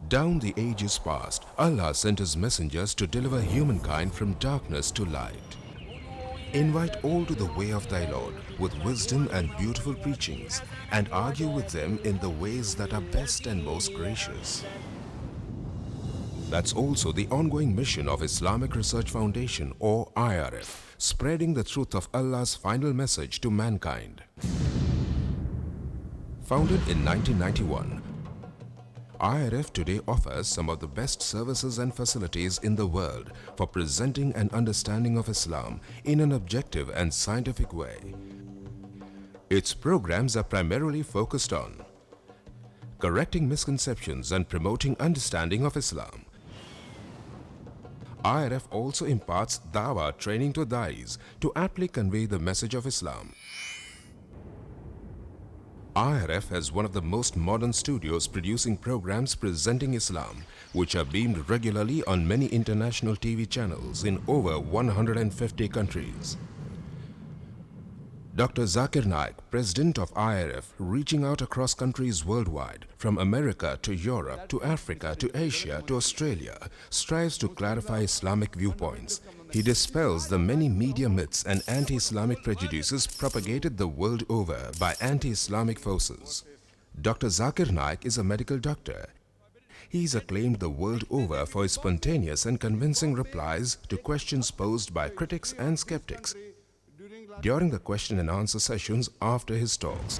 Down the ages past, Allah sent His messengers to deliver humankind from darkness to light. Invite all to the way of thy Lord with wisdom and beautiful preachings, and argue with them in the ways that are best and most gracious. That's also the ongoing mission of Islamic Research Foundation, or IRF, spreading the truth of Allah's final message to mankind. Founded in 1991, IRF today offers some of the best services and facilities in the world for presenting an understanding of Islam in an objective and scientific way. Its programs are primarily focused on correcting misconceptions and promoting understanding of Islam. IRF also imparts dawah training to da'is to aptly convey the message of Islam. IRF has one of the most modern studios producing programs presenting Islam, which are beamed regularly on many international TV channels in over 150 countries. Dr. Zakir Naik, President of IRF, reaching out across countries worldwide, from America to Europe to Africa to Asia to Australia, strives to clarify Islamic viewpoints. He dispels the many media myths and anti-Islamic prejudices propagated the world over by anti-Islamic forces. Dr. Zakir Naik is a medical doctor. He is acclaimed the world over for his spontaneous and convincing replies to questions posed by critics and skeptics during the question and answer sessions after his talks.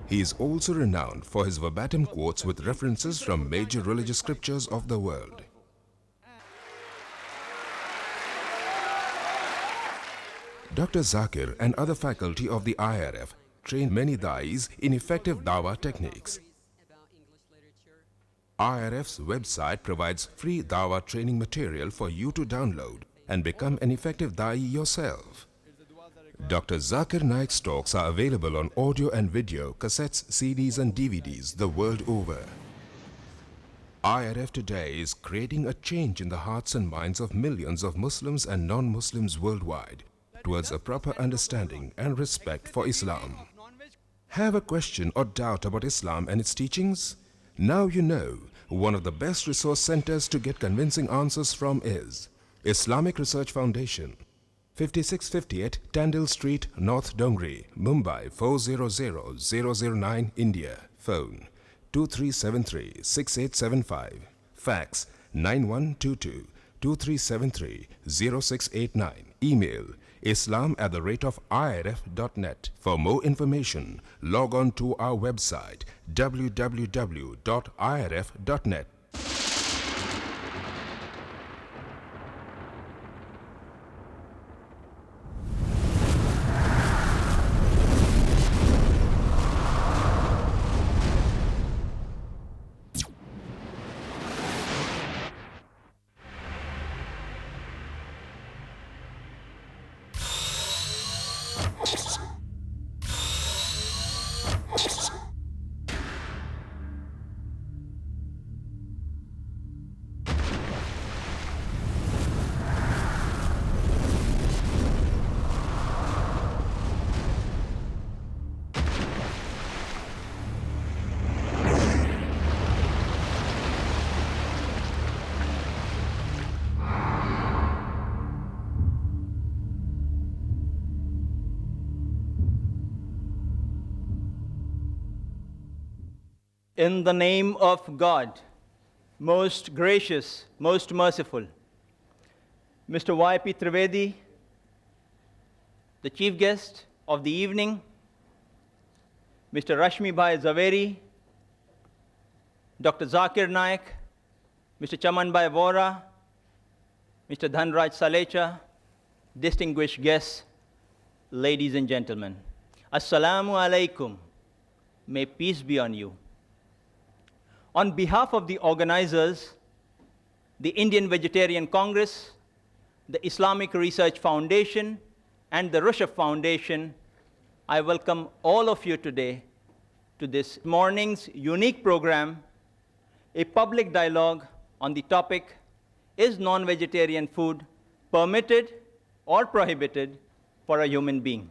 He is also renowned for his verbatim quotes with references from major religious scriptures of the world. Dr. Zakir and other faculty of the IRF train many da'is in effective dawah techniques. IRF's website provides free dawah training material for you to download and become an effective da'i yourself. Dr. Zakir Naik's talks are available on audio and video, cassettes, CDs and DVDs the world over. IRF today is creating a change in the hearts and minds of millions of Muslims and non-Muslims worldwide towards a proper understanding and respect for Islam. Have a question or doubt about Islam and its teachings? Now you know one of the best resource centers to get convincing answers from is Islamic Research Foundation, 5658 Tandil Street, North Dongri, Mumbai 400009, India. Phone 2373-6875. Fax 9122-2373-0689. Email islam@irf.net. For more information, log on to our website www.irf.net. In the name of God, most gracious, most merciful. Mr. Y.P. Trivedi, the chief guest of the evening, Mr. Rashmi Bhai Zaveri, Dr. Zakir Naik, Mr. Chaman Bhai Vora, Mr. Dhanraj Salecha, distinguished guests, ladies and gentlemen. Assalamu alaikum. May peace be on you. On behalf of the organizers, the Indian Vegetarian Congress, the Islamic Research Foundation, and the Rushdie Foundation, I welcome all of you today to this morning's unique program, a public dialogue on the topic, is non-vegetarian food permitted or prohibited for a human being?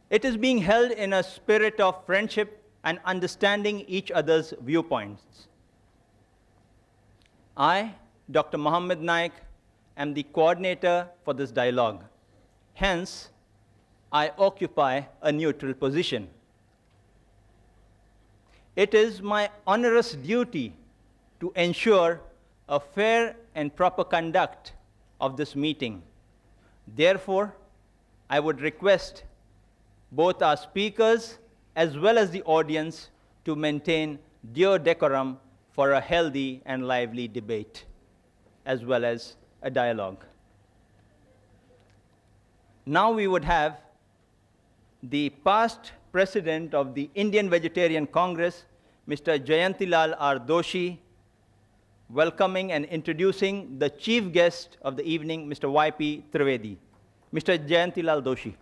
It is being held in a spirit of friendship and understanding each other's viewpoints. I, Dr. Mohammed Naik, am the coordinator for this dialogue. Hence, I occupy a neutral position. It is my onerous duty to ensure a fair and proper conduct of this meeting. Therefore, I would request both our speakers as well as the audience to maintain due decorum for a healthy and lively debate, as well as a dialogue. Now we would have the past president of the Indian Vegetarian Congress, Mr. Jayantilal R. Doshi, welcoming and introducing the chief guest of the evening, Mr. Y.P. Trivedi. Mr. Jayantilal Doshi.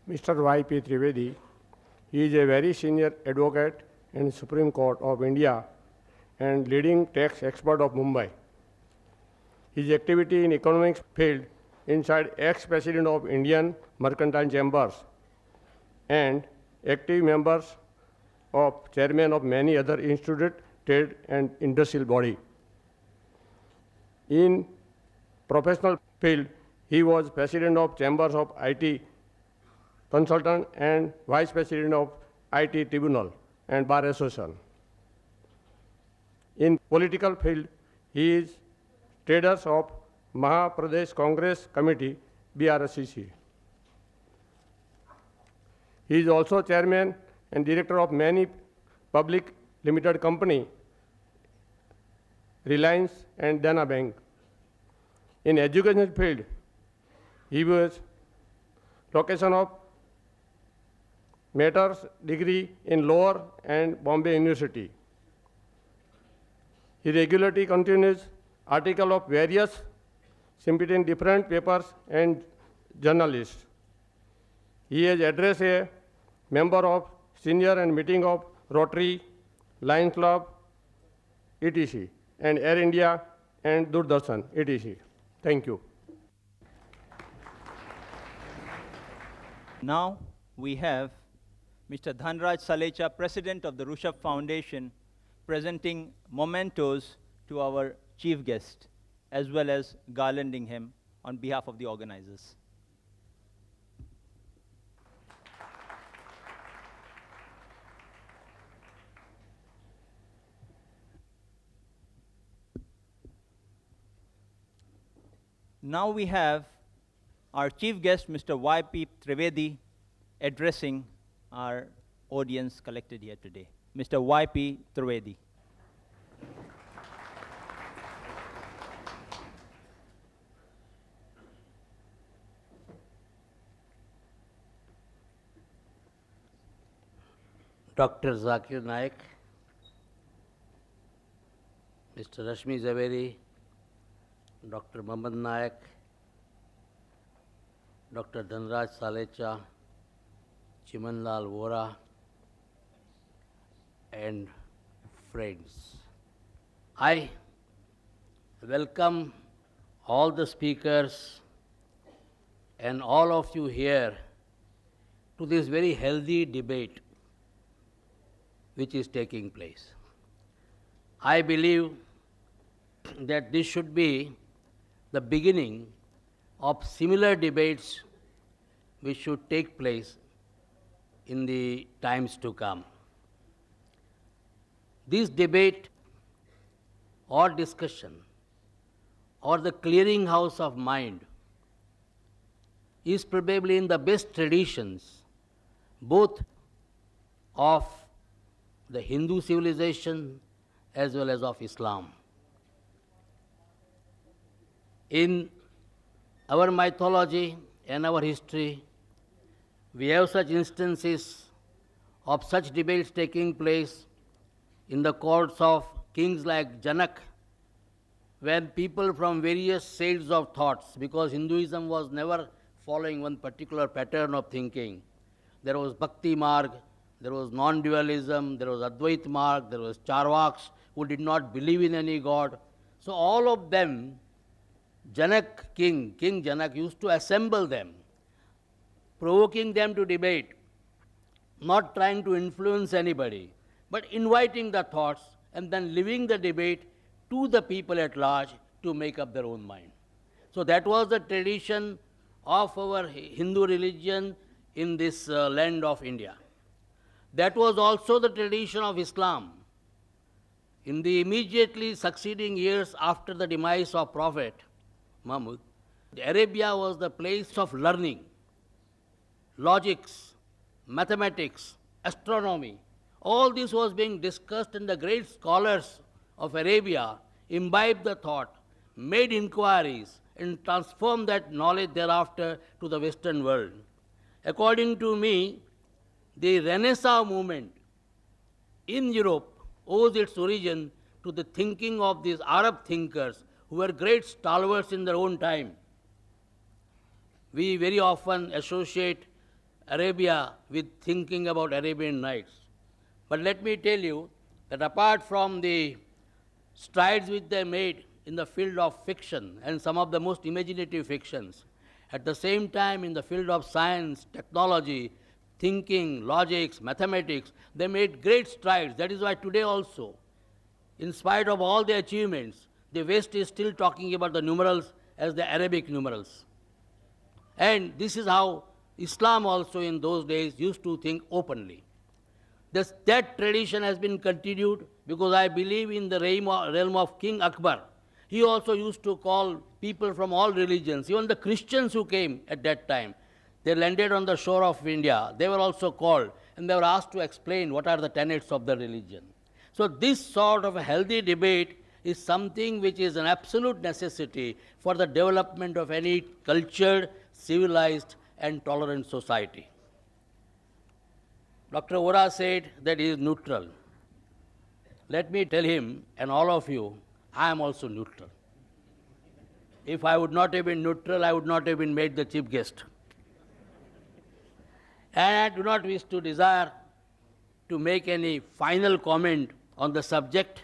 Mr. Y.P. Trivedi, he is a very senior advocate in Supreme Court of India and leading tax expert of Mumbai. His activity in economics field inside ex-president of Indian Mercantile Chambers and active members of chairman of many other institute, trade and industrial body. In professional field, he was president of Chambers of IT Consultant and vice president of IT Tribunal and Bar Association. In political field, he is traders of Maha Pradesh Congress Committee, BRSCC. He is also chairman and director of many public limited company, Reliance and Dana Bank. In education field, he was location of master's degree in Lower and Bombay University. He regularly continues article of various in different papers and journalists. He has addressed a member of senior and meeting of Rotary, Lions Club, etc. and Air India and Doordarshan, etc. Thank you. Now we have Mr. Dhanraj Salecha, President of the Rushabh Foundation, presenting mementos to our chief guest, as well as garlanding him on behalf of the organizers. Now we have our chief guest, Mr. Y.P. Trivedi, addressing our audience collected here today. Mr. Y.P. Trivedi. Dr. Zakir Naik, Mr. Rashmi Zaveri, Dr. Mohammed Naik, Dr. Dhanraj Salecha, Chimanlal Vora, and friends. I welcome all the speakers and all of you here to this very healthy debate which is taking place. I believe that this should be the beginning of similar debates which should take place in the times to come. This debate or discussion or the clearinghouse of mind is probably in the best traditions both of the Hindu civilization as well as of Islam. In our mythology and our history, we have such instances of such debates taking place in the courts of kings like Janak, when people from various shades of thoughts, because Hinduism was never following one particular pattern of thinking. There was Bhakti Marg, there was non-dualism, there was Advait Marg, there was Charvaks who did not believe in any god. So all of them, King Janak used to assemble them, provoking them to debate not trying to influence anybody, but inviting the thoughts and then leaving the debate to the people at large to make up their own mind. So that was the tradition of our Hindu religion in this land of India. That was also the tradition of Islam. In the immediately succeeding years after the demise of Prophet Muhammad, Arabia was the place of learning, logics, mathematics, astronomy. All this was being discussed, and the great scholars of Arabia imbibed the thought, made inquiries, and transformed that knowledge thereafter to the Western world. According to me, the Renaissance movement in Europe owes its origin to the thinking of these Arab thinkers who were great stalwarts in their own time. We very often associate Arabia with thinking about Arabian Nights. But let me tell you that apart from the strides which they made in the field of fiction and some of the most imaginative fictions, at the same time in the field of science, technology, thinking, logics, mathematics, they made great strides. That is why today also, in spite of all the achievements, the West is still talking about the numerals as the Arabic numerals. And this is how Islam also in those days used to think openly. That tradition has been continued because I believe in the realm of King Akbar. He also used to call people from all religions, even the Christians who came at that time. They landed on the shore of India. They were also called and they were asked to explain what are the tenets of the religion. So this sort of a healthy debate is something which is an absolute necessity for the development of any cultured, civilized, and tolerant society. Dr. Vora said that he is neutral. Let me tell him and all of you, I am also neutral. If I would not have been neutral, I would not have been made the chief guest. And I do not wish to desire to make any final comment on the subject.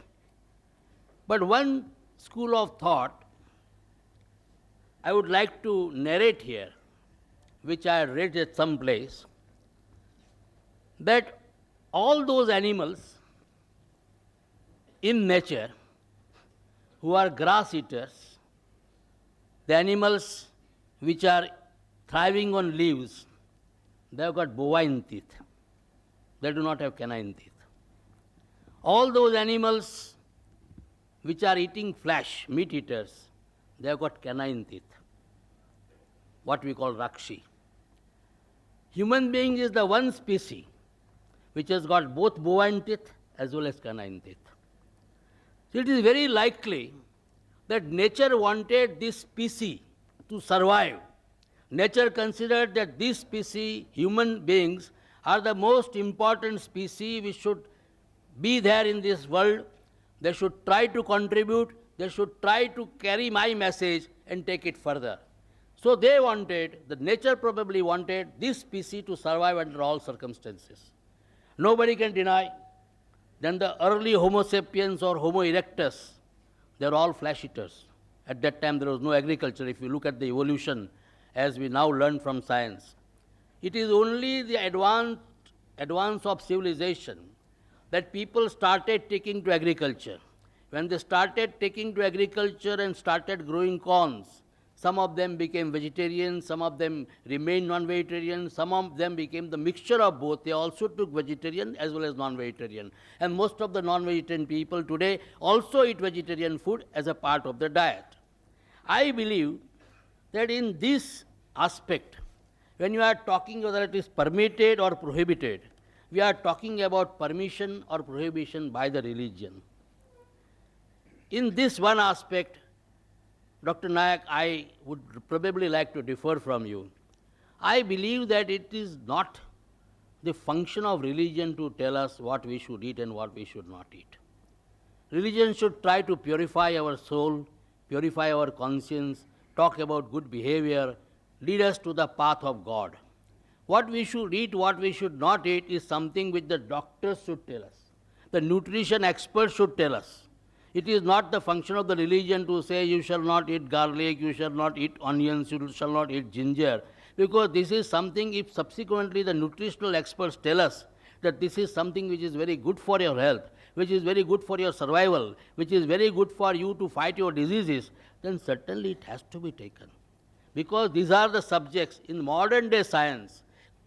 But one school of thought I would like to narrate here, which I read at some place, that all those animals in nature who are grass eaters, the animals which are thriving on leaves, they have got bovine teeth. They do not have canine teeth. All those animals which are eating flesh, meat eaters, they have got canine teeth, what we call rakshi. Human being is the one species which has got both bovine teeth as well as canine teeth. So it is very likely that nature wanted this species to survive. Nature considered that this species, human beings, are the most important species which should be there in this world. They should try to contribute, they should try to carry my message and take it further. So they wanted, the nature probably wanted this species to survive under all circumstances. Nobody can deny. Then the early Homo sapiens or Homo erectus, they were all flesh eaters. At that time there was no agriculture. If you look at the evolution as we now learn from science, it is only the advance of civilization that people started taking to agriculture. When they started taking to agriculture and started growing corns, some of them became vegetarian, some of them remained non-vegetarian, some of them became the mixture of both. They also took vegetarian as well as non-vegetarian. And most of the non-vegetarian people today also eat vegetarian food as a part of their diet. I believe that in this aspect, when you are talking whether it is permitted or prohibited, we are talking about permission or prohibition by the religion. In this one aspect, Dr. Nayak, I would probably like to differ from you. I believe that it is not the function of religion to tell us what we should eat and what we should not eat. Religion should try to purify our soul, purify our conscience, talk about good behavior, lead us to the path of God. What we should eat, what we should not eat is something which the doctors should tell us. The nutrition experts should tell us. It is not the function of the religion to say you shall not eat garlic, you shall not eat onions, you shall not eat ginger. Because this is something, if subsequently the nutritional experts tell us that this is something which is very good for your health, which is very good for your survival, which is very good for you to fight your diseases, then certainly it has to be taken. Because these are the subjects in modern day science.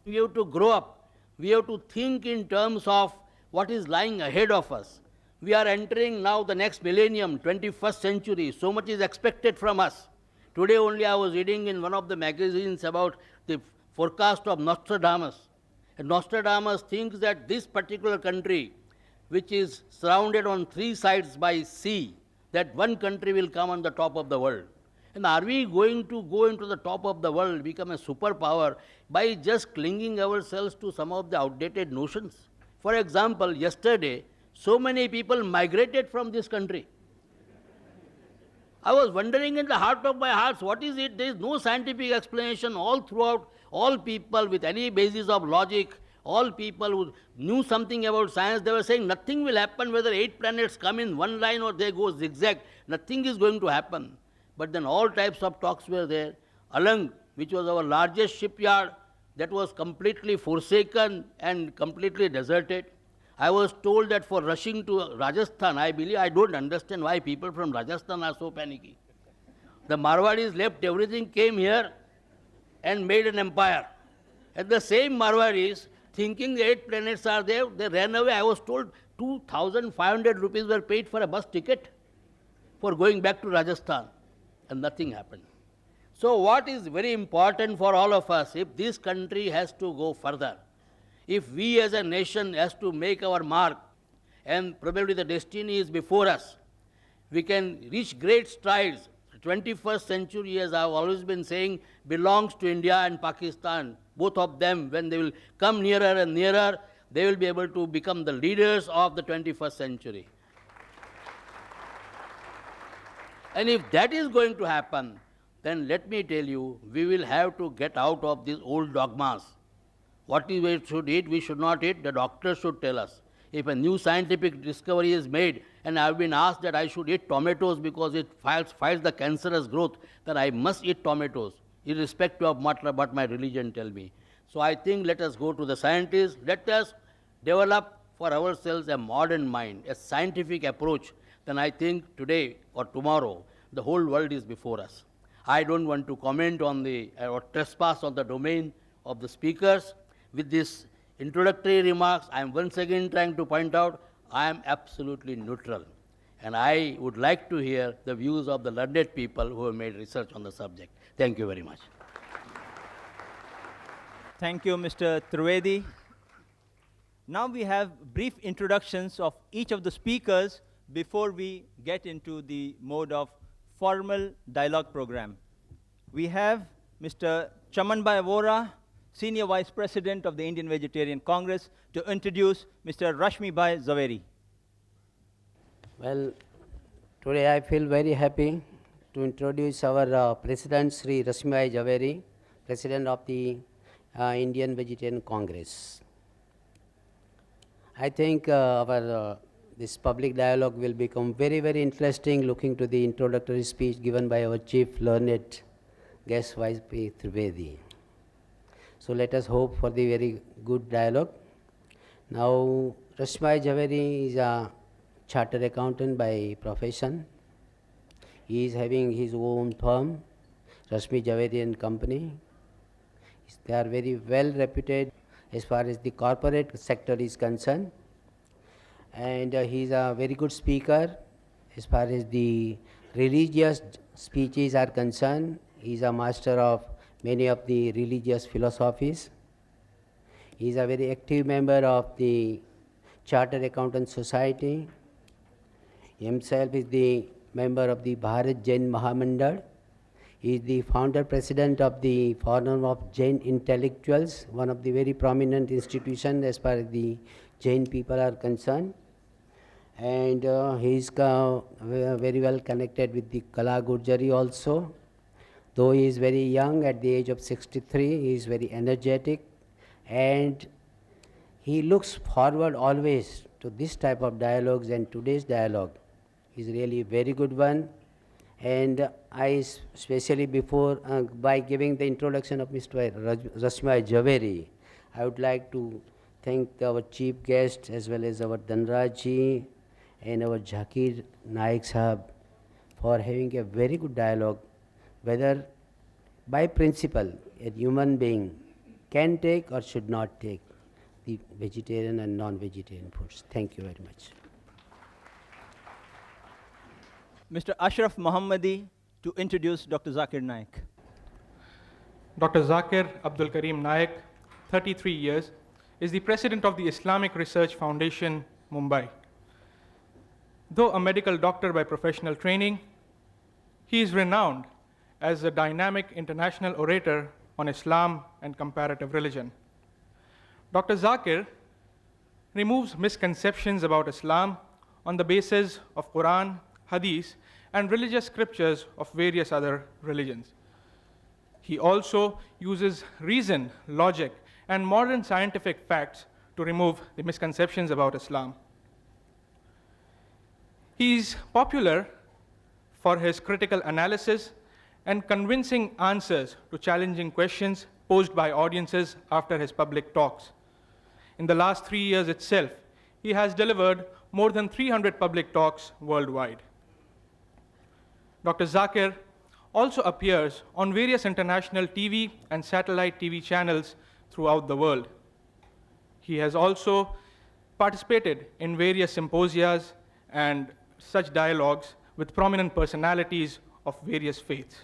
We have to grow up. We have to think in terms of what is lying ahead of us. We are entering now the next millennium, 21st century. So much is expected from us. Today only I was reading in one of the magazines about the forecast of Nostradamus. And Nostradamus thinks that this particular country, which is surrounded on three sides by sea, that one country will come on the top of the world. And are we going to go into the top of the world, become a superpower, by just clinging ourselves to some of the outdated notions? For example, yesterday, so many people migrated from this country. I was wondering in the heart of my hearts, what is it? There is no scientific explanation all throughout. All people with any basis of logic, all people who knew something about science, they were saying nothing will happen whether 8 planets come in one line or they go zigzag. Nothing is going to happen. But then all types of talks were there. Alang, which was our largest shipyard, that was completely forsaken and completely deserted. I was told that for rushing to Rajasthan, I don't understand why people from Rajasthan are so panicky. The Marwadis left everything, came here and made an empire. And the same Marwadis, thinking the 8 planets are there, they ran away. I was told 2,500 rupees were paid for a bus ticket for going back to Rajasthan. And nothing happened. So what is very important for all of us, if this country has to go further, if we as a nation has to make our mark, and probably the destiny is before us, we can reach great strides. The 21st century, as I've always been saying, belongs to India and Pakistan. Both of them, when they will come nearer and nearer, they will be able to become the leaders of the 21st century. And if that is going to happen, then let me tell you, we will have to get out of these old dogmas. What we should eat, we should not eat, the doctor should tell us. If a new scientific discovery is made, and I have been asked that I should eat tomatoes because it fights the cancerous growth, then I must eat tomatoes, irrespective of what my religion tells me. So I think let us go to the scientists, let us develop for ourselves a modern mind, a scientific approach. Then I think today or tomorrow, the whole world is before us. I don't want to comment on or trespass on the domain of the speakers. With these introductory remarks, I am once again trying to point out I am absolutely neutral. And I would like to hear the views of the learned people who have made research on the subject. Thank you very much. Thank you, Mr. Trivedi. Now we have brief introductions of each of the speakers before we get into the mode of formal dialogue program. We have Mr. Chamanbhai Vora, Senior Vice President of the Indian Vegetarian Congress, to introduce Mr. Rashmibhai Zaveri. Well, today I feel very happy to introduce our President, Sri Rashmibhai Zaveri, President of the Indian Vegetarian Congress. I think this public dialogue will become very, very interesting, looking to the introductory speech given by our chief learned guest, Vice P. Trivedi. So let us hope for the very good dialogue. Now, Rashmibhai Zaveri is a chartered accountant by profession. He is having his own firm, Rashmi Zaveri and Company. They are very well reputed as far as the corporate sector is concerned. And he is a very good speaker as far as the religious speeches are concerned. He is a master of many of the religious philosophies. He is a very active member of the Chartered Accountant Society. He himself is the member of the Bharat Jain Mahamandal. He is the founder president of the Forum of Jain Intellectuals, one of the very prominent institutions as far as the Jain people are concerned. And he is very well connected with the Kala Gurjari also. Though he is very young, at the age of 63, he is very energetic, and he looks forward always to this type of dialogues, and today's dialogue is really a very good one. And I especially by giving the introduction of Mr. Rashmibhai Zaveri, I would like to thank our chief guest as well as our Dhanraj ji and our Zakir Naik Sahab for having a very good dialogue, whether by principle a human being can take or should not take the vegetarian and non-vegetarian foods. Thank you very much. Mr. Ashraf Mohammadi to introduce Dr. Zakir Naik. Dr. Zakir Abdul Karim Naik, 33 years, is the president of the Islamic Research Foundation, Mumbai. Though a medical doctor by professional training, he is renowned as a dynamic international orator on Islam and comparative religion. Dr. Zakir removes misconceptions about Islam on the basis of Quran, Hadith, and religious scriptures of various other religions. He also uses reason, logic, and modern scientific facts to remove the misconceptions about Islam. He is popular for his critical analysis and convincing answers to challenging questions posed by audiences after his public talks. In the last 3 years itself, he has delivered more than 300 public talks worldwide. Dr. Zakir also appears on various international TV and satellite TV channels throughout the world. He has also participated in various symposia and such dialogues with prominent personalities of various faiths.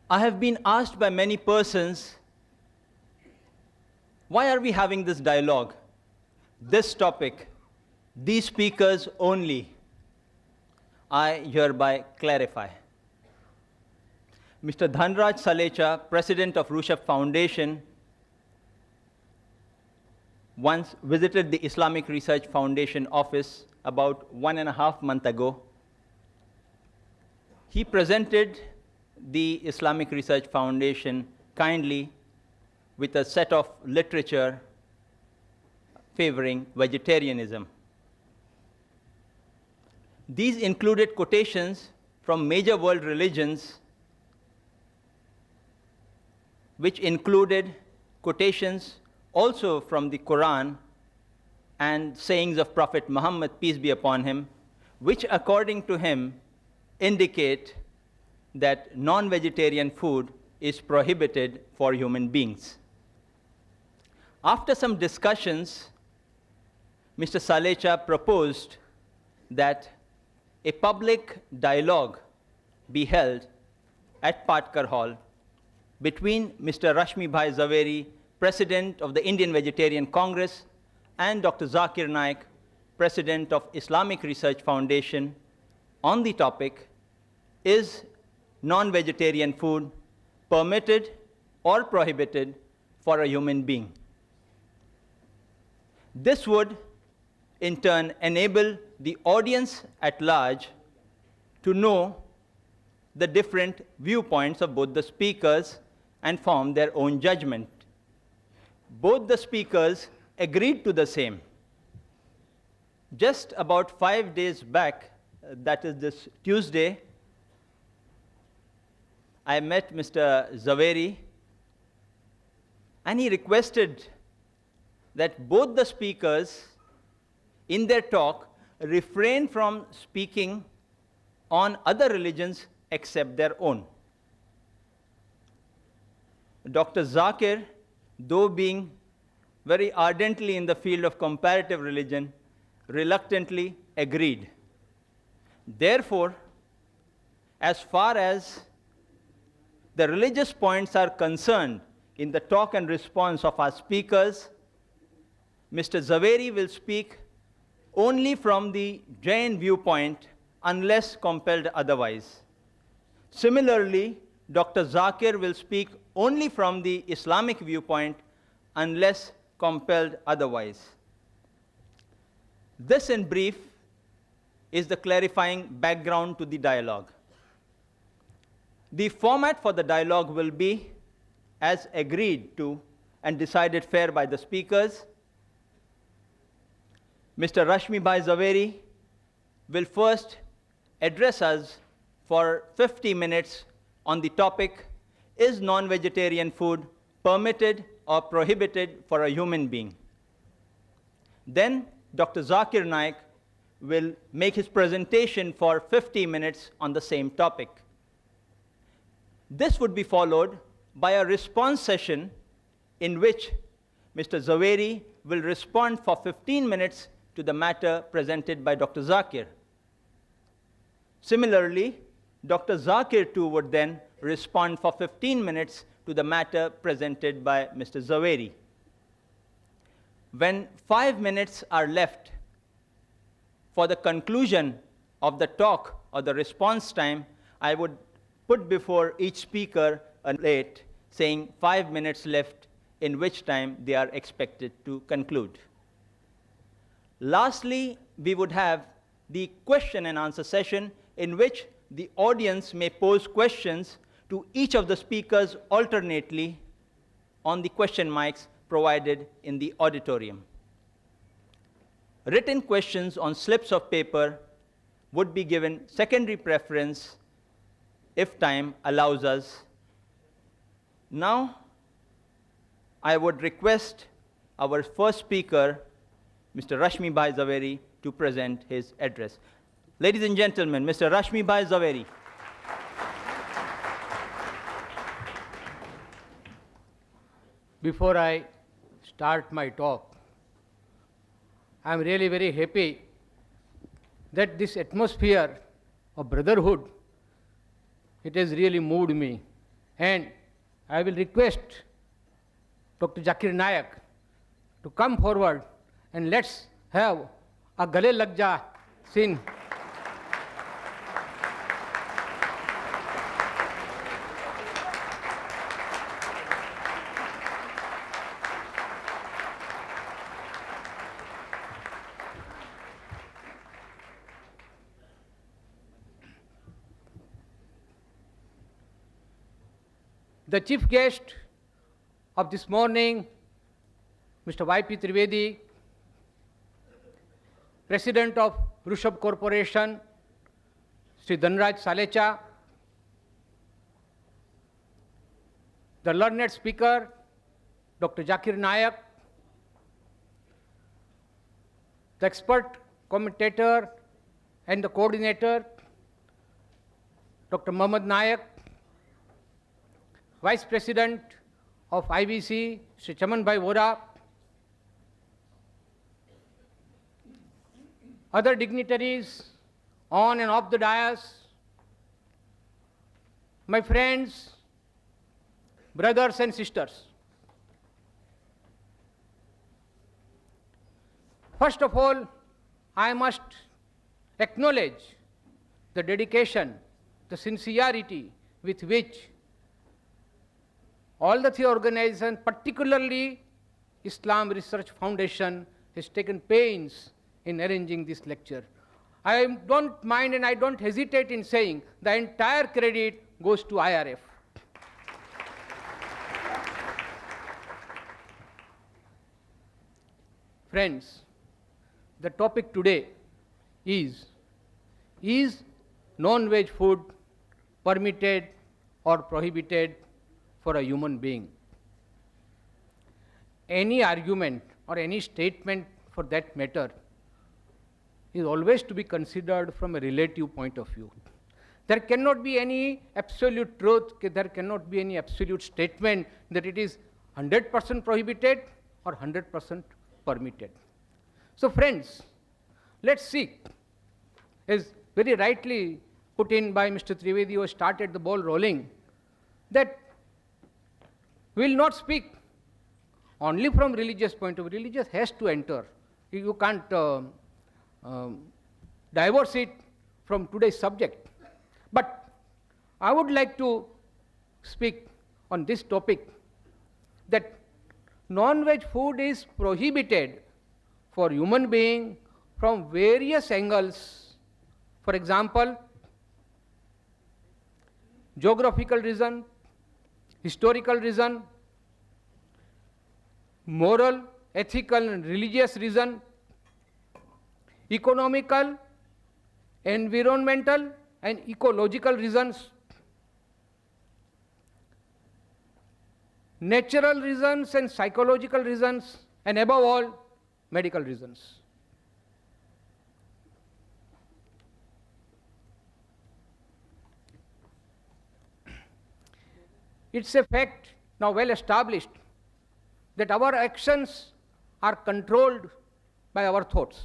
I have been asked by many persons, why are we having this dialogue, this topic, these speakers only? I hereby clarify. Mr. Dhanraj Salecha, president of Rushev Foundation, once visited the Islamic Research Foundation office about 1.5 months ago. He presented the Islamic Research Foundation kindly with a set of literature favoring vegetarianism. These included quotations from major world religions, which included quotations also from the Quran and sayings of Prophet Muhammad, peace be upon him, which according to him indicate that non-vegetarian food is prohibited for human beings. After some discussions, Mr. Salecha proposed that a public dialogue be held at Patkar Hall between Mr. Rashmi Bhai Zaveri, President of the Indian Vegetarian Congress, and Dr. Zakir Naik, President of Islamic Research Foundation, on the topic, is non-vegetarian food permitted or prohibited for a human being? This would, in turn, enable the audience at large to know the different viewpoints of both the speakers and form their own judgment. Both the speakers agreed to the same. Just about 5 days back, that is this Tuesday, I met Mr. Zaveri, and he requested that both the speakers in their talk refrain from speaking on other religions except their own. Dr. Zakir, though being very ardently in the field of comparative religion, reluctantly agreed. Therefore, as far as the religious points are concerned in the talk and response of our speakers, Mr. Zaveri will speak only from the Jain viewpoint unless compelled otherwise. Similarly, Dr. Zakir will speak only from the Islamic viewpoint unless compelled otherwise. This, in brief, is the clarifying background to the dialogue. The format for the dialogue will be as agreed to and decided fair by the speakers. Mr. Rashmi Bhai Zaveri will first address us for 50 minutes on the topic, is non-vegetarian food permitted or prohibited for a human being? Then Dr. Zakir Naik will make his presentation for 50 minutes on the same topic. This would be followed by a response session in which Mr. Zaveri will respond for 15 minutes to the matter presented by Dr. Zakir. Similarly, Dr. Zakir too would then respond for 15 minutes to the matter presented by Mr. Zaveri. When 5 minutes are left for the conclusion of the talk or the response time, I would put before each speaker a plate saying 5 minutes left, in which time they are expected to conclude. Lastly, we would have the question and answer session in which the audience may pose questions to each of the speakers alternately on the question mics provided in the auditorium. Written questions on slips of paper would be given secondary preference if time allows us. Now, I would request our first speaker, Mr. Rashmi Bhai Zaveri, to present his address. Ladies and gentlemen, Mr. Rashmi Bhai Zaveri. Before I start my talk, I am really very happy that this atmosphere of brotherhood, it has really moved me. And I will request Dr. Zakir Naik to come forward and let's have a Gale Lag Ja scene. The chief guest of this morning, Mr. Y.P. Trivedi, President of Rushabh Corporation, Sri Dhanraj Salecha, the learned speaker, Dr. Zakir Naik, the expert commentator and the coordinator, Dr. Mohammad Naik, Vice President of IBC, Sri Chaman Bhai Vora, other dignitaries on and off the dais, my friends, brothers and sisters. First of all, I must acknowledge the dedication, the sincerity with which all the three organizations, particularly Islam Research Foundation, has taken pains in arranging this lecture. I don't mind and I don't hesitate in saying the entire credit goes to IRF. Friends, the topic today is non-veg food permitted or prohibited for a human being? Any argument or any statement for that matter is always to be considered from a relative point of view. There cannot be any absolute truth, there cannot be any absolute statement that it is 100% prohibited or 100% permitted. So friends, let's see, as very rightly put in by Mr. Trivedi, who started the ball rolling, that we will not speak only from religious point of view. Religious has to enter. You can't divorce it from today's subject. But I would like to speak on this topic, that non-veg food is prohibited for human being from various angles. For example, geographical reason, historical reason, moral, ethical and religious reason, economical, environmental and ecological reasons, natural reasons and psychological reasons, and above all, medical reasons. It's a fact now well established that our actions are controlled by our thoughts.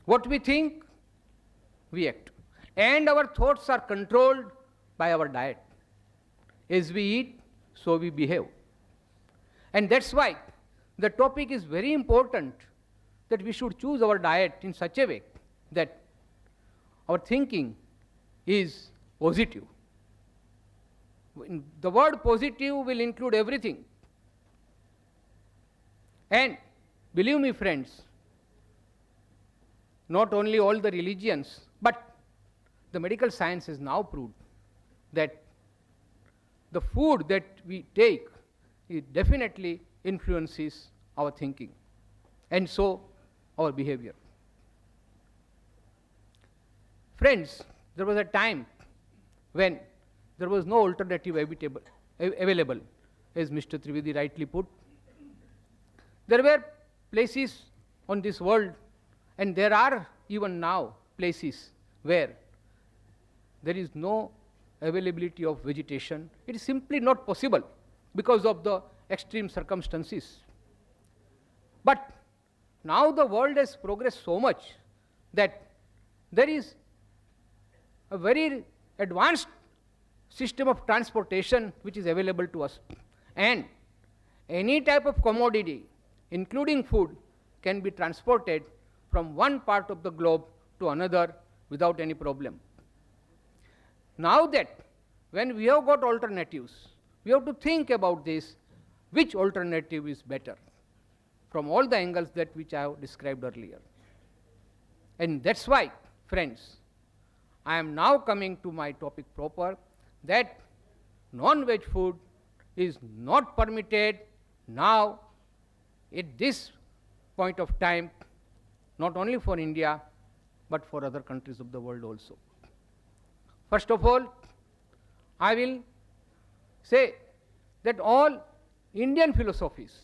What we think, we act. And our thoughts are controlled by our diet. As we eat, so we behave. And that's why the topic is very important, that we should choose our diet in such a way that our thinking is positive. The word positive will include everything. And believe me, friends, not only all the religions, but the medical science has now proved that the food that we take, it definitely influences our thinking, and so our behavior. Friends, there was a time when there was no alternative available, as Mr. Trivedi rightly put. There were places on this world, and there are even now places where there is no availability of vegetation. It is simply not possible because of the extreme circumstances. But now the world has progressed so much that there is a very advanced system of transportation which is available to us. And any type of commodity, including food, can be transported from one part of the globe to another without any problem. Now that when we have got alternatives, we have to think about this, which alternative is better from all the angles that which I have described earlier. And that's why, friends, I am now coming to my topic proper, that non-veg food is not permitted now at this point of time, not only for India, but for other countries of the world also. First of all, I will say that all Indian philosophies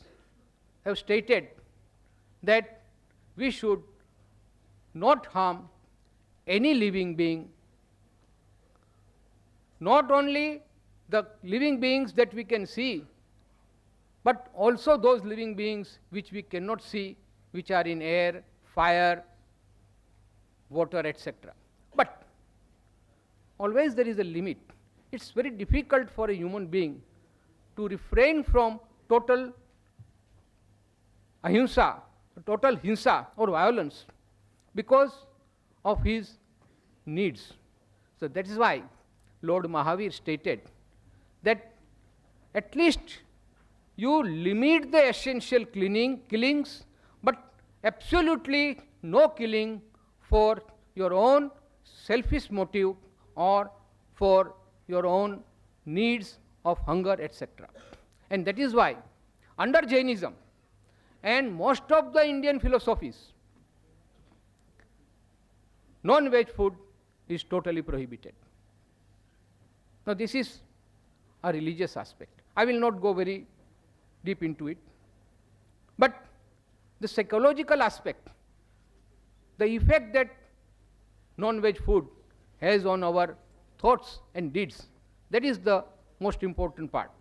have stated that we should not harm any living being, not only the living beings that we can see, but also those living beings which we cannot see, which are in air, fire, water, etc. But always there is a limit. It's very difficult for a human being to refrain from total ahimsa, total hinsa or violence because of his needs. So that is why Lord Mahavir stated that at least you limit the essential killings, but absolutely no killing for your own selfish motive or for your own needs of hunger, etc. And that is why under Jainism and most of the Indian philosophies, non-veg food is totally prohibited. Now this is a religious aspect. I will not go very deep into it. But the psychological aspect, the effect that non-veg food has on our thoughts and deeds, that is the most important part.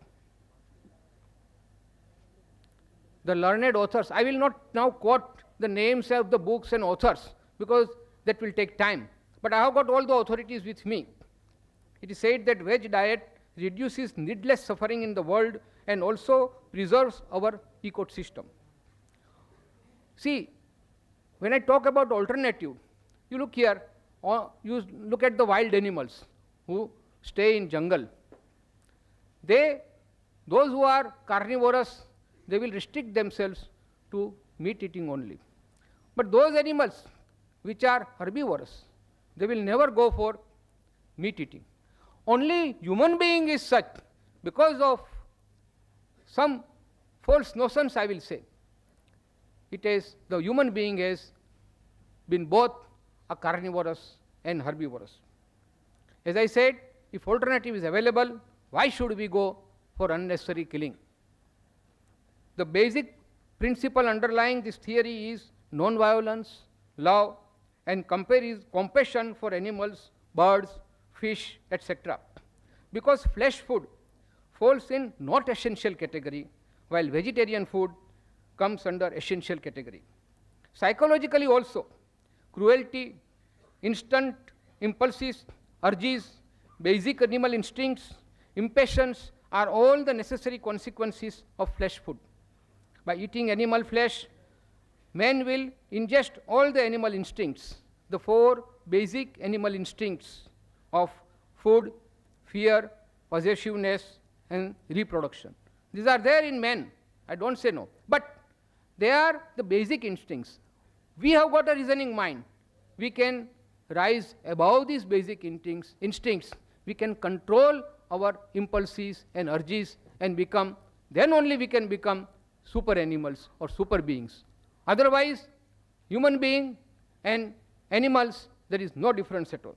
The learned authors, I will not now quote the names of the books and authors because that will take time, but I have got all the authorities with me. It is said that veg diet reduces needless suffering in the world and also preserves our ecosystem. See, when I talk about alternative, you look here, or you look at the wild animals who stay in jungle. Those who are carnivorous, they will restrict themselves to meat eating only. But those animals which are herbivorous, they will never go for meat eating. Only human being is such, because of some false notions, I will say. It is the human being has been both a carnivorous and herbivorous. As I said, if alternative is available, why should we go for unnecessary killing? The basic principle underlying this theory is non-violence, love, and compassion for animals, birds, fish, etc. Because flesh food falls in not essential category, while vegetarian food comes under essential category. Psychologically also, cruelty, instant impulses, urges, basic animal instincts, impatience are all the necessary consequences of flesh food. By eating animal flesh, man will ingest all the animal instincts, the 4 basic animal instincts of food, fear, possessiveness, and reproduction. These are there in man, I don't say no, but they are the basic instincts. We have got a reasoning mind. We can rise above these basic instincts. We can control our impulses and urges and become, then only we can become super animals or super beings. Otherwise, human being and animals, there is no difference at all.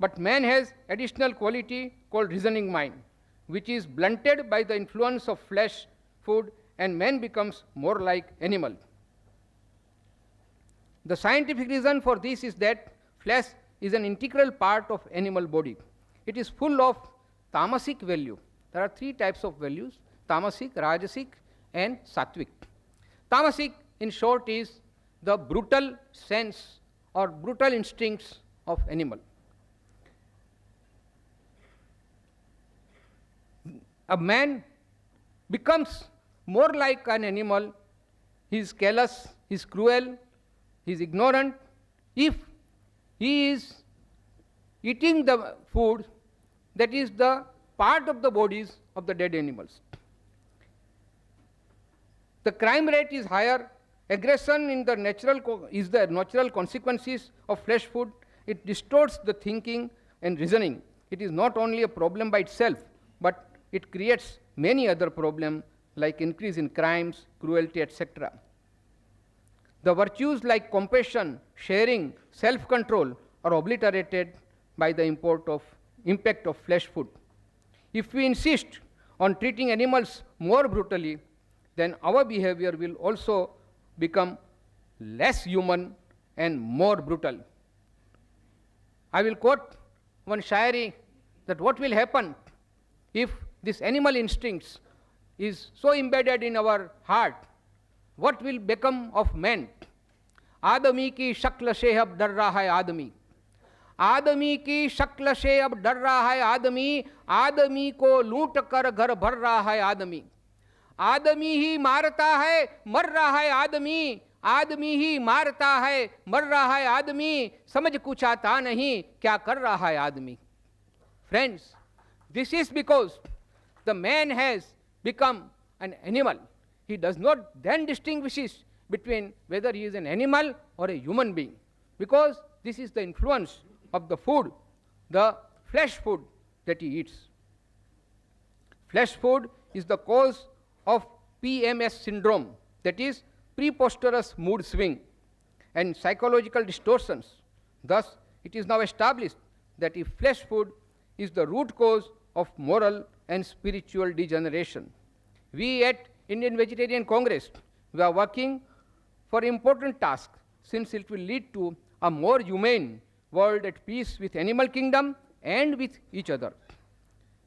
But man has additional quality called reasoning mind, which is blunted by the influence of flesh food, and man becomes more like animal. The scientific reason for this is that flesh is an integral part of animal body. It is full of tamasic value. There are 3 types of values: tamasic, rajasic, and sattvic. Tamasic, in short, is the brutal sense or brutal instincts of animal. A man becomes more like an animal. He is callous, he is cruel, he is ignorant if he is eating the food that is the part of the bodies of the dead animals. The crime rate is higher. Aggression is the natural consequences of flesh food. It distorts the thinking and reasoning. It is not only a problem by itself, but it creates many other problems like increase in crimes, cruelty, etc. The virtues like compassion, sharing, self-control are obliterated by the impact of flesh food. If we insist on treating animals more brutally, then our behavior will also become less human and more brutal. I will quote one shairi that what will happen if this animal instincts is so embedded in our heart, what will become of man? आदमी की शक्ल से अब डर रहा है आदमी, आदमी की शक्ल से अब डर रहा है आदमी, आदमी को लूट कर घर भर रहा है आदमी, आदमी ही मारता है मर रहा है आदमी, आदमी ही मारता है मर रहा है आदमी, समझ कुछ आता नहीं क्या कर रहा है आदमी. Friends, this is because the man has become an animal. He does not then distinguishes between whether he is an animal or a human being, because this is the influence of the food, the flesh food that he eats. Flesh food is the cause of PMS syndrome, that is preposterous mood swing and psychological distortions. Thus, it is now established that if flesh food is the root cause of moral and spiritual degeneration. We at Indian Vegetarian Congress, we are working for important task, since it will lead to a more humane world at peace with animal kingdom and with each other.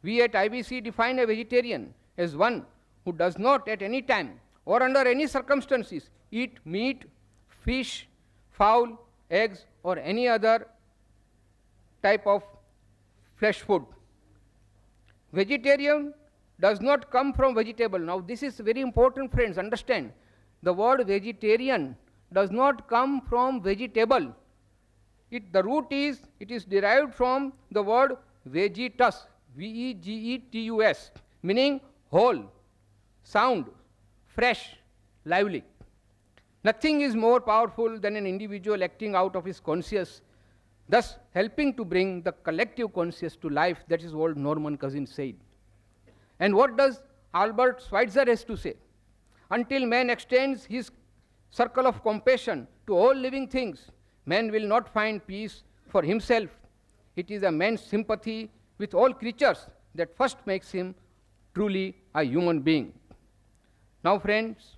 We at IBC define a vegetarian as one who does not at any time or under any circumstances eat meat, fish, fowl, eggs, or any other type of flesh food. Vegetarian does not come from vegetable. Now this is very important, friends, understand. The word vegetarian does not come from vegetable. The root is, it is derived from the word vegetus, V-E-G-E-T-U-S, meaning whole, sound, fresh, lively. Nothing is more powerful than an individual acting out of his conscience, thus helping to bring the collective conscience to life. That is what Norman Cousins said. And what does Albert Schweitzer has to say? Until man extends his circle of compassion to all living things, man will not find peace for himself. It is a man's sympathy with all creatures that first makes him truly a human being. Now, friends,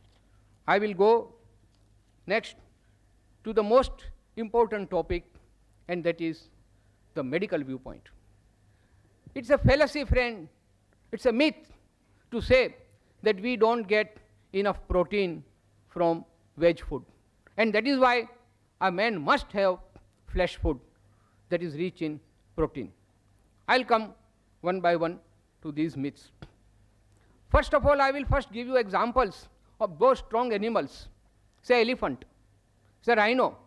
I will go next to the most important topic, and that is the medical viewpoint. It's a fallacy, friend. It's a myth to say that we don't get enough protein from veg food. And that is why a man must have flesh food that is rich in protein. I'll come one by one to these myths. First of all, I will first give you examples of those strong animals, say elephant, say rhino.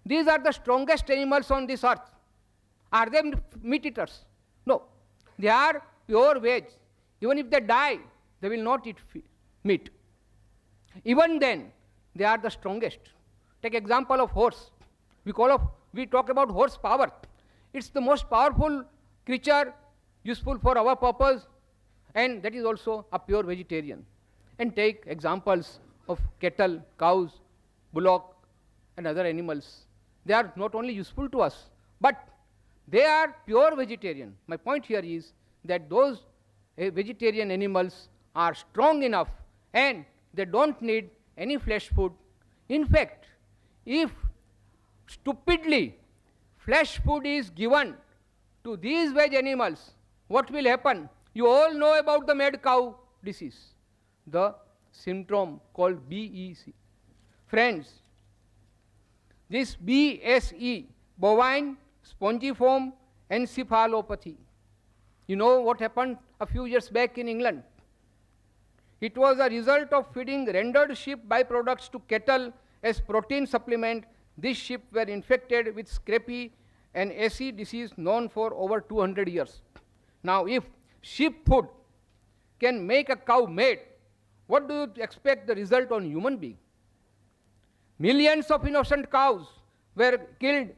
These are the strongest animals on this earth. Are they meat eaters? No. They are pure veg. Even if they die, they will not eat meat. Even then, they are the strongest. Take example of horse. We talk about horse power. It's the most powerful creature useful for our purpose, and that is also a pure vegetarian. And take examples of cattle, cows, bullock, and other animals. They are not only useful to us, but they are pure vegetarian. My point here is that those vegetarian animals are strong enough and they don't need any flesh food. In fact, if stupidly flesh food is given to these veg animals, what will happen? You all know about the mad cow disease, the syndrome called BEC. Friends, this BSE, bovine spongiform encephalopathy. You know what happened a few years back in England? It was a result of feeding rendered sheep byproducts to cattle as protein supplement. These sheep were infected with scrapie, an AC disease known for over 200 years. Now, if sheep food can make a cow mad, what do you expect the result on human being? Millions of innocent cows were killed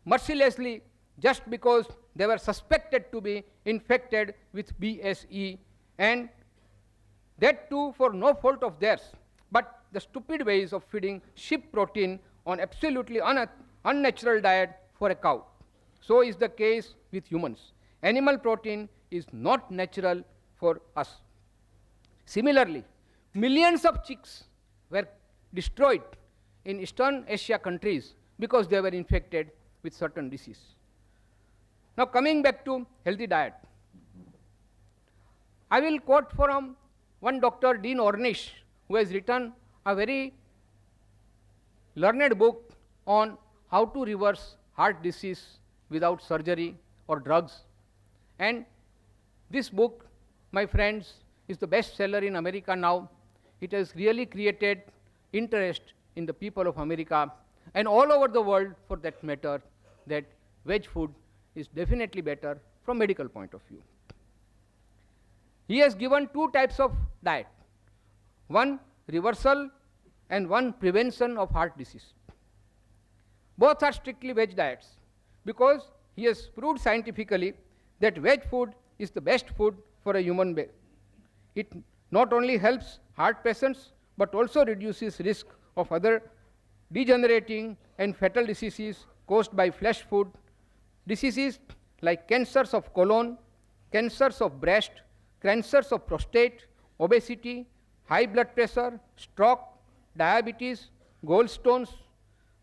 mercilessly just because they were suspected to be infected with BSE, and that too for no fault of theirs, but the stupid ways of feeding sheep protein on absolutely unnatural diet for a cow. So is the case with humans. Animal protein is not natural for us. Similarly, millions of chicks were destroyed in Eastern Asia countries because they were infected with certain disease. Now coming back to healthy diet, I will quote from one Dr. Dean Ornish, who has written a very learned book on how to reverse heart disease without surgery or drugs. And this book, my friends, is the best seller in America now. It has really created interest in the people of America and all over the world for that matter, that veg food is definitely better from medical point of view. He has given two types of diet, one reversal and one prevention of heart disease. Both are strictly veg diets because he has proved scientifically that veg food is the best food for a human being. It not only helps heart patients but also reduces risk of other degenerating and fatal diseases caused by flesh food, diseases like cancers of colon, cancers of breast, cancers of prostate, obesity, high blood pressure, stroke, diabetes, gallstones.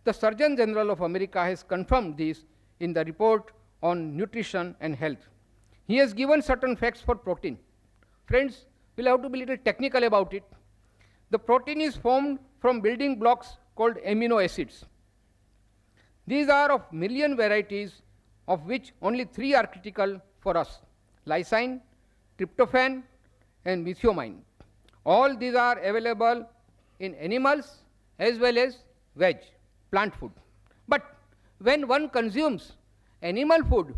The Surgeon General of America has confirmed this in the report on nutrition and health. He has given certain facts for protein. Friends, we'll have to be a little technical about it. The protein is formed from building blocks called amino acids. These are of million varieties, of which only 3 are critical for us: lysine, tryptophan, and methionine. All these are available in animals as well as veg, plant food. But when one consumes animal food,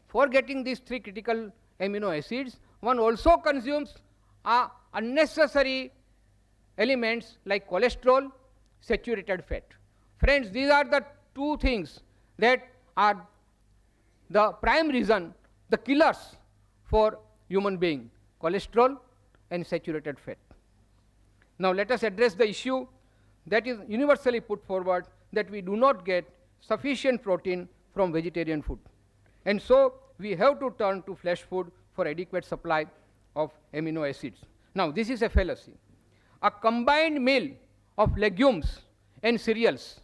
forgetting these 3 critical amino acids, one also consumes unnecessary elements like cholesterol, saturated fat. Friends, these are the 2 things that are the prime reason, the killers for human being: cholesterol and saturated fat. Now let us address the issue that is universally put forward that we do not get sufficient protein from vegetarian food. And so we have to turn to flesh food for adequate supply of amino acids. Now, this is a fallacy. A combined meal of legumes and cereals.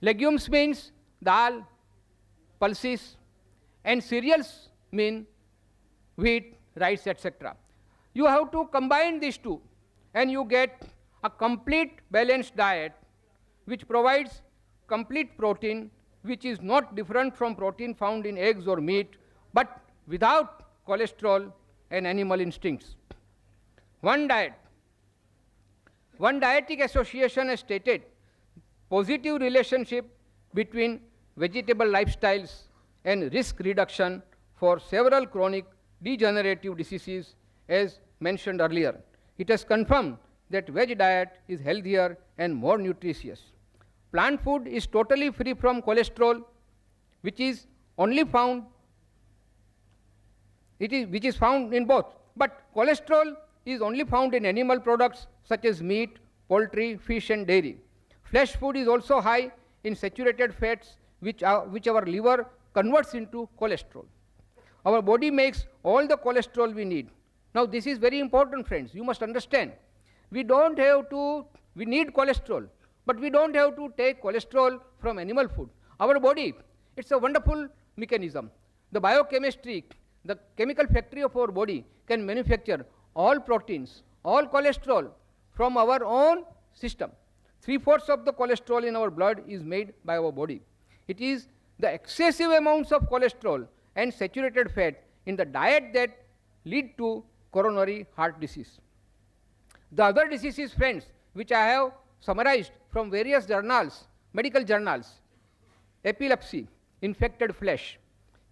Legumes means dal, pulses, and cereals mean wheat, rice, etc. You have to combine these two and you get a complete balanced diet which provides complete protein, which is not different from protein found in eggs or meat, but without cholesterol and animal instincts. One dietetic association has stated positive relationship between vegetable lifestyles and risk reduction for several chronic degenerative diseases as mentioned earlier. It has confirmed that veg diet is healthier and more nutritious. Plant food is totally free from cholesterol, which is found in both. But cholesterol is only found in animal products such as meat, poultry, fish and dairy. Flesh food is also high in saturated fats which our liver converts into cholesterol. Our body makes all the cholesterol we need. Now this is very important, friends. You must understand. We need cholesterol, but we don't have to take cholesterol from animal food. Our body, it's a wonderful mechanism. The biochemistry, the chemical factory of our body can manufacture all proteins, all cholesterol from our own system. 3/4 of the cholesterol in our blood is made by our body. It is the excessive amounts of cholesterol and saturated fat in the diet that lead to coronary heart disease. The other diseases, friends, which I have summarized from various journals, medical journals: epilepsy, infected flesh,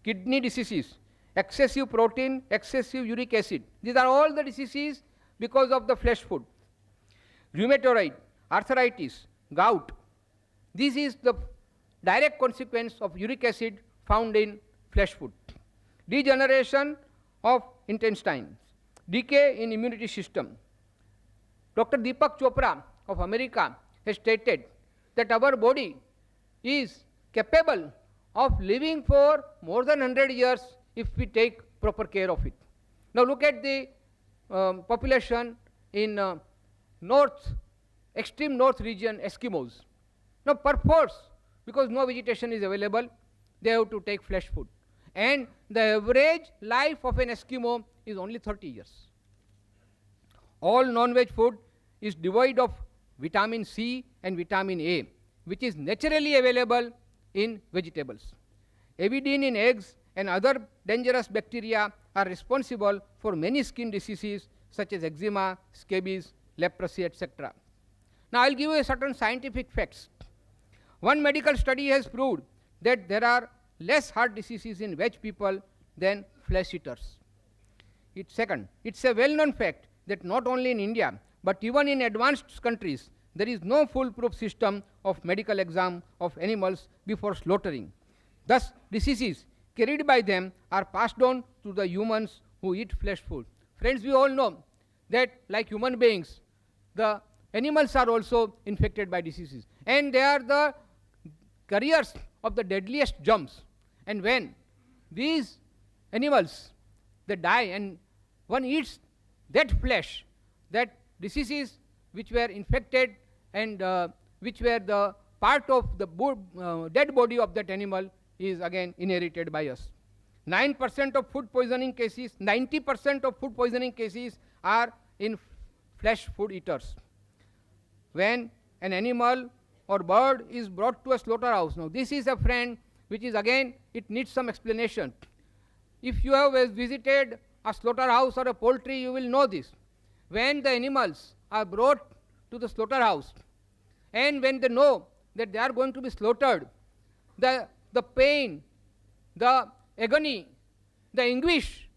kidney diseases, excessive protein, excessive uric acid. These are all the diseases because of the flesh food. Rheumatoid, arthritis, gout. This is the direct consequence of uric acid found in flesh food. Degeneration of intestines, decay in immunity system. Dr. Deepak Chopra of America has stated that our body is capable of living for more than 100 years if we take proper care of it. Now look at the population in extreme north region, Eskimos. Now perforce, because no vegetation is available, they have to take flesh food. And the average life of an Eskimo is only 30 years. All non-veg food is devoid of vitamin C and vitamin A, which is naturally available in vegetables. Avidin in eggs and other dangerous bacteria are responsible for many skin diseases such as eczema, scabies, leprosy, etc. Now I will give you a certain scientific facts. One medical study has proved that there are less heart diseases in veg people than flesh eaters. Second, it's a well-known fact that not only in India, but even in advanced countries, there is no foolproof system of medical exam of animals before slaughtering. Thus, diseases carried by them are passed on to the humans who eat flesh food. Friends, we all know that like human beings, the animals are also infected by diseases, and they are the carriers of the deadliest germs. And when these animals, they die and one eats that flesh, that diseases which were infected and which were the part of the dead body of that animal is again inherited by us. 90% of food poisoning cases are in flesh food eaters. When an animal or bird is brought to a slaughterhouse, now this is a friend which is again, it needs some explanation. If you have visited a slaughterhouse or a poultry, you will know this. When the animals are brought to the slaughterhouse and when they know that they are going to be slaughtered, the pain, the agony, the anguish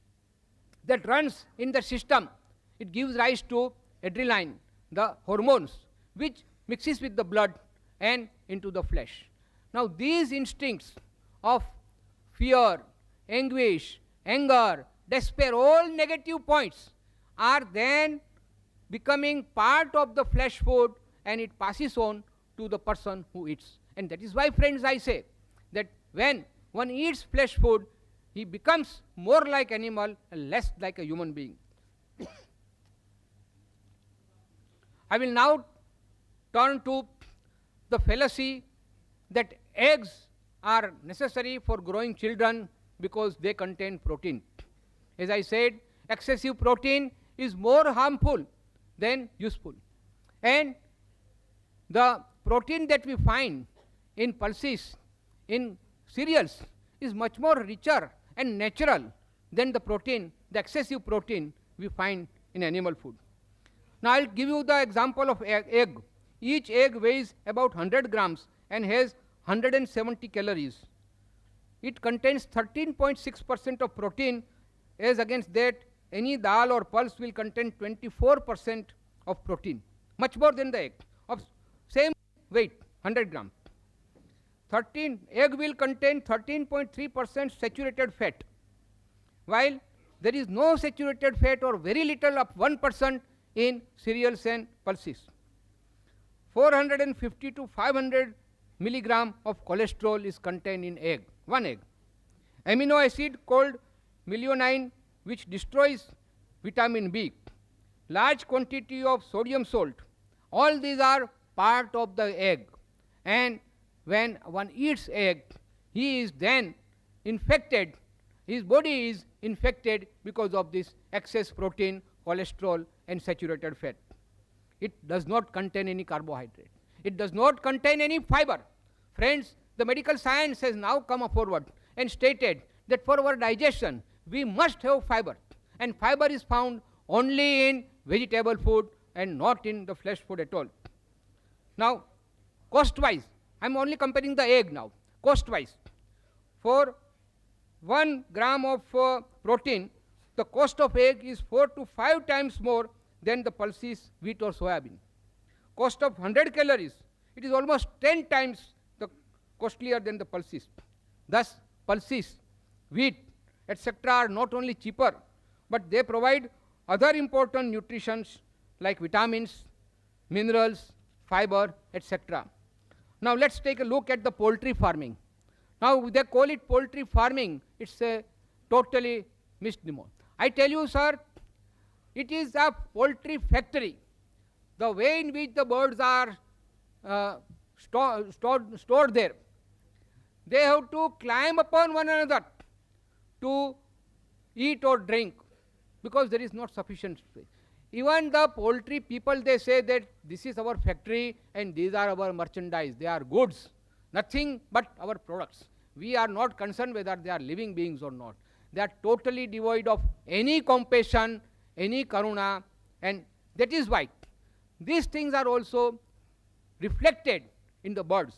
that runs in the system, it gives rise to adrenaline, the hormones, which mixes with the blood and into the flesh. Now these instincts of fear, anguish, anger, despair, all negative points are then becoming part of the flesh food and it passes on to the person who eats. And that is why, friends, I say that when one eats flesh food, he becomes more like animal and less like a human being. I will now turn to the fallacy that eggs are necessary for growing children because they contain protein. As I said, excessive protein is more harmful than useful. And the protein that we find in pulses, in cereals, is much more richer and natural than the protein, the excessive protein we find in animal food. Now I'll give you the example of egg. Each egg weighs about 100 grams and has 170 calories. It contains 13.6% of protein, as against that any dal or pulse will contain 24% of protein, much more than the egg, of same weight, 100 grams. Egg will contain 13.3% saturated fat, while there is no saturated fat or very little of 1% in cereals and pulses. 450 to 500 milligram of cholesterol is contained in egg, one egg. Amino acid called methionine, which destroys vitamin B. Large quantity of sodium salt. All these are part of the egg. And when one eats egg, he is then infected, his body is infected because of this excess protein, cholesterol and saturated fat. It does not contain any carbohydrate. It does not contain any fiber. Friends, the medical science has now come forward and stated that for our digestion, we must have fiber. And fiber is found only in vegetable food and not in the flesh food at all. Now, cost-wise, I am only comparing the egg now. Cost-wise, for 1 gram of protein, the cost of egg is 4 to 5 times more than the pulses, wheat or soya bean. Cost of 100 calories, it is almost 10 times the costlier than the pulses. Thus, pulses, wheat, etc. are not only cheaper, but they provide other important nutritions like vitamins, minerals, fiber, etc. Now let's take a look at the poultry farming. Now they call it poultry farming. It's a totally misnomer. I tell you, sir, it is a poultry factory. The way in which the birds are stored there, they have to climb upon one another to eat or drink because there is not sufficient space. Even the poultry people, they say that this is our factory and these are our merchandise. They are goods, nothing but our products. We are not concerned whether they are living beings or not. They are totally devoid of any compassion, any karuna, and that is why these things are also reflected in the birds.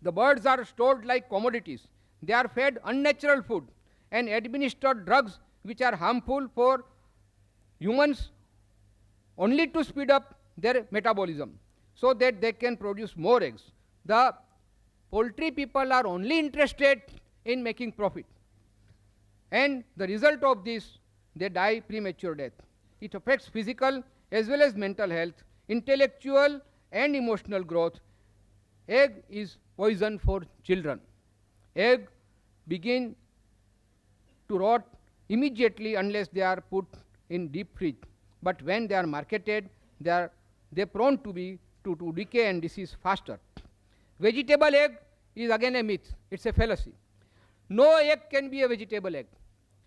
The birds are stored like commodities. They are fed unnatural food and administered drugs which are harmful for humans only to speed up their metabolism so that they can produce more eggs. The poultry people are only interested in making profit. And the result of this, they die premature death. It affects physical as well as mental health, intellectual and emotional growth. Egg is poison for children. Egg begin to rot immediately unless they are put in deep fridge. But when they are marketed, they are prone to decay and disease faster. Vegetable egg is again a myth. It's a fallacy. No egg can be a vegetable egg.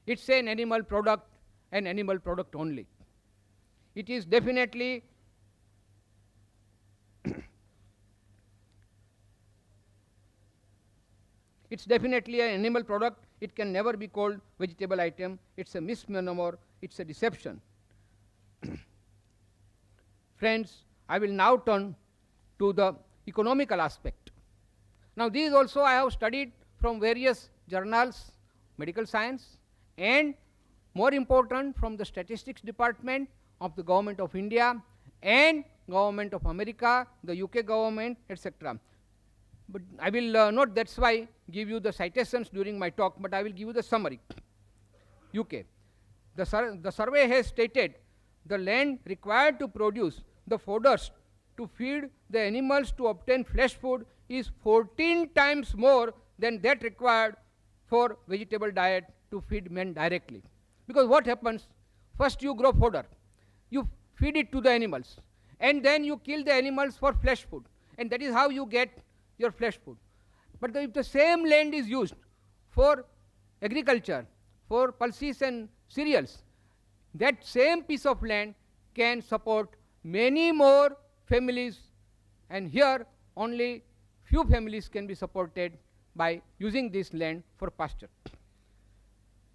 It's an animal product only. It is definitely it's definitely an animal product. It can never be called vegetable item. It's a misnomer. It's a deception. Friends, I will now turn to the economical aspect. Now these also I have studied from various journals, medical science, and more important from the statistics department of the government of India and government of America, the UK government, etc. But I will not, that's why, give you the citations during my talk, but I will give you the summary. UK. The survey has stated the land required to produce the fodders to feed the animals to obtain flesh food is 14 times more than that required for vegetable diet to feed men directly. Because what happens? First you grow fodder, you feed it to the animals, and then you kill the animals for flesh food, and that is how you get your flesh food. But if the same land is used for agriculture, for pulses and cereals, that same piece of land can support many more families, and here only few families can be supported by using this land for pasture.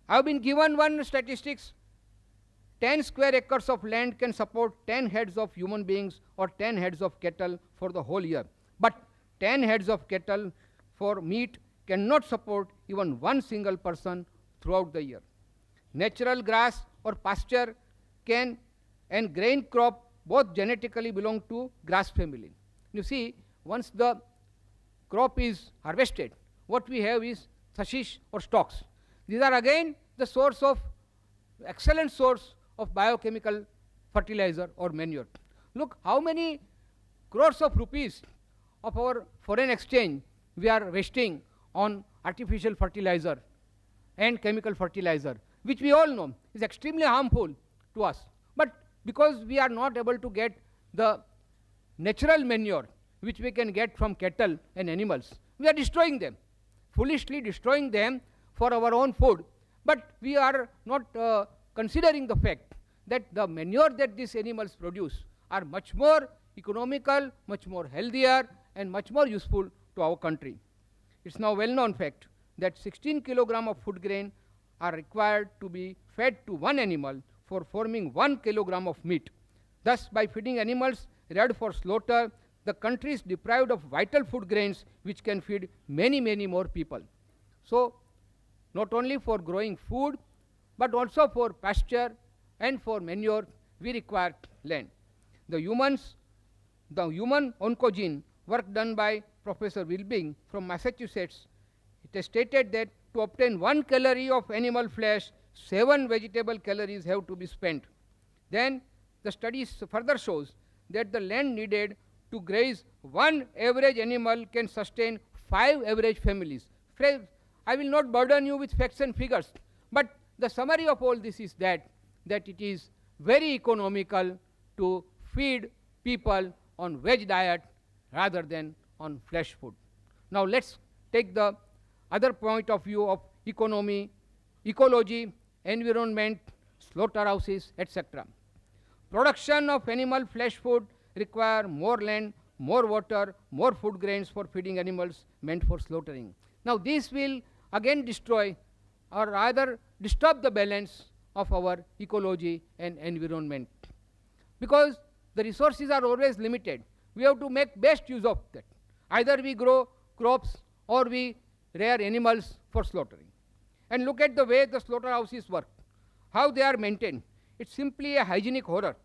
I have been given one statistics. 10 square acres of land can support 10 heads of human beings or 10 heads of cattle for the whole year. But 10 heads of cattle for meat cannot support even one single person throughout the year. Natural grass or pasture can and grain crop both genetically belong to grass family. You see, once the crop is harvested, what we have is sashish or stalks. These are again the source of, excellent source of biochemical fertilizer or manure. Look how many crores of rupees of our foreign exchange we are wasting on artificial fertilizer and chemical fertilizer, which we all know is extremely harmful to us. But because we are not able to get the natural manure which we can get from cattle and animals, we are destroying them, foolishly destroying them for our own food. But we are not considering the fact that the manure that these animals produce are much more economical, much more healthier, and much more useful to our country. It's now well-known fact that 16 kilogram of food grain are required to be fed to one animal for forming 1 kilogram of meat. Thus, by feeding animals reared for slaughter, the country is deprived of vital food grains which can feed many, many more people. So, not only for growing food, but also for pasture and for manure, we require land. The human oncogene work done by Professor Wilbing from Massachusetts, it has stated that to obtain 1 calorie of animal flesh, 7 vegetable calories have to be spent. Then the study further shows that the land needed to graze one average animal can sustain 5 average families. I will not burden you with facts and figures, but the summary of all this is that it is very economical to feed people on veg diet rather than on flesh food. Now let's take the other point of view of economy, ecology, environment, slaughterhouses, etc. Production of animal flesh food require more land, more water, more food grains for feeding animals meant for slaughtering. Now this will again destroy or rather disturb the balance of our ecology and environment. Because the resources are always limited, we have to make best use of that. Either we grow crops or we rear animals for slaughtering. And look at the way the slaughterhouses work, how they are maintained. It's simply a hygienic horror.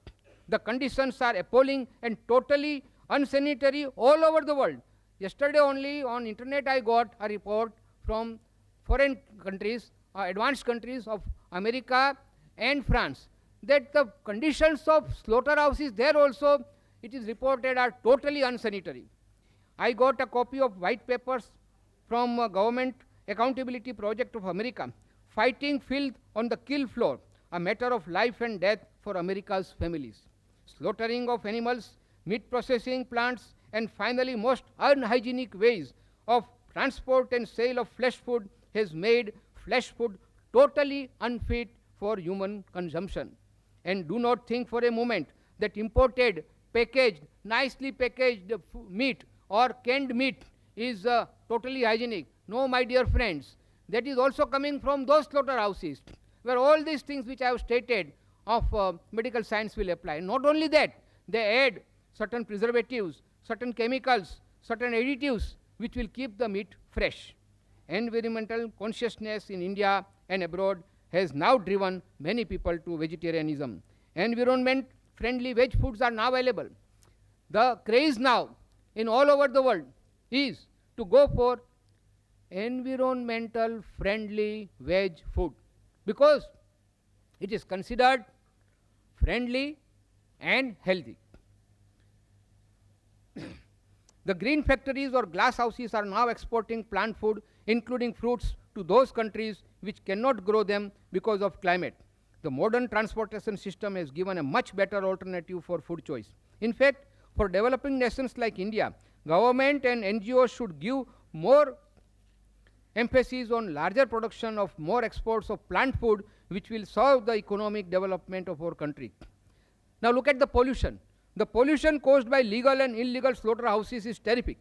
The conditions are appalling and totally unsanitary all over the world. Yesterday only on internet I got a report from foreign countries, advanced countries of America and France, that the conditions of slaughterhouses there also, it is reported, are totally unsanitary. I got a copy of white papers from Government Accountability Project of America, fighting filth on the kill floor, a matter of life and death for America's families. Slaughtering of animals, meat processing plants, and finally most unhygienic ways of transport and sale of flesh food has made flesh food totally unfit for human consumption. And do not think for a moment that imported, packaged, nicely packaged meat or canned meat is totally hygienic. No, my dear friends, that is also coming from those slaughterhouses where all these things which I have stated of medical science will apply. Not only that, they add certain preservatives, certain chemicals, certain additives which will keep the meat fresh. Environmental consciousness in India and abroad has now driven many people to vegetarianism. Environment-friendly veg foods are now available. The craze now in all over the world is to go for environmental friendly veg food because it is considered friendly and healthy. The green factories or glass houses are now exporting plant food, including fruits, to those countries which cannot grow them because of climate. The modern transportation system has given a much better alternative for food choice. In fact, for developing nations like India, government and NGOs should give more emphasis on larger production of more exports of plant food, which will serve the economic development of our country. Now look at the pollution. The pollution caused by legal and illegal slaughterhouses is terrific.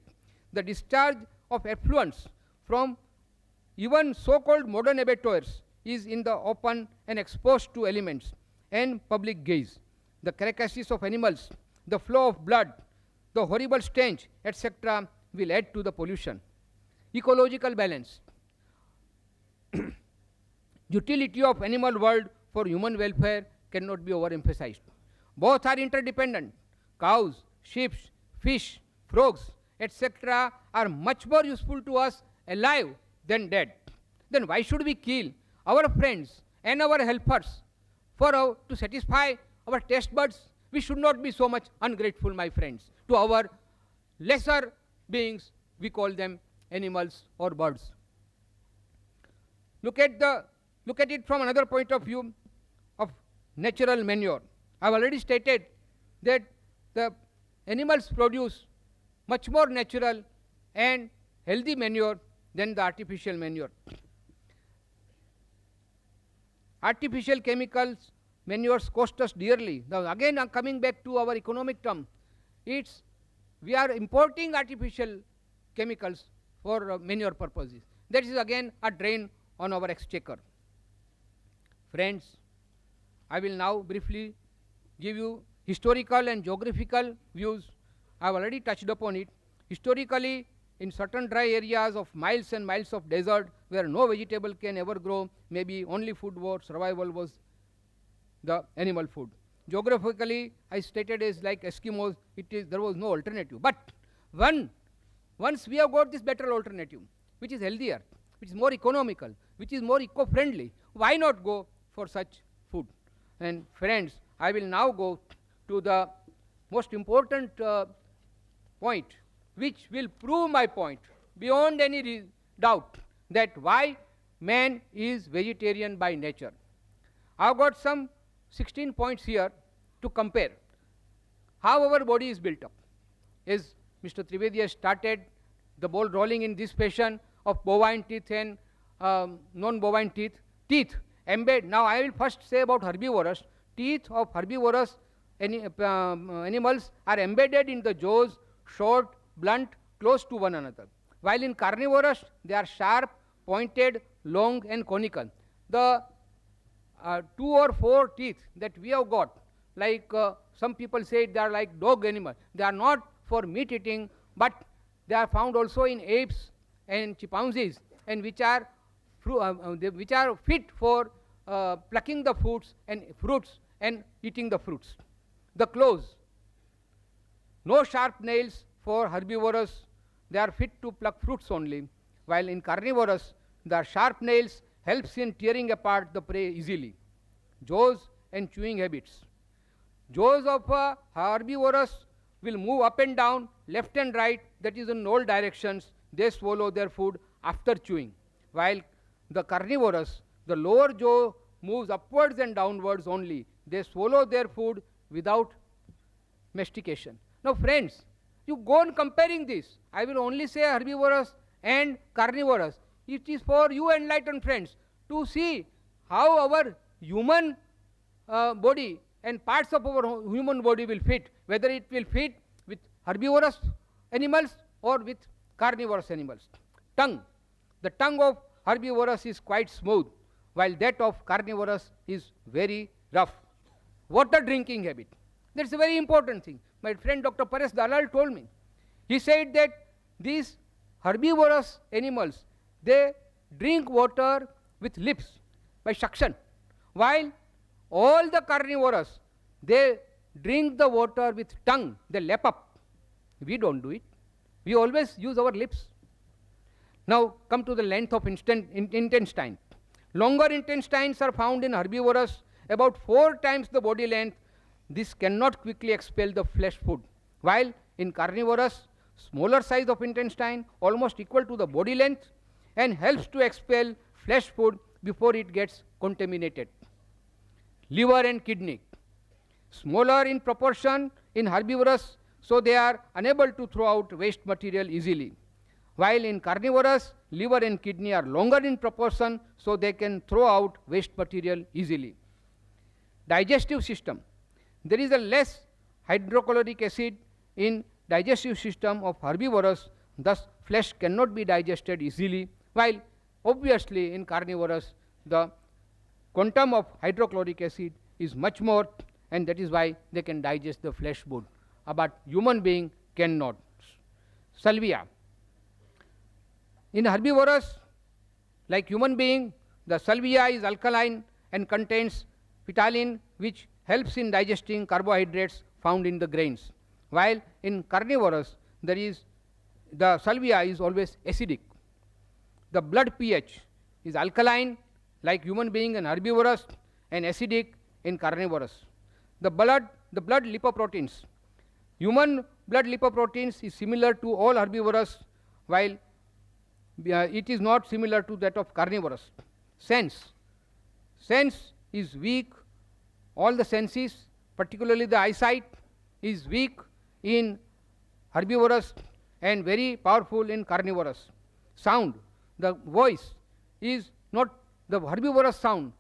The discharge of effluents from even so-called modern abattoirs is in the open and exposed to elements and public gaze. The carcasses of animals, the flow of blood, the horrible stench, etc. will add to the pollution. Ecological balance. Utility of animal world for human welfare cannot be overemphasized. Both are interdependent. Cows, sheep, fish, frogs, etc. are much more useful to us alive than dead. Then why should we kill our friends and our helpers to satisfy our taste buds? We should not be so much ungrateful, my friends, to our lesser beings. We call them animals or birds. Look at it from another point of view of natural manure. I have already stated that the animals produce much more natural and healthy manure than the artificial manure. Artificial chemicals, manures cost us dearly. Now again, I'm coming back to our economic term. We are importing artificial chemicals for manure purposes. That is again a drain on our exchequer. Friends, I will now briefly give you historical and geographical views. I have already touched upon it. Historically, in certain dry areas of miles and miles of desert where no vegetable can ever grow, maybe only food for survival was the animal food. Geographically, I stated as like Eskimos, there was no alternative. But once we have got this better alternative, which is healthier, which is more economical, which is more eco-friendly, why not go for such food? And friends, I will now go to the most important point, which will prove my point beyond any doubt, that why man is vegetarian by nature. I have got some 16 points here to compare how our body is built up. As Mr. Trivedi has started the ball rolling in this fashion of bovine teeth and non-bovine teeth. Now I will first say about herbivorous. Teeth of herbivorous animals are embedded in the jaws, short, blunt, close to one another. While in carnivorous, they are sharp, pointed, long and conical. The 2 or 4 teeth that we have got, like some people say they are like dog animal. They are not for meat eating, but they are found also in apes and chimpanzees, and which are fit for plucking the fruits and eating the fruits. The claws, no sharp nails for herbivorous, they are fit to pluck fruits only, while in carnivorous, the sharp nails helps in tearing apart the prey easily. Jaws and chewing habits. Jaws of herbivorous will move up and down, left and right, that is in all directions. They swallow their food after chewing, while the carnivorous, the lower jaw moves upwards and downwards only. They swallow their food without mastication. Now friends, you go on comparing this. I will only say herbivorous and carnivorous. It is for you enlightened friends to see how our human body and parts of our human body will fit, whether it will fit with herbivorous animals or with carnivorous animals. Tongue. The tongue of herbivorous is quite smooth, while that of carnivorous is very rough. Water drinking habit. That's a very important thing. My friend Dr. Paresh Dalal told me. He said that these herbivorous animals, they drink water with lips by suction, while all the carnivorous, they drink the water with tongue, they lap up. We don't do it. We always use our lips. Now come to the length of intestine. Longer intestines are found in herbivorous, about 4 times the body length. This cannot quickly expel the flesh food, while in carnivorous, smaller size of intestine, almost equal to the body length, and helps to expel flesh food before it gets contaminated. Liver and kidney, smaller in proportion in herbivorous, so they are unable to throw out waste material easily. While in carnivorous, liver and kidney are longer in proportion, so they can throw out waste material easily. Digestive system, there is a less hydrochloric acid in digestive system of herbivorous, thus flesh cannot be digested easily, while obviously in carnivorous the quantum of hydrochloric acid is much more, and that is why they can digest the flesh food, but human being cannot. Salvia, in herbivorous, like human being, the salvia is alkaline and contains ptyalin, which helps in digesting carbohydrates found in the grains, while in carnivorous there is the salvia is always acidic. The blood pH is alkaline like human being and herbivorous, and acidic in carnivorous. The blood lipoproteins, human blood lipoproteins is similar to all herbivorous, while it is not similar to that of carnivorous. Sense is weak, all the senses, particularly the eyesight, is weak in herbivorous and very powerful in carnivorous. Sound, the voice is not, the herbivorous sound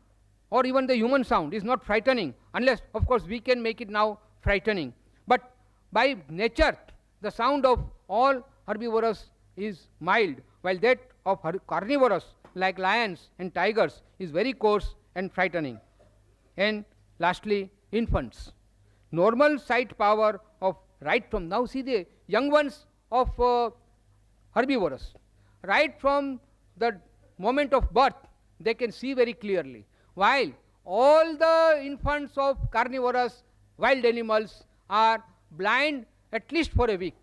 or even the human sound is not frightening, unless of course we can make it now frightening. But by nature the sound of all herbivorous is mild, while that of carnivorous like lions and tigers is very coarse and frightening. And lastly, infants, normal sight power of right from, now see the young ones of herbivorous, right from the moment of birth they can see very clearly, while all the infants of carnivorous wild animals are blind at least for a week.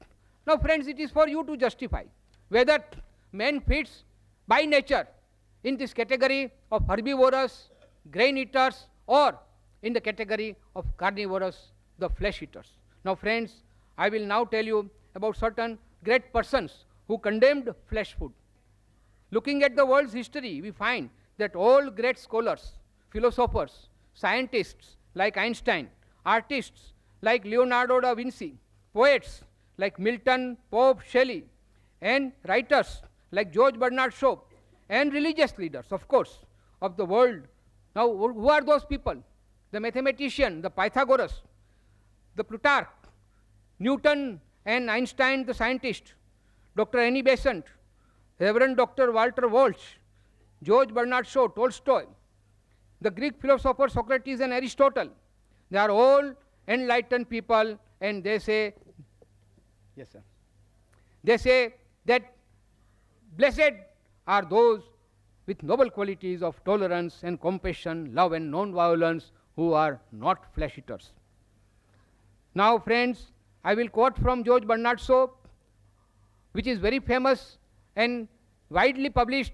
Now friends, it is for you to justify whether man fits by nature in this category of herbivorous, grain eaters, or in the category of carnivorous, the flesh eaters. Now friends, I will now tell you about certain great persons who condemned flesh food. Looking at the world's history, we find that all great scholars, philosophers, scientists like Einstein, artists like Leonardo da Vinci, poets like Milton, Pope, Shelley, and writers like George Bernard Shaw, and religious leaders, of course, of the world. Now, who are those people? The mathematician, the Pythagoras, the Plutarch, Newton and Einstein, the scientist, Dr. Annie Besant, Reverend Dr. Walter Walsh, George Bernard Shaw, Tolstoy, the Greek philosopher Socrates and Aristotle. They are all enlightened people, and they say, yes sir, they say that blessed are those with noble qualities of tolerance and compassion, love and non-violence, who are not flesh eaters. Now friends, I will quote from George Bernard Shaw, which is very famous and widely published.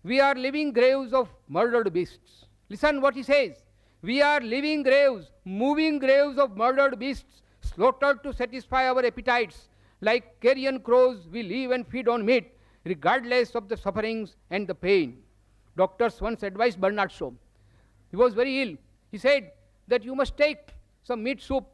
We are living graves of murdered beasts. Listen what he says. We are living graves, moving graves of murdered beasts, slaughtered to satisfy our appetites. Like carrion crows, we live and feed on meat, regardless of the sufferings and the pain. Doctors once advised Bernard Shaw. He was very ill. He said that you must take some meat soup.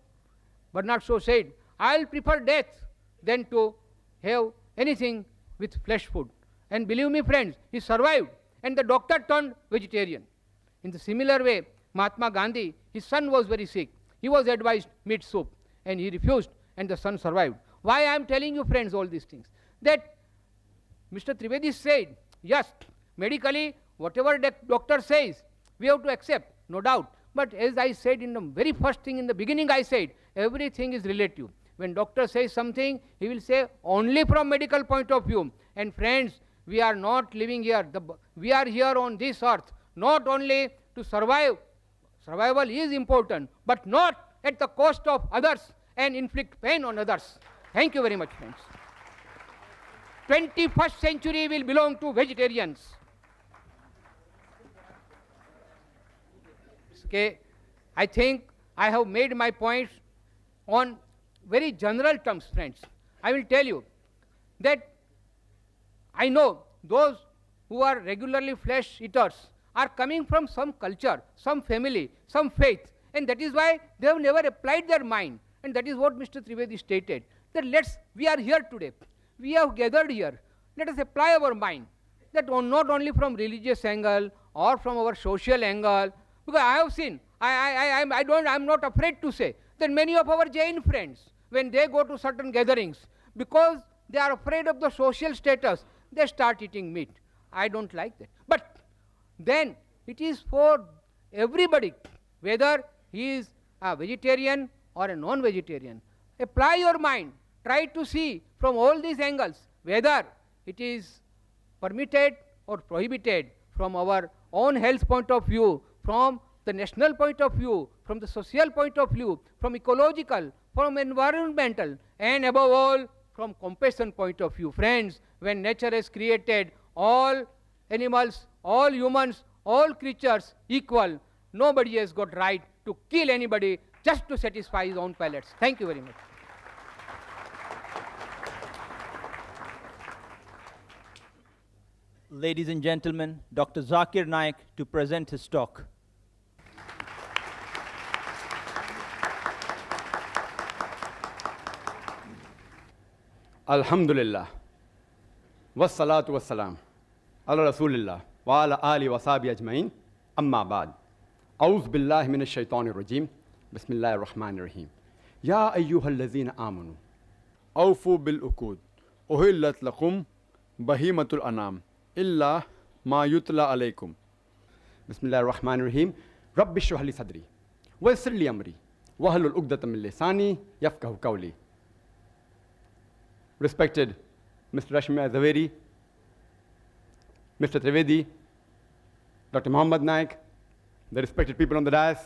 Bernard Shaw said, I'll prefer death than to have anything with flesh food. And believe me friends, he survived, and the doctor turned vegetarian. In the similar way, Mahatma Gandhi, his son was very sick. He was advised meat soup, and he refused, and the son survived. Why I am telling you friends all these things? That Mr. Trivedi said, yes, medically, whatever the doctor says, we have to accept, no doubt. But as I said in the very first thing in the beginning, I said, everything is relative. When doctor says something, he will say only from medical point of view. And friends, we are not living here. We are here on this earth, not only to survive. Survival is important, but not at the cost of others and inflict pain on others. Thank you very much, friends. 21st century will belong to vegetarians. Okay, I think I have made my points on very general terms, friends. I will tell you that I know those who are regularly flesh eaters are coming from some culture, some family, some faith, and that is why they have never applied their mind. And that is what Mr. Trivedi stated, that we are here today, we have gathered here, let us apply our mind, that not only from religious angle or from our social angle, because I have seen, I'm not afraid to say that many of our Jain friends, when they go to certain gatherings, because they are afraid of the social status, they start eating meat. I don't like that. But then it is for everybody, whether he is a vegetarian or a non-vegetarian. Apply your mind, try to see from all these angles whether it is permitted or prohibited from our own health point of view, from the national point of view, from the social point of view, from ecological, from environmental, and above all, from compassion point of view. Friends, when nature has created all animals, all humans, all creatures equal, nobody has got right to kill anybody just to satisfy his own palates. Thank you very much. Ladies and gentlemen, Dr. Zakir Naik to present his talk. Alhamdulillah, wassalatu wassalam, ala rasulillah, wa ala ali wa sahbihi ajmain, amma ba'd. A'udhu billahi minash shaitanir rajim, bismillahir rahmanir rahim. Ya ayyuhal ladhina amanu, awfu bil uqud, uhillat lakum bahimatul anam, illa ma yutla alaykum. Bismillahir rahmanir rahim. Rabbi shrah li sadri, wa yassir li amri, wa hlul uqdatam min lisani yafqahu qawli. Respected Mr. Rashmi Zaveri, Mr. Trivedi, Dr. Muhammad Naik, the respected people on the dais,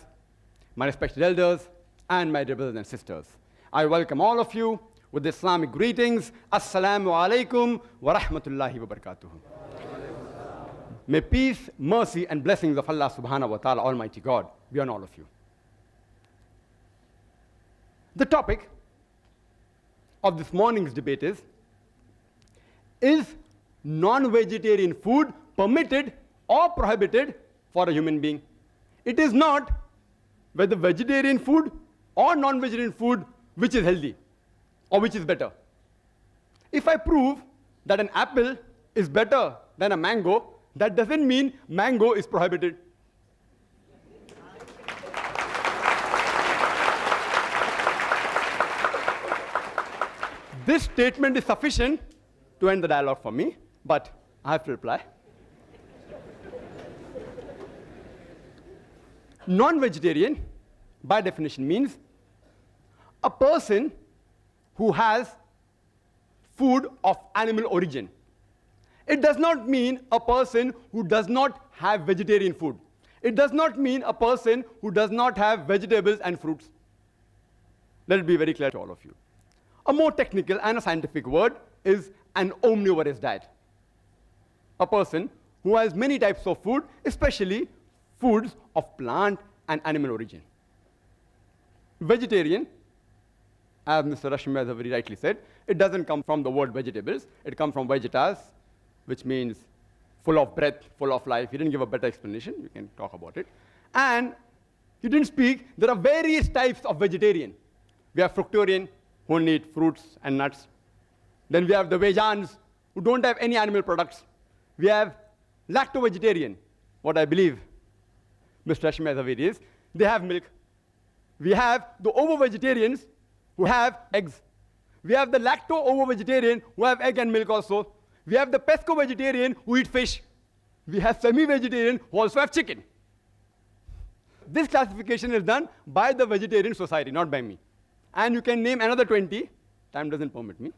my respected elders, and my dear brothers and sisters. I welcome all of you with the Islamic greetings. Assalamu alaikum wa rahmatullahi wa barakatuh. May peace, mercy, and blessings of Allah subhanahu wa ta'ala, Almighty God, be on all of you. The topic of this morning's debate is non-vegetarian food permitted or prohibited for a human being? It is not whether vegetarian food or non-vegetarian food which is healthy or which is better. If I prove that an apple is better than a mango, that doesn't mean mango is prohibited. This statement is sufficient to end the dialogue for me, but I have to reply. Non-vegetarian, by definition, means a person who has food of animal origin. It does not mean a person who does not have vegetarian food. It does not mean a person who does not have vegetables and fruits. Let it be very clear to all of you. A more technical and a scientific word is an omnivorous diet. A person who has many types of food, especially foods of plant and animal origin. Vegetarian, as Mr. Rashmi very rightly said, it doesn't come from the word vegetables. It comes from vegetas, which means full of breath, full of life. He didn't give a better explanation. You can talk about it. And he didn't speak. There are various types of vegetarian. We have fructarian, who only eat fruits and nuts. Then we have the vegans, who don't have any animal products. We have lacto-vegetarian, what I believe Mr. Rashmi Zaveri is, they have milk. We have the ovo-vegetarians who have eggs. We have the lacto-ovo-vegetarian who have egg and milk also. We have the pesco-vegetarian who eat fish. We have semi-vegetarian who also have chicken. This classification is done by the Vegetarian Society, not by me. And you can name another 20. Time doesn't permit me.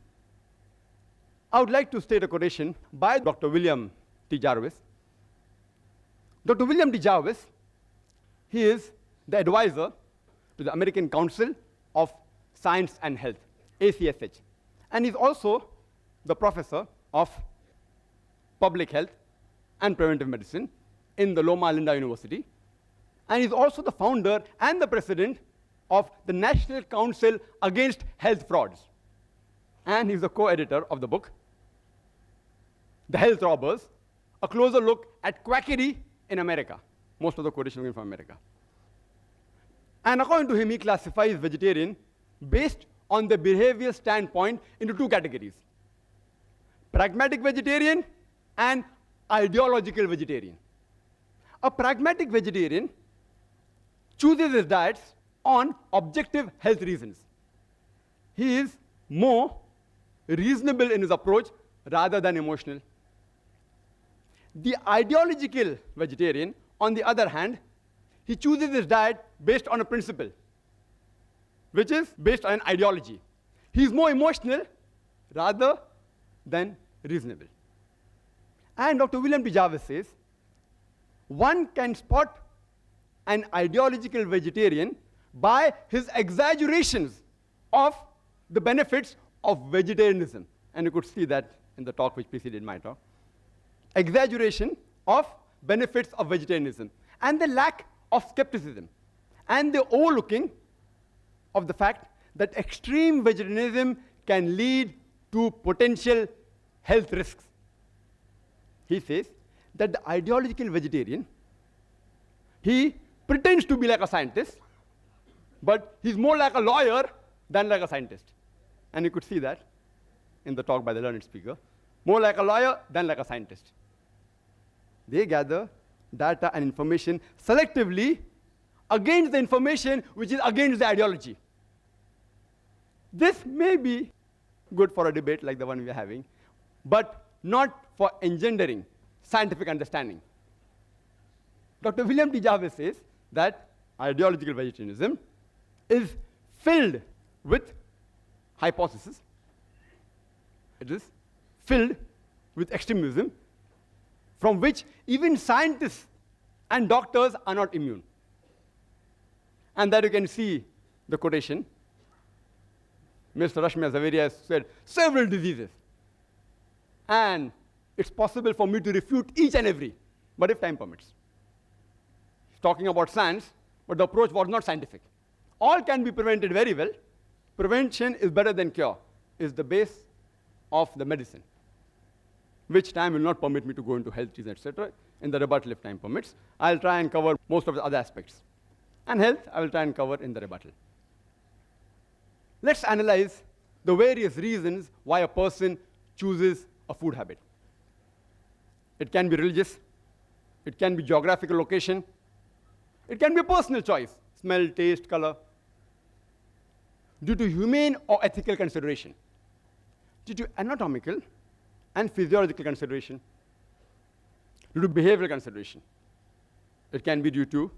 I would like to state a quotation by Dr. William T. Jarvis. Dr. William T. Jarvis, he is the advisor to the American Council of Science and Health, ACSH. And he's also the professor of public health and preventive medicine in the Loma Linda University. And he's also the founder and the president of the National Council Against Health Frauds. and he's the co-editor of the book, The Health Robbers, a closer look at quackery in America. Most of the quotations are from America. And according to him, he classifies vegetarian based on the behavioral standpoint into two categories: pragmatic vegetarian and ideological vegetarian. A pragmatic vegetarian chooses his diets on objective health reasons. He is more reasonable in his approach rather than emotional. The ideological vegetarian, on the other hand, he chooses his diet based on a principle, which is based on an ideology. He is more emotional rather than reasonable. And Dr. William T. Jarvis says, one can spot an ideological vegetarian by his exaggerations of the benefits of vegetarianism. And you could see that in the talk which preceded my talk. Exaggeration of benefits of vegetarianism, and the lack of skepticism, and the overlooking of the fact that extreme vegetarianism can lead to potential health risks. He says that the ideological vegetarian, he pretends to be like a scientist, but he's more like a lawyer than like a scientist. And you could see that in the talk by the learned speaker. More like a lawyer than like a scientist. They gather data and information selectively against the information which is against the ideology. This may be good for a debate like the one we are having, but not for engendering scientific understanding. Dr. William T. Jarvis says that ideological vegetarianism is filled with hypotheses. It is filled with extremism from which even scientists and doctors are not immune. And that you can see the quotation. Mr. Rashmi Zaveri has said several diseases. And it's possible for me to refute each and every, but if time permits. He's talking about science, but the approach was not scientific. All can be prevented very well. Prevention is better than cure, is the base of the medicine, which time will not permit me to go into health reasons, etc. In the rebuttal, if time permits, I'll try and cover most of the other aspects. And health, I will try and cover in the rebuttal. Let's analyze the various reasons why a person chooses a food habit. It can be religious, it can be geographical location, it can be a personal choice, smell, taste, color, due to humane or ethical consideration, due to anatomical and physiological consideration, due to behavioral consideration. It can be due to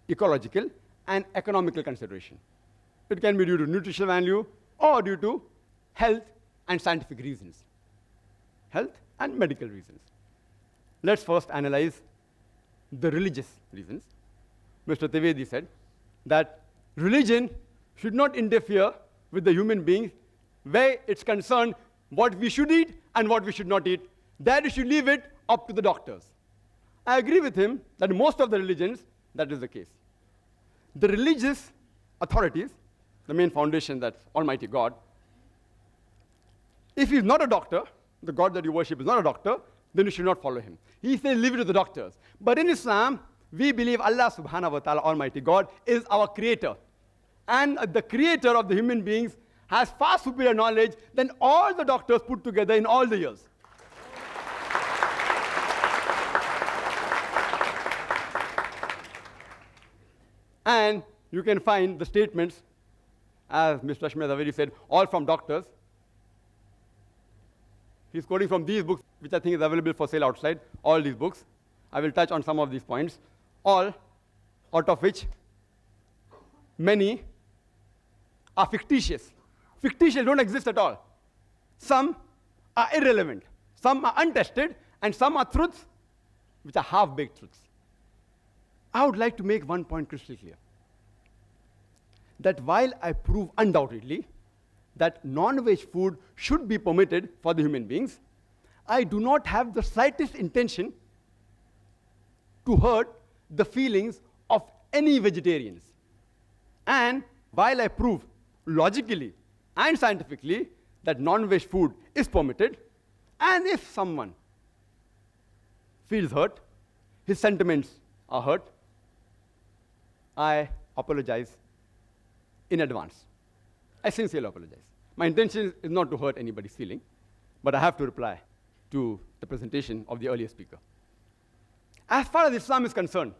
ecological and economical consideration. It can be due to nutritional value or due to health and scientific reasons, health and medical reasons. Let's first analyze the religious reasons. Mr. Trivedi said that religion should not interfere with the human beings where it's concerned what we should eat and what we should not eat. That we should leave it up to the doctors. I agree with him that most of the religions, that is the case. The religious authorities, the main foundation, that's Almighty God, if he's not a doctor, the God that you worship is not a doctor, then you should not follow him. He says leave it to the doctors. But in Islam, we believe Allah subhanahu wa ta'ala, Almighty God, is our creator. And the creator of the human beings has far superior knowledge than all the doctors put together in all the years. And you can find the statements, as Mr. Rashmi Zaveri said, all from doctors. He's quoting from these books, which I think is available for sale outside, all these books. I will touch on some of these points, all out of which many are fictitious. Fictitious don't exist at all. Some are irrelevant, some are untested, and some are truths which are half-baked truths. I would like to make one point crystal clear. That while I prove undoubtedly that non-veg food should be permitted for the human beings, I do not have the slightest intention to hurt the feelings of any vegetarians. And while I prove logically and scientifically that non-veg food is permitted, and if someone feels hurt, his sentiments are hurt, I apologize in advance. I sincerely apologize. My intention is not to hurt anybody's feeling, but I have to reply to the presentation of the earlier speaker. As far as Islam is concerned,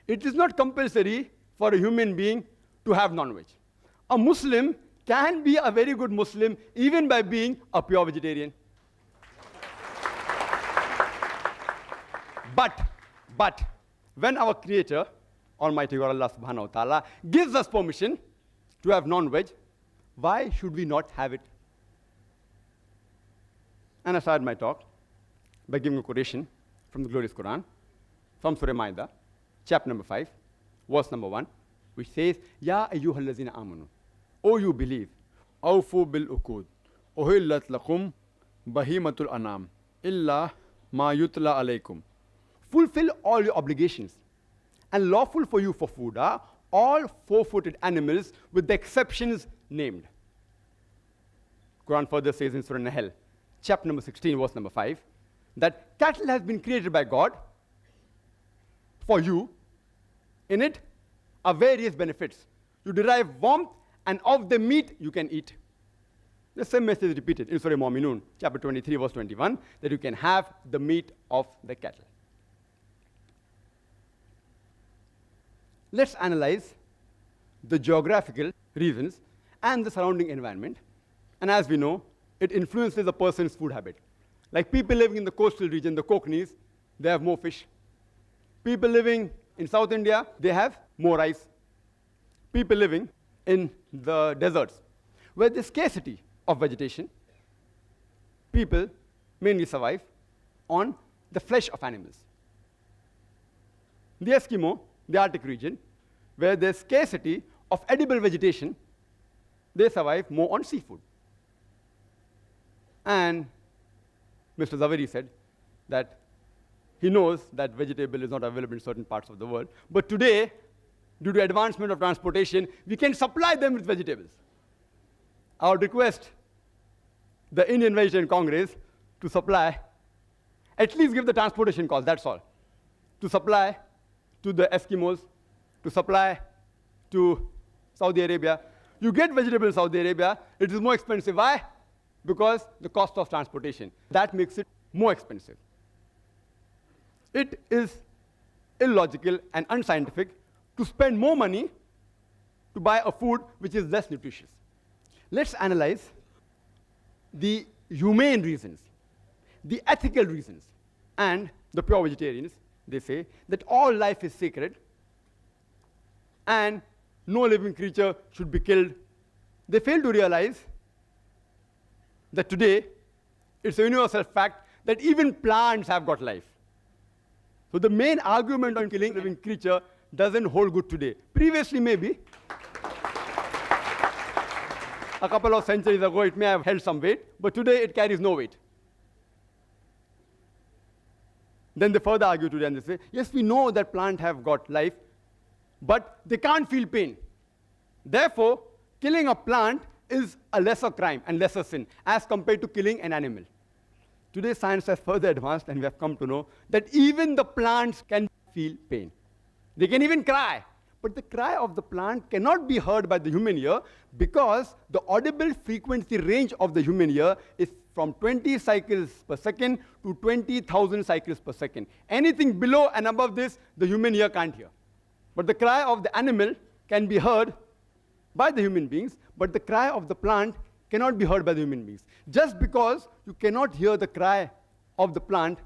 it is not compulsory for a human being to have non-veg. A Muslim can be a very good Muslim even by being a pure vegetarian. But when our Creator, Almighty God Allah subhanahu wa ta'ala, gives us permission to have non-veg, why should we not have it? And I started my talk by giving a quotation from the glorious Quran, from Surah Ma'idah, chapter number 5, verse number 1, which says, Ya ayyuhallazina amanu, O you believe, awfu bil uqud, uhillat lakum bahimatul anam, illa ma yutla alaykum. Fulfill all your obligations, and lawful for you for food are all four-footed animals with the exceptions named. Quran further says in Surah Nahl, chapter number 16, verse number 5, that cattle has been created by God for you. In it are various benefits. You derive warmth, and of the meat you can eat. The same message is repeated in Surah Mu'minun, chapter 23, verse 21, that you can have the meat of the cattle. Let's analyze the geographical reasons and the surrounding environment. And as we know, it influences a person's food habit. Like people living in the coastal region, the Kokanese, they have more fish. People living in South India, they have more rice. People living in the deserts, where there's scarcity of vegetation, people mainly survive on the flesh of animals. The Eskimo, the Arctic region, where there's scarcity of edible vegetation, they survive more on seafood. And Mr. Zaveri said that he knows that vegetable is not available in certain parts of the world, but today, due to advancement of transportation, we can supply them with vegetables. I would request the Indian Vegetarian Congress to supply, at least give the transportation cost, that's all, to supply to the Eskimos, to supply to Saudi Arabia. You get vegetable in Saudi Arabia, it is more expensive. Why? Because the cost of transportation. That makes it more expensive. It is illogical and unscientific to spend more money to buy a food which is less nutritious. Let's analyze the humane reasons, the ethical reasons, and the pure vegetarians. They say that all life is sacred and no living creature should be killed. They fail to realize that today it's a universal fact that even plants have got life. So the main argument on killing a living creature doesn't hold good today. Previously, maybe, a couple of centuries ago, it may have held some weight, but today it carries no weight. Then they further argue today and they say, yes, we know that plants have got life, but they can't feel pain. Therefore, killing a plant is a lesser crime and lesser sin as compared to killing an animal. Today, science has further advanced, and we have come to know that even the plants can feel pain. They can even cry. But the cry of the plant cannot be heard by the human ear because the audible frequency range of the human ear is from 20 cycles per second to 20,000 cycles per second. Anything below and above this, the human ear can't hear. But the cry of the animal can be heard by the human beings, but the cry of the plant cannot be heard by the human beings. Just because you cannot hear the cry of the plant,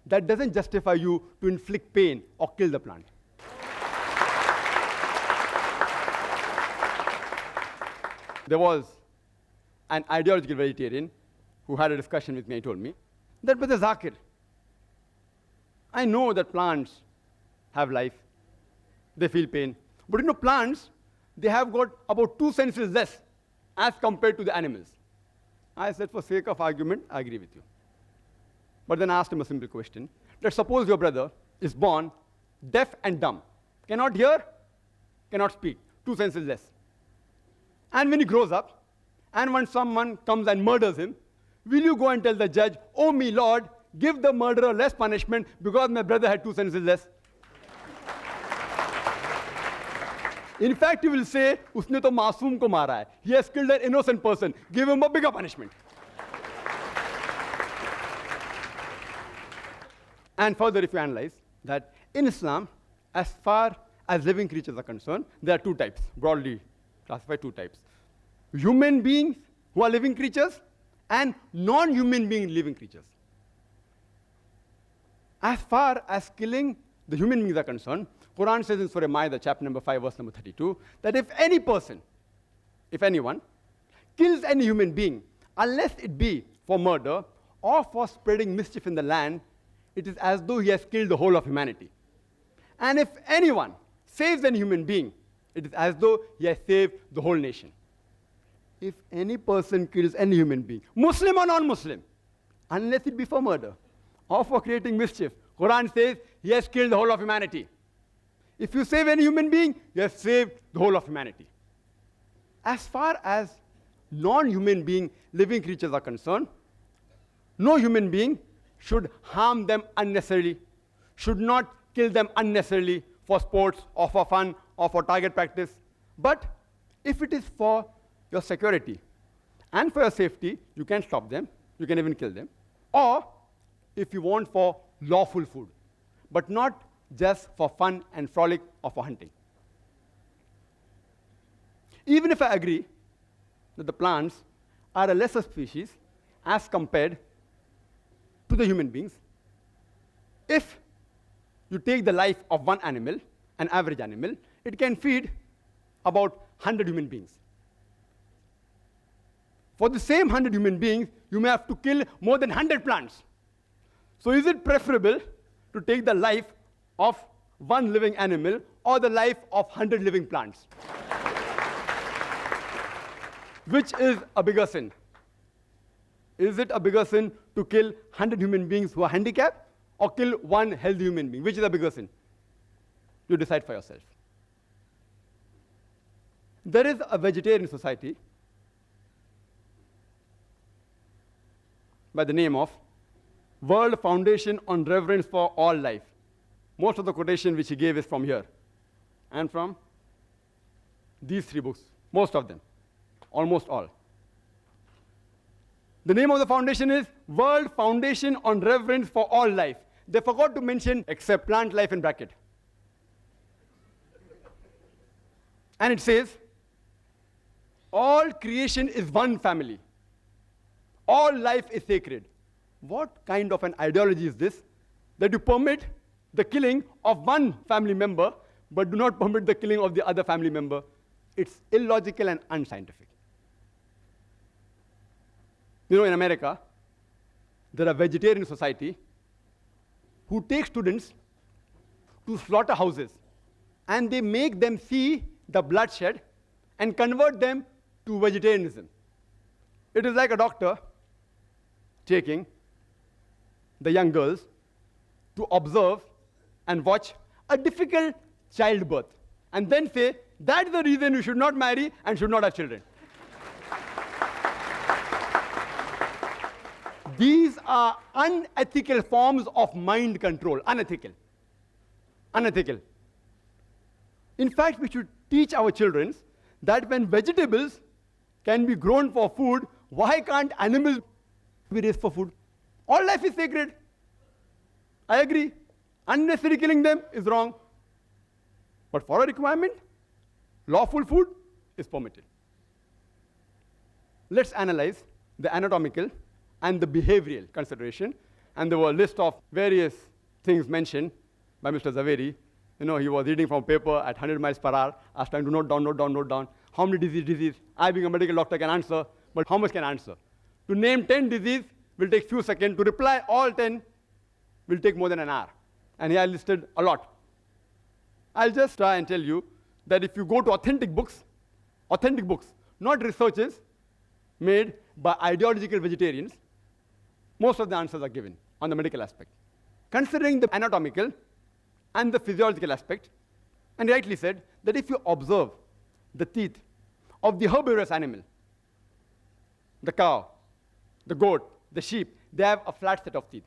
that doesn't justify you to inflict pain or kill the plant. There was an ideological vegetarian who had a discussion with me and told me that, Brother Zakir, I know that plants have life, they feel pain, but you know, plants, they have got about 2 senses less as compared to the animals. I said, for sake of argument, I agree with you. But then I asked him a simple question. Let's suppose your brother is born deaf and dumb, cannot hear, cannot speak, 2 senses less. And when he grows up and when someone comes and murders him, will you go and tell the judge, "Oh, me Lord, give the murderer less punishment because my brother had 2 sentences less"? In fact, you will say, "Usne to masoom ko mara hai. He has killed an innocent person. Give him a bigger punishment." And further, if you analyze that in Islam, as far as living creatures are concerned, there are 2 types, broadly classified 2 types. Human beings who are living creatures and non-human being living creatures. As far as killing the human beings are concerned, Quran says in Surah Ma'idah, chapter number 5, verse number 32, that if any person, if anyone, kills any human being, unless it be for murder or for spreading mischief in the land, it is as though he has killed the whole of humanity. And if anyone saves any human being, it is as though he has saved the whole nation. If any person kills any human being, Muslim or non-Muslim, unless it be for murder or for creating mischief, Quran says he has killed the whole of humanity. If you save any human being, you have saved the whole of humanity. As far as non-human being living creatures are concerned, no human being should harm them unnecessarily, should not kill them unnecessarily for sports or for fun or for target practice. But if it is for your security and for your safety, you can stop them, you can even kill them. Or if you want for lawful food, but not just for fun and frolic or for hunting. Even if I agree that the plants are a lesser species as compared to the human beings, if you take the life of one animal, an average animal, it can feed about 100 human beings. For the same 100 human beings, you may have to kill more than 100 plants. So is it preferable to take the life of one living animal or the life of 100 living plants? Which is a bigger sin? Is it a bigger sin to kill 100 human beings who are handicapped or kill one healthy human being? Which is a bigger sin? You decide for yourself. There is a vegetarian society by the name of World Foundation on Reverence for All Life. Most of the quotation which he gave is from here and from these 3 books, most of them, almost all. The name of the foundation is World Foundation on Reverence for All Life. They forgot to mention except plant life in bracket. And it says, all creation is one family. All life is sacred. What kind of an ideology is this, that you permit the killing of one family member, but do not permit the killing of the other family member? It's illogical and unscientific. You know, in America, there are vegetarian society who take students to slaughterhouses, and they make them see the bloodshed and convert them to vegetarianism. It is like a doctor taking the young girls to observe and watch a difficult childbirth, and then say, that's the reason you should not marry and should not have children. These are unethical forms of mind control. Unethical. Unethical. In fact, we should teach our children that when vegetables can be grown for food, why can't animals be raised for food? All life is sacred. I agree. Unnecessary killing them is wrong. But for a requirement, lawful food is permitted. Let's analyze the anatomical and the behavioral consideration. And there were a list of various things mentioned by Mr. Zaveri. You know, he was reading from a paper at 100 miles per hour. I was trying to note down. How many disease? I, being a medical doctor, can answer, but how much can I answer? To name 10 diseases will take few seconds. To reply all 10 will take more than an hour. And here I listed a lot. I'll just try and tell you that if you go to authentic books, not researches made by ideological vegetarians, most of the answers are given on the medical aspect. Considering the anatomical and the physiological aspect, and rightly said that if you observe the teeth of the herbivorous animal, the cow, the goat, the sheep, they have a flat set of teeth.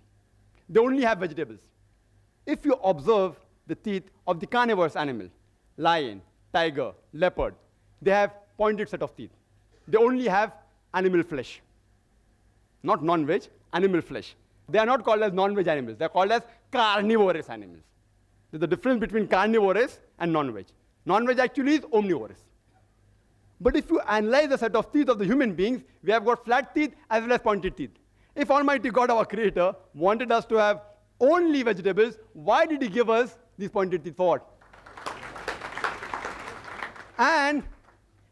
They only have vegetables. If you observe the teeth of the carnivorous animal, lion, tiger, leopard, they have pointed set of teeth. They only have animal flesh. Not non-veg, animal flesh. They are not called as non-veg animals. They are called as carnivorous animals. There's a difference between carnivorous and non-veg. Non-veg actually is omnivorous. But if you analyze the set of teeth of the human beings, we have got flat teeth as well as pointed teeth. If Almighty God, our Creator, wanted us to have only vegetables, why did He give us these pointed teeth for what? And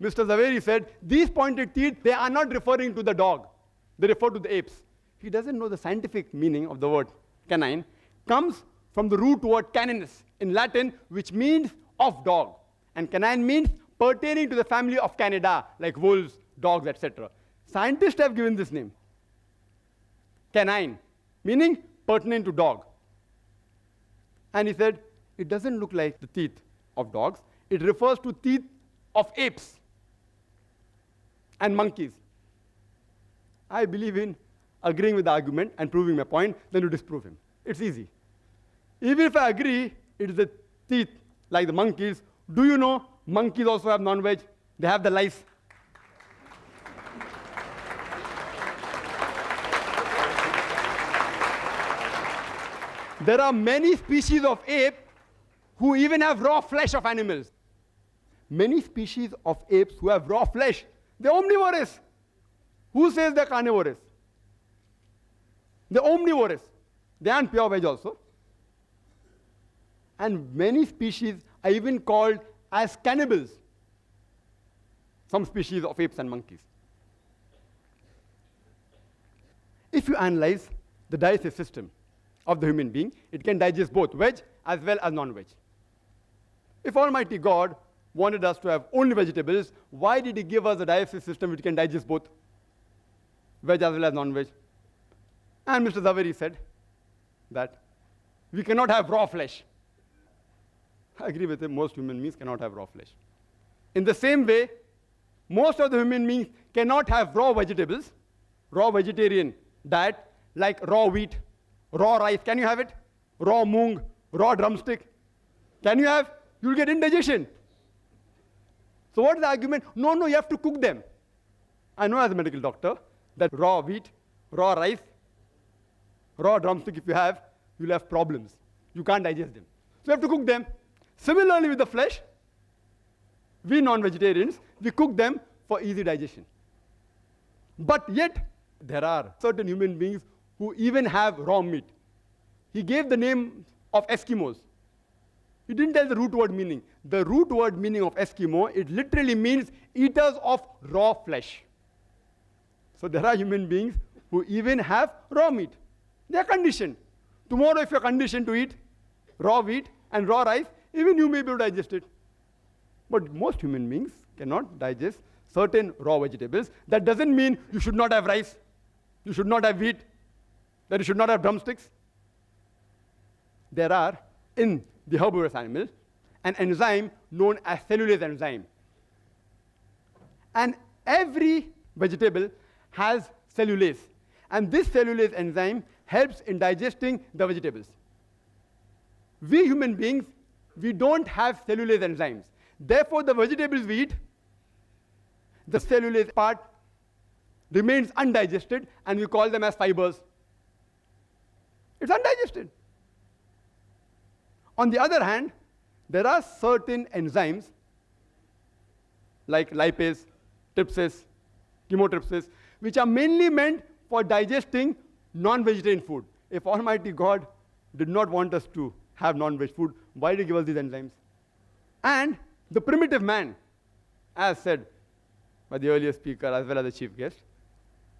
Mr. Zaveri said, these pointed teeth, they are not referring to the dog. They refer to the apes. He doesn't know the scientific meaning of the word canine. Comes from the root word caninus in Latin, which means of dog. And canine means pertaining to the family of Canidae, like wolves, dogs, etc. Scientists have given this name. Canine, meaning pertinent to dog. And he said, it doesn't look like the teeth of dogs. It refers to teeth of apes and monkeys. I believe in agreeing with the argument and proving my point, then you disprove him. It's easy. Even if I agree it is the teeth like the monkeys, do you know monkeys also have non-veg? They have the lice. There are many species of ape who even have raw flesh of animals. Many species of apes who have raw flesh, they're omnivorous. Who says they're carnivorous? They're omnivorous. They aren't pure veg also. And many species are even called as cannibals. Some species of apes and monkeys. If you analyze the digestive system of the human being, it can digest both veg as well as non-veg. If Almighty God wanted us to have only vegetables, why did He give us a digestive system which can digest both veg as well as non-veg? And Mr. Zaveri said that we cannot have raw flesh. I agree with him, most human beings cannot have raw flesh. In the same way, most of the human beings cannot have raw vegetables, raw vegetarian diet, like raw wheat, raw rice. Can you have it? Raw moong, raw drumstick. Can you have? You'll get indigestion. So what is the argument? No, you have to cook them. I know as a medical doctor that raw wheat, raw rice, raw drumstick, if you have, you'll have problems. You can't digest them. So you have to cook them. Similarly with the flesh, we non-vegetarians, we cook them for easy digestion. But yet, there are certain human beings who even have raw meat. He gave the name of Eskimos. He didn't tell the root word meaning. The root word meaning of Eskimo, it literally means eaters of raw flesh. So there are human beings who even have raw meat. They are conditioned. Tomorrow if you're conditioned to eat raw wheat and raw rice, even you may be able to digest it. But most human beings cannot digest certain raw vegetables. That doesn't mean you should not have rice, you should not have wheat, that you should not have drumsticks. There are, in the herbivorous animal, an enzyme known as cellulase enzyme. And every vegetable has cellulase. And this cellulase enzyme helps in digesting the vegetables. We human beings, we don't have cellulase enzymes. Therefore, the vegetables we eat, the cellulase part remains undigested, and we call them as fibers. It's undigested. On the other hand, there are certain enzymes like lipase, trypsis, chymotrypsis, which are mainly meant for digesting non-vegetarian food. If Almighty God did not want us to have non-veg food, why did He give us these enzymes? And the primitive man, as said by the earlier speaker as well as the chief guest,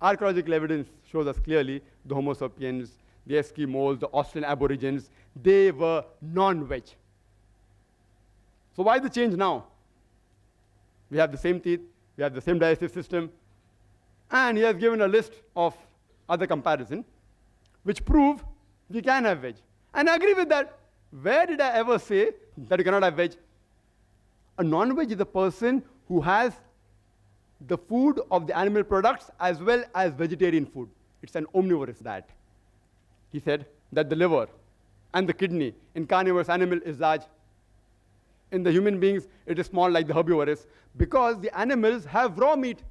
archaeological evidence shows us clearly the Homo sapiens, the Eskimos, the Australian Aborigines, they were non-veg. So why the change now? We have the same teeth, we have the same digestive system, and he has given a list of other comparisons which prove we can have veg. And I agree with that. Where did I ever say that you cannot have veg? A non-veg is a person who has the food of the animal products as well as vegetarian food. It's an omnivorous diet. He said that the liver and the kidney in carnivorous animal is large. In the human beings, it is small like the herbivorous, because the animals have raw meat.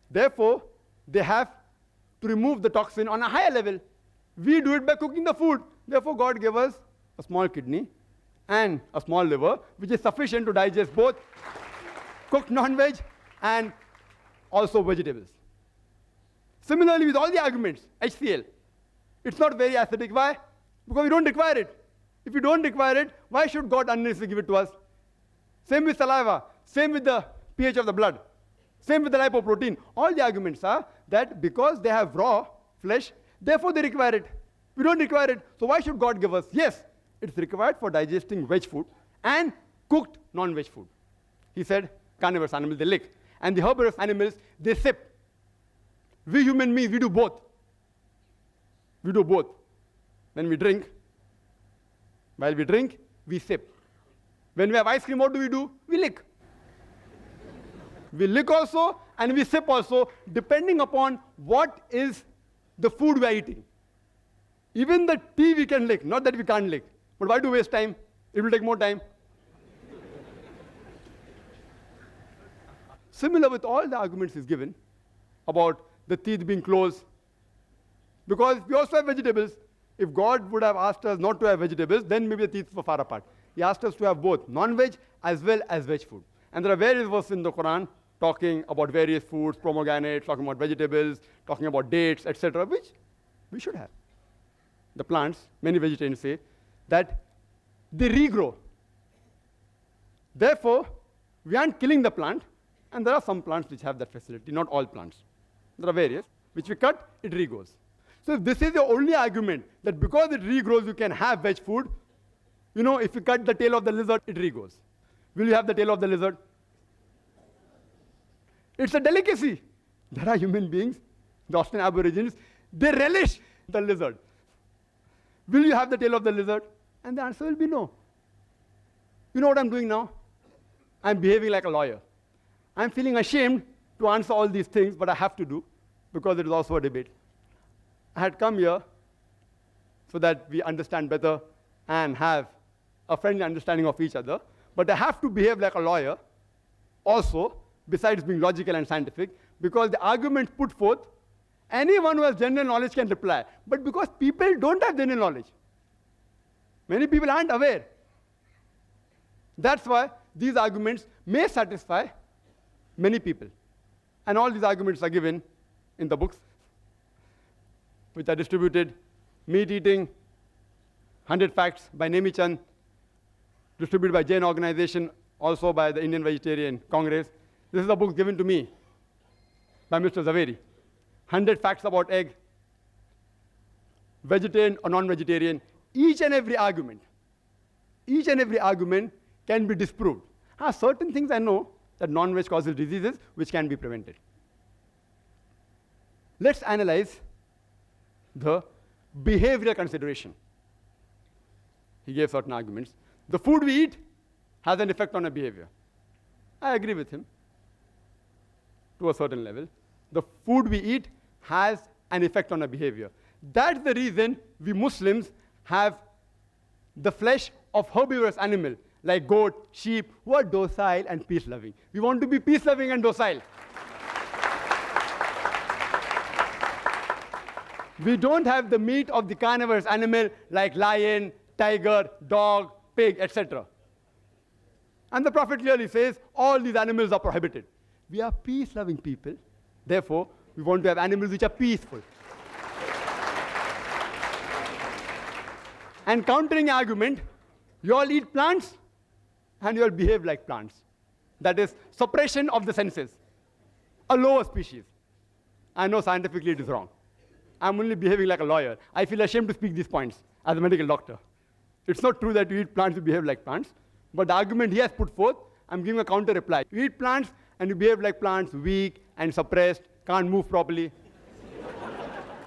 Therefore, they have to remove the toxin on a higher level. We do it by cooking the food. Therefore, God gave us a small kidney and a small liver, which is sufficient to digest both cooked non-veg and also vegetables. Similarly, with all the arguments, HCl, it's not very acidic. Why? Because we don't require it. If we don't require it, why should God unnecessarily give it to us? Same with saliva, same with the pH of the blood, same with the lipoprotein. All the arguments are that because they have raw flesh, therefore they require it. We don't require it, so why should God give us? Yes, it's required for digesting veg food and cooked non-veg food. He said carnivorous animals, they lick. And the herbivorous animals, they sip. We human beings, we do both. We do both. When we drink, while we drink, we sip. When we have ice cream, what do? We lick. We lick also and we sip also, depending upon what is the food we are eating. Even the tea we can lick, not that we can't lick. But why do waste time? It will take more time. Similar with all the arguments he's given about the teeth being closed. Because we also have vegetables. If God would have asked us not to have vegetables, then maybe the teeth were far apart. He asked us to have both non-veg as well as veg food. And there are various verses in the Quran talking about various foods, pomegranates, talking about vegetables, talking about dates, etc., which we should have. The plants, many vegetarians say, that they regrow. Therefore, we aren't killing the plant, and there are some plants which have that facility, not all plants. There are various, which we cut, it regrows. So if this is the only argument, that because it regrows, you can have veg food, you know, if you cut the tail of the lizard, it regrows. Will you have the tail of the lizard? It's a delicacy. There are human beings, the Australian Aborigines, they relish the lizard. Will you have the tail of the lizard? And the answer will be no. You know what I'm doing now? I'm behaving like a lawyer. I'm feeling ashamed to answer all these things, but I have to do, because it is also a debate. I had come here so that we understand better and have a friendly understanding of each other, but I have to behave like a lawyer also, besides being logical and scientific, because the arguments put forth, anyone who has general knowledge can reply. But because people don't have general knowledge, many people aren't aware. That's why these arguments may satisfy many people. And all these arguments are given in the books, which are distributed. Meat Eating, 100 Facts by Nemi Chand, distributed by Jain organization, also by the Indian Vegetarian Congress. This is a book given to me by Mr. Zaveri. 100 Facts about egg, vegetarian or non-vegetarian. Each and every argument can be disproved. Certain things I know that non-veg causes diseases which can be prevented. Let's analyze the behavioral consideration. He gave certain arguments. The food we eat has an effect on our behavior. I agree with him to a certain level. The food we eat has an effect on our behavior. That's the reason we Muslims have the flesh of herbivorous animal, like goat, sheep, who are docile and peace-loving. We want to be peace-loving and docile. We don't have the meat of the carnivorous animal like lion, tiger, dog, pig, etc. And the Prophet clearly says all these animals are prohibited. We are peace-loving people. Therefore, we want to have animals which are peaceful. And countering argument, you all eat plants and you all behave like plants. That is suppression of the senses, a lower species. I know scientifically it is wrong. I'm only behaving like a lawyer. I feel ashamed to speak these points as a medical doctor. It's not true that you eat plants, you behave like plants. But the argument he has put forth, I'm giving a counter reply. You eat plants and you behave like plants, weak and suppressed, can't move properly.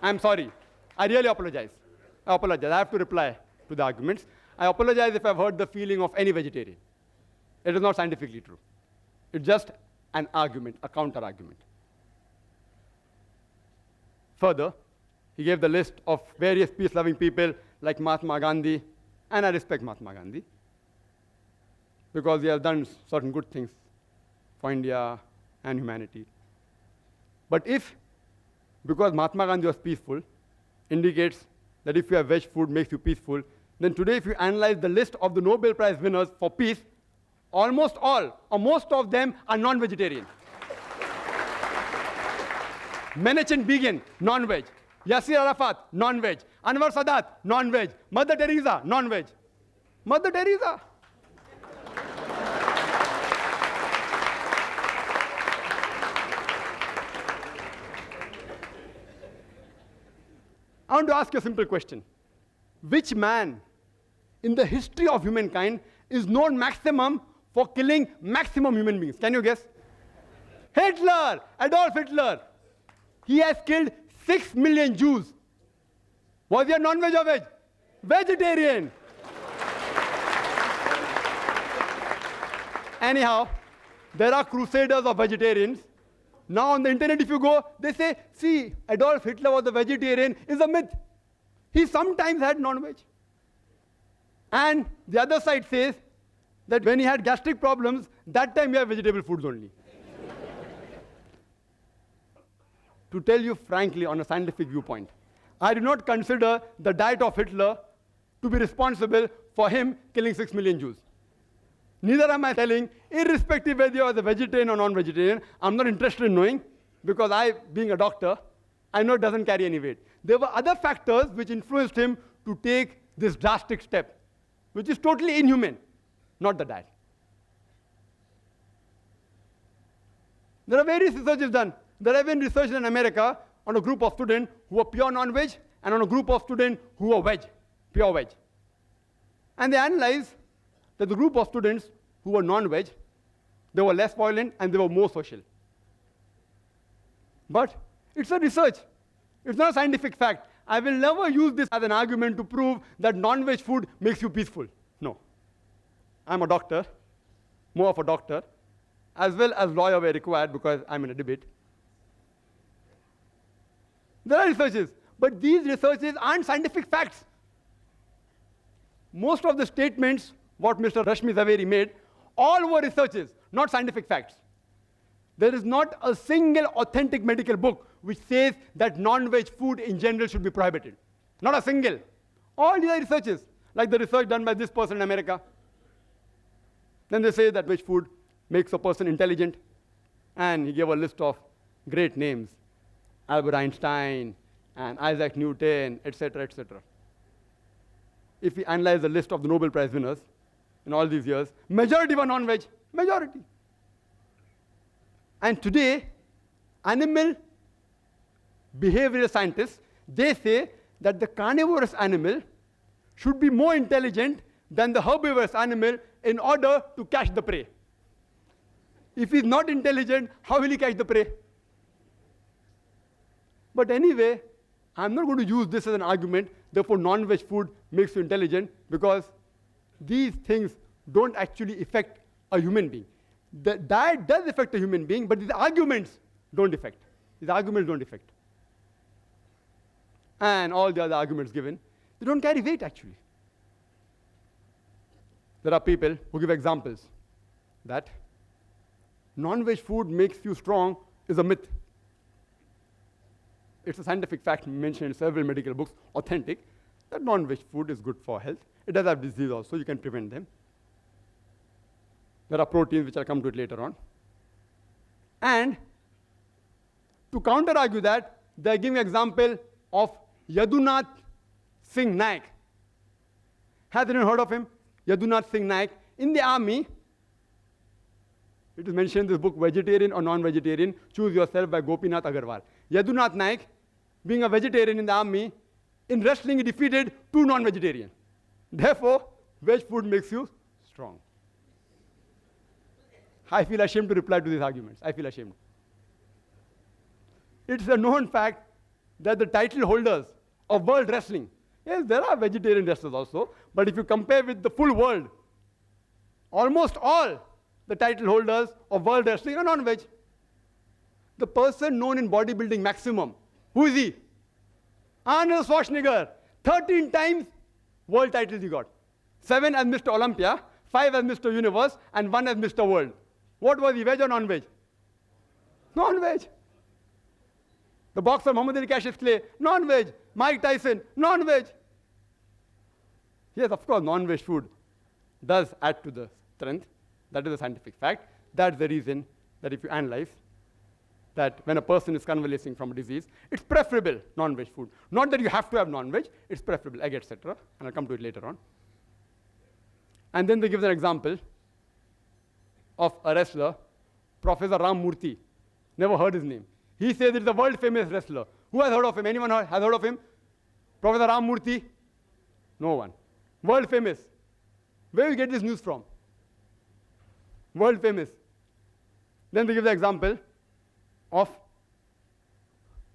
I'm sorry. I really apologize. I have to reply to the arguments. I apologize if I've hurt the feeling of any vegetarian. It is not scientifically true. It's just an argument, a counter-argument. Further, he gave the list of various peace-loving people like Mahatma Gandhi, and I respect Mahatma Gandhi because he has done certain good things for India and humanity. But if, because Mahatma Gandhi was peaceful, indicates that if you have veg food makes you peaceful, then today if you analyze the list of the Nobel Prize winners for peace, almost all, or most of them are non-vegetarian. Menachem Begin, non-veg. Yasser Arafat, non-veg. Anwar Sadat, non-veg. Mother Teresa, non-veg. Mother Teresa. I want to ask you a simple question. Which man in the history of humankind is known maximum for killing maximum human beings? Can you guess? Hitler, Adolf Hitler. He has killed 6 million Jews. Was he a non-veg or veg? Vegetarian. Anyhow, there are crusaders of vegetarians. Now on the internet if you go, they say, see, Adolf Hitler was a vegetarian is a myth. He sometimes had non-veg. And the other side says that when he had gastric problems, that time he had vegetable foods only. To tell you frankly, on a scientific viewpoint, I do not consider the diet of Hitler to be responsible for him killing 6 million Jews. Neither am I telling, irrespective whether you are a vegetarian or non-vegetarian, I'm not interested in knowing, because I, being a doctor, I know it doesn't carry any weight. There were other factors which influenced him to take this drastic step, which is totally inhuman, not the diet. There are various researches done. There have been research in America on a group of students who are pure non-veg and on a group of students who are veg, pure veg. And they analyzed that the group of students who were non-veg, they were less violent and they were more social. But it's a research. It's not a scientific fact. I will never use this as an argument to prove that non-veg food makes you peaceful. No. I'm a doctor, more of a doctor, as well as lawyer were required because I'm in a debate. There are researches, but these researches aren't scientific facts. Most of the statements what Mr. Rashmi Zaveri made, all were researches, not scientific facts. There is not a single authentic medical book which says that non-veg food in general should be prohibited. Not a single. All these are researches, like the research done by this person in America. Then they say that veg food makes a person intelligent, and he gave a list of great names, Albert Einstein and Isaac Newton, etc., etc. If we analyze the list of the Nobel Prize winners in all these years, majority were non-veg, majority. And today, animal behavioral scientists, they say that the carnivorous animal should be more intelligent than the herbivorous animal in order to catch the prey. If he's not intelligent, how will he catch the prey? But anyway, I'm not going to use this as an argument, therefore non-veg food makes you intelligent, because these things don't actually affect a human being. The diet does affect a human being, but these arguments don't affect. These arguments don't affect. And all the other arguments given, they don't carry weight actually. There are people who give examples that non-veg food makes you strong is a myth. It's a scientific fact mentioned in several medical books, authentic, that non-veg food is good for health. It does have disease also, you can prevent them. There are proteins, which I'll come to it later on. And to counter-argue that, they're giving an example of Yadunath Singh Naik. Has anyone heard of him? Yadunath Singh Naik. In the army, it is mentioned in this book, Vegetarian or Non-Vegetarian, Choose Yourself by Gopinath Agarwal. Yadunath Naik, being a vegetarian in the army, in wrestling he defeated 2 non-vegetarians. Therefore, veg food makes you strong. I feel ashamed to reply to these arguments. I feel ashamed. It's a known fact that the title holders of world wrestling, yes, there are vegetarian wrestlers also, but if you compare with the full world, almost all the title holders of world wrestling are non-veg. The person known in bodybuilding maximum, who is he? Arnold Schwarzenegger. 13 times world titles he got. 7 as Mr. Olympia, 5 as Mr. Universe, and 1 as Mr. World. What was he, veg or non-veg? Non-veg. The boxer Muhammad Ali Cassius Clay, non-veg. Mike Tyson, non-veg. Yes, of course, non-veg food does add to the strength. That is a scientific fact. That's the reason that if you analyze that when a person is convalescing from a disease, it's preferable non-veg food. Not that you have to have non-veg, it's preferable, egg, etc. And I'll come to it later on. And then they give an example of a wrestler, Professor Ram Murthy. Never heard his name. He says it's a world famous wrestler. Who has heard of him? Anyone has heard of him? Professor Ram Murthy? No one. World famous. Where do you get this news from? World famous. Then they give the example of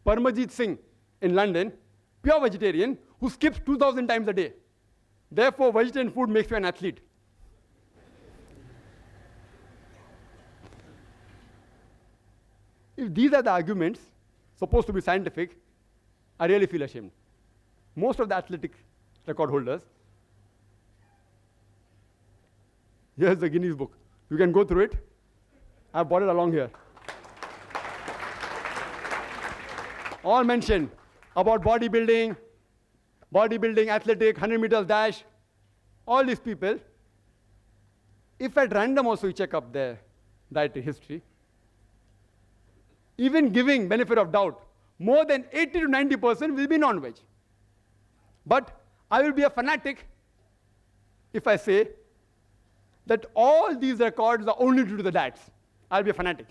Parmajit Singh in London, pure vegetarian, who skips 2,000 times a day. Therefore, vegetarian food makes you an athlete. If these are the arguments supposed to be scientific, I really feel ashamed. Most of the athletic record holders, here's the Guinness Book. You can go through it. I've brought it along here. All mentioned about bodybuilding, athletic, 100 meters dash, all these people. If at random also you check up their dietary history, even giving benefit of doubt, more than 80 to 90% will be non-veg. But I will be a fanatic if I say that all these records are only due to the diets. I'll be a fanatic.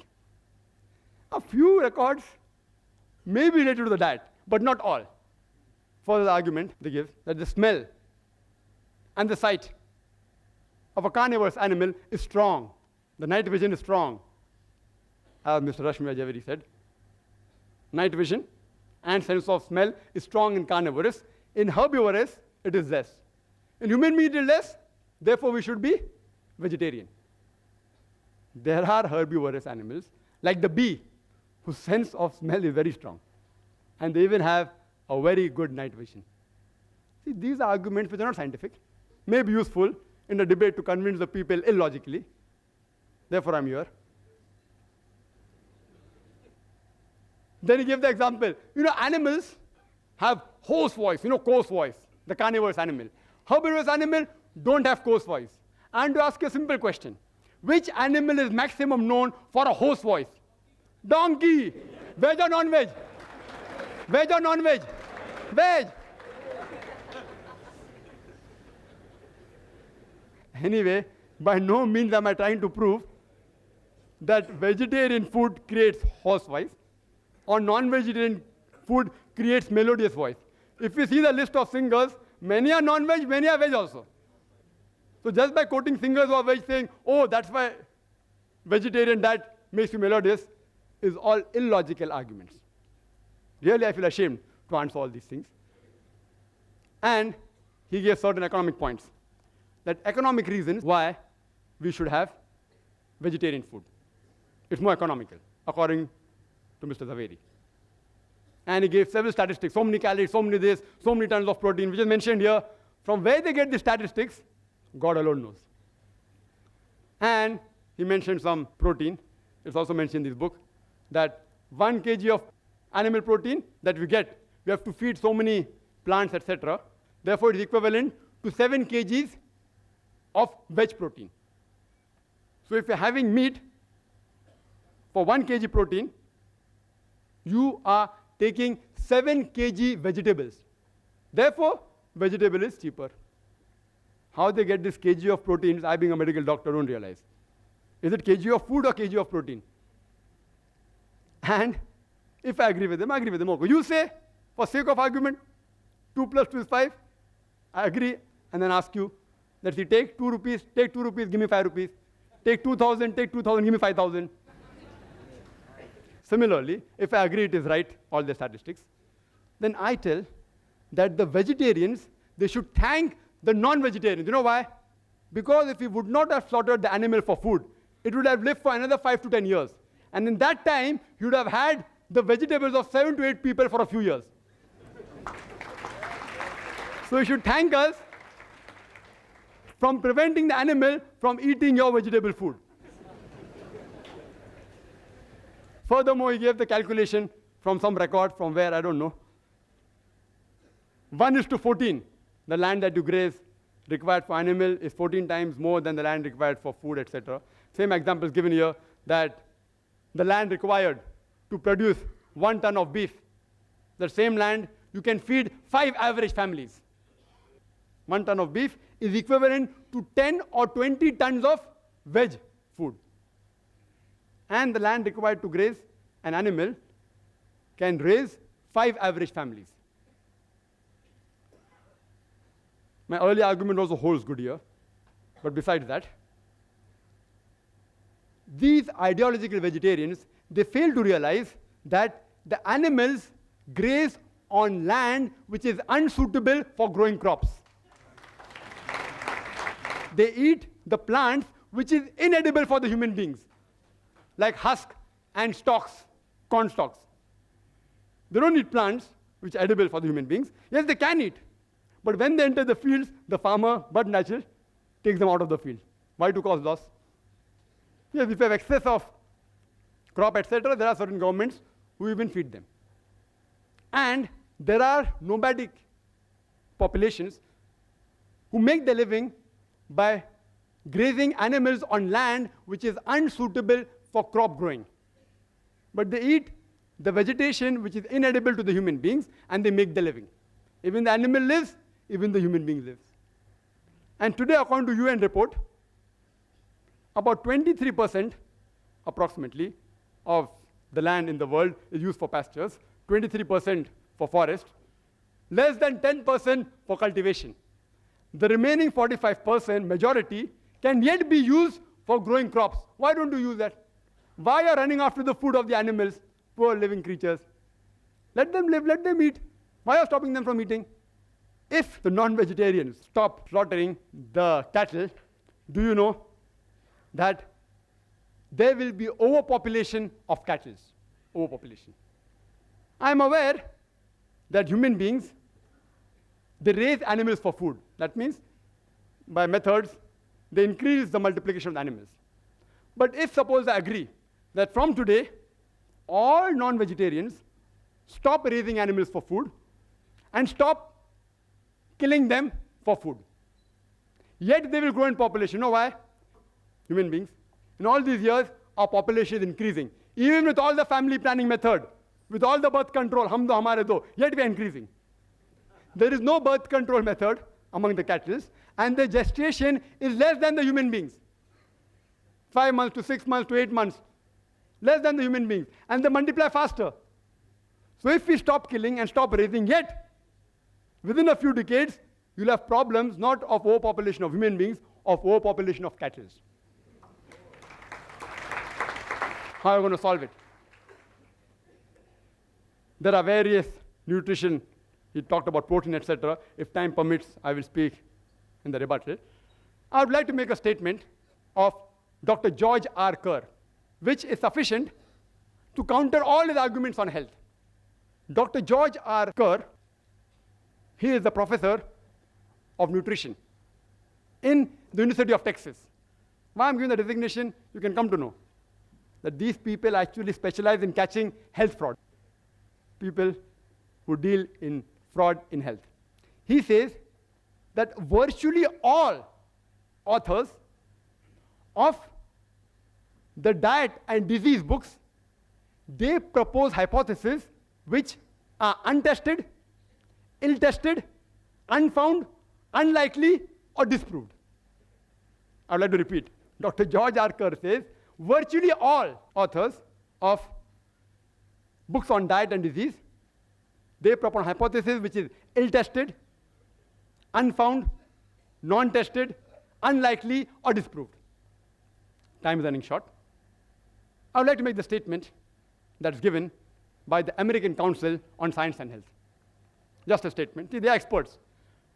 A few records may be related to the diet, but not all. For the argument they give that the smell and the sight of a carnivorous animal is strong. The night vision is strong. As Mr. Rashmi Javeri said, night vision and sense of smell is strong in carnivorous. In herbivorous, it is less. In human meat, it is less. Therefore, we should be vegetarian. There are herbivorous animals, like the bee, whose sense of smell is very strong. And they even have a very good night vision. See, these are arguments which are not scientific, may be useful in a debate to convince the people illogically. Therefore, I'm here. Then he gave the example. Animals have hoarse voice, coarse voice, the carnivorous animal. Herbivorous animal don't have coarse voice. And to ask a simple question, which animal is maximum known for a hoarse voice? Donkey. Veg or non-veg? Veg or non-veg? Veg. Anyway, by no means am I trying to prove that vegetarian food creates hoarse voice or non-vegetarian food creates melodious voice. If you see the list of singers, many are non-veg, many are veg also. So just by quoting singers who are veg saying, oh, that's why vegetarian diet makes you melodious, is all illogical arguments. Really, I feel ashamed to answer all these things. And he gave certain economic points. That economic reasons why we should have vegetarian food. It's more economical, according to Mr. Zaveri. And he gave several statistics, so many calories, so many this, so many tons of protein, which is mentioned here. From where they get the statistics, God alone knows. And he mentioned some protein. It's also mentioned in this book that 1 kg of animal protein that we get, we have to feed so many plants, etc. Therefore, it is equivalent to 7 kgs of veg protein. So if you're having meat for 1 kg protein, you are taking 7 kg vegetables. Therefore, vegetable is cheaper. How they get this kg of proteins, I being a medical doctor don't realize. Is it kg of food or kg of protein? And if I agree with them, I agree with them. Okay. You say, for sake of argument, 2 plus 2 is 5. I agree, and then ask you, let's see, take 2 rupees, give me 5 rupees. Take 2,000, give me 5,000. Similarly, if I agree it is right, all the statistics, then I tell that the vegetarians, they should thank the non-vegetarians. You know why? Because if we would not have slaughtered the animal for food, it would have lived for another 5 to 10 years. And in that time, you would have had the vegetables of 7 to 8 people for a few years. So you should thank us from preventing the animal from eating your vegetable food. Furthermore, he gave the calculation from some record from where, I don't know. 1:14, the land that you graze required for animal is 14 times more than the land required for food, etc. Same example is given here, that the land required to produce 1 ton of beef, the same land you can feed 5 average families. 1 ton of beef is equivalent to 10 or 20 tons of veg food. And the land required to graze an animal can raise 5 average families. My early argument also holds good here. But besides that, these ideological vegetarians, they fail to realize that the animals graze on land which is unsuitable for growing crops. They eat the plants which is inedible for the human beings, like husk and stalks, corn stalks. They don't eat plants which are edible for the human beings. Yes, they can eat. But when they enter the fields, the farmer, but natural, takes them out of the field. Why? To cause loss. Yes, if you have excess of crop, etc., there are certain governments who even feed them. And there are nomadic populations who make their living by grazing animals on land which is unsuitable for crop growing. But they eat the vegetation which is inedible to the human beings, and they make their living. Even the animal lives, even the human being lives. And today, according to UN report, about 23% approximately of the land in the world is used for pastures, 23% for forest, less than 10% for cultivation. The remaining 45%, majority, can yet be used for growing crops. Why don't you use that? Why are you running after the food of the animals, poor living creatures? Let them live, let them eat. Why are you stopping them from eating? If the non-vegetarians stop slaughtering the cattle, do you know that there will be overpopulation of cattle? Overpopulation. I'm aware that human beings, they raise animals for food. That means, by methods, they increase the multiplication of the animals. But if suppose I agree that from today, all non-vegetarians stop raising animals for food and stop killing them for food, yet they will grow in population. You know why? Human beings. In all these years, our population is increasing. Even with all the family planning method, with all the birth control, hum do hamare do, yet we are increasing. There is no birth control method among the cattle, and the gestation is less than the human beings. 5 months to 6 months to 8 months, less than the human beings, and they multiply faster. So if we stop killing and stop raising, yet within a few decades, you'll have problems not of overpopulation of human beings, of overpopulation of cattle. How are you going to solve it? There are various nutrition. He talked about protein, etc. If time permits, I will speak in the rebuttal. I would like to make a statement of Dr. George R. Kerr, which is sufficient to counter all his arguments on health. Dr. George R. Kerr, he is the professor of nutrition in the University of Texas. Why I'm giving the designation, you can come to know that these people actually specialize in catching health fraud. People who deal in fraud in health. He says that virtually all authors of the diet and disease books, they propose hypotheses which are untested, ill-tested, unfound, unlikely, or disproved. I would like to repeat. Dr. George R. Kerr says, virtually all authors of books on diet and disease, they propose hypothesis which is ill-tested, unfound, non-tested, unlikely, or disproved. Time is running short. I would like to make the statement that's given by the American Council on Science and Health. Just a statement. See, they are experts.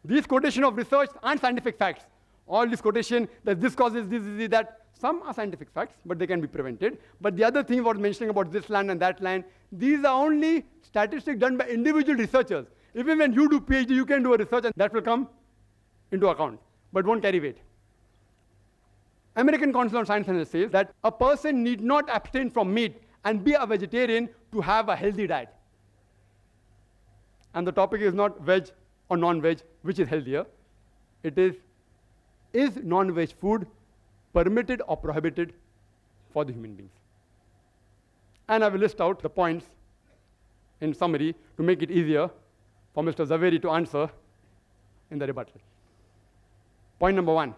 These quotation of research aren't scientific facts. All this quotation that this causes this, that, Some are scientific facts, but they can be prevented. But the other thing was mentioning about this land and that land, these are only statistics done by individual researchers. Even when you do PhD, you can do a research and that will come into account, but won't carry weight. American Council on Science and Health says that a person need not abstain from meat and be a vegetarian to have a healthy diet. And the topic is not veg or non-veg, which is healthier. It is non-veg food permitted or prohibited for the human beings? And I will list out the points in summary to make it easier for Mr. Zaveri to answer in the rebuttal. Point number 1,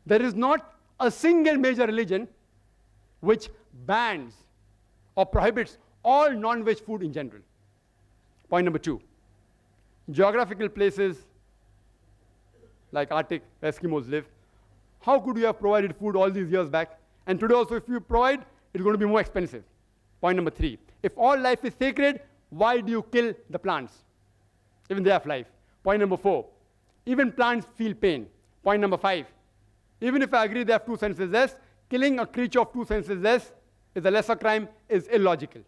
there is not a single major religion which bans or prohibits all non-veg food in general. Point number 2, geographical places like Arctic, where Eskimos live, how could you have provided food all these years back? And today also, if you provide, it's going to be more expensive. Point number 3, if all life is sacred, why do you kill the plants? Even they have life. Point number 4, even plants feel pain. Point number 5, even if I agree they have 2 senses less, killing a creature of 2 senses less is a lesser crime, is illogical.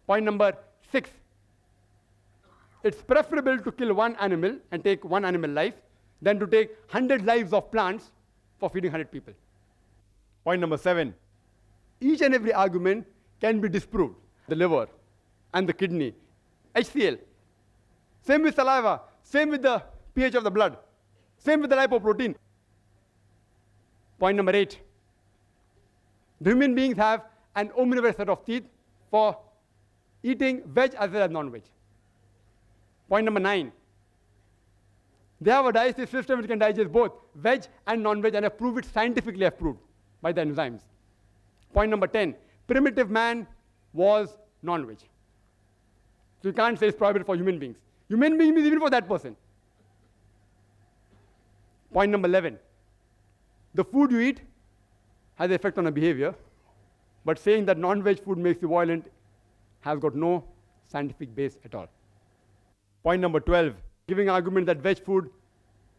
Point number 6, it's preferable to kill 1 animal and take 1 animal life than to take 100 lives of plants for feeding 100 people. Point number 7, each and every argument can be disproved. The liver and the kidney, HCl, same with saliva, same with the pH of the blood, same with the lipoprotein. Point number 8, the human beings have an omnivorous set of teeth for eating veg as well as non-veg. Point number 9, they have a digestive system which can digest both veg and non-veg and have proved it scientifically approved by the enzymes. Point number 10, primitive man was non-veg. So you can't say it's prohibited for human beings. Human beings is even for that person. Point number 11, the food you eat has an effect on a behavior, but saying that non-veg food makes you violent has got no scientific base at all. Point number 12, giving argument that veg food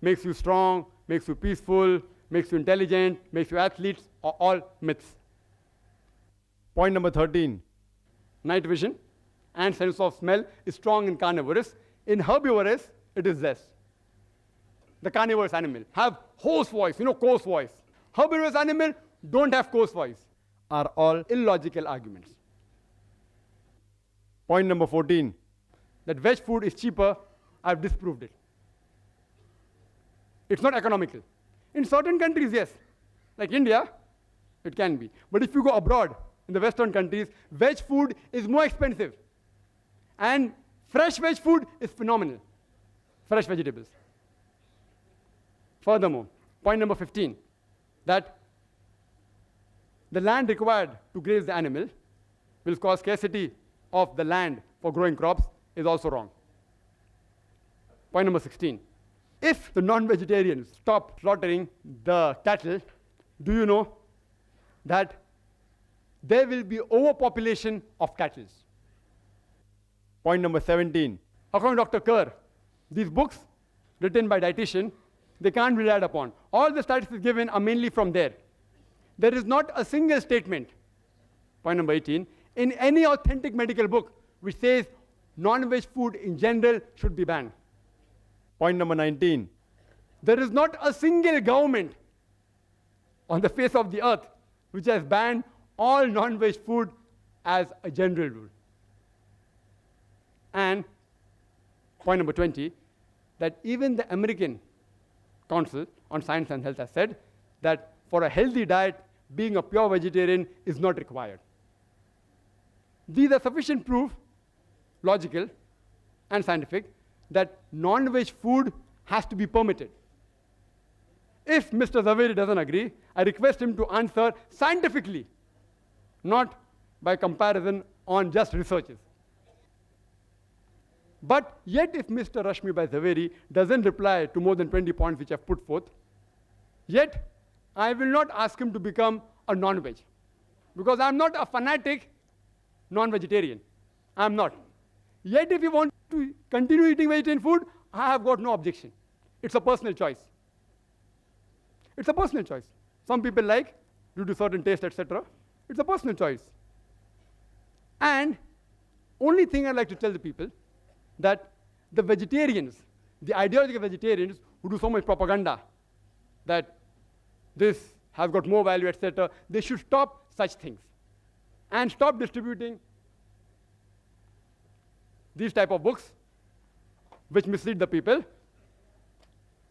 makes you strong, makes you peaceful, makes you intelligent, makes you athletes, are all myths. Point number 13, night vision and sense of smell is strong in carnivorous. In herbivorous, it is less. The carnivorous animal have hoarse voice, coarse voice. Herbivorous animal don't have coarse voice, are all illogical arguments. Point number 14, that veg food is cheaper, I've disproved it. It's not economical. In certain countries, yes. Like India, it can be. But if you go abroad, in the Western countries, veg food is more expensive. And fresh veg food is phenomenal. Fresh vegetables. Furthermore, point number 15, that the land required to graze the animal will cause scarcity of the land for growing crops is also wrong. Point number 16, if the non-vegetarians stop slaughtering the cattle, do you know that there will be overpopulation of cattle? Point number 17, according to Dr. Kerr, these books written by dietitian, they can't be relied upon. All the statistics given are mainly from there. There is not a single statement, point number 18, in any authentic medical book which says non-veg food in general should be banned. Point number 19, there is not a single government on the face of the earth which has banned all non-veg food as a general rule. And point number 20, that even the American Council on Science and Health has said that for a healthy diet, being a pure vegetarian is not required. These are sufficient proof, logical and scientific, that non-veg food has to be permitted. If Mr. Zaveri doesn't agree, I request him to answer scientifically, not by comparison on just researches. But yet if Mr. Rashmi Bhai Zaveri doesn't reply to more than 20 points which I've put forth, yet I will not ask him to become a non-veg. Because I'm not a fanatic non-vegetarian. I'm not. Yet if you want to continue eating vegetarian food, I have got no objection. It's a personal choice. It's a personal choice. Some people like due to certain taste, etc. It's a personal choice. And only thing I'd like to tell the people that the vegetarians, the ideological vegetarians who do so much propaganda that this has got more value, etc., they should stop such things and stop distributing these type of books which mislead the people.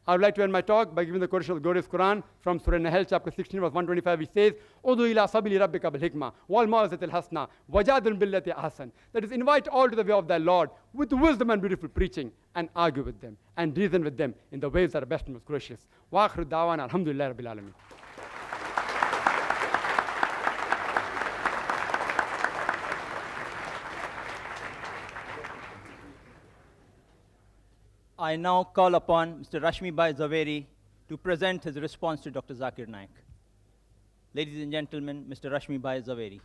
I would like to end my talk by giving the quotation of the glorious Quran from Surah Nahl, chapter 16, verse 125, which says, "Udu ila sabili rabbika bil hikmah wal mau'izatil hasana wajadil billati ahsan." That is, invite all to the way of thy Lord with wisdom and beautiful preaching, and argue with them and reason with them in the ways that are best and most gracious. Wa akhiru da'wana alhamdulillahi rabbil alamin. I now call upon Mr. Rashmi Bhai Zaveri to present his response to Dr. Zakir Naik. Ladies and gentlemen, Mr. Rashmi Bhai Zaveri.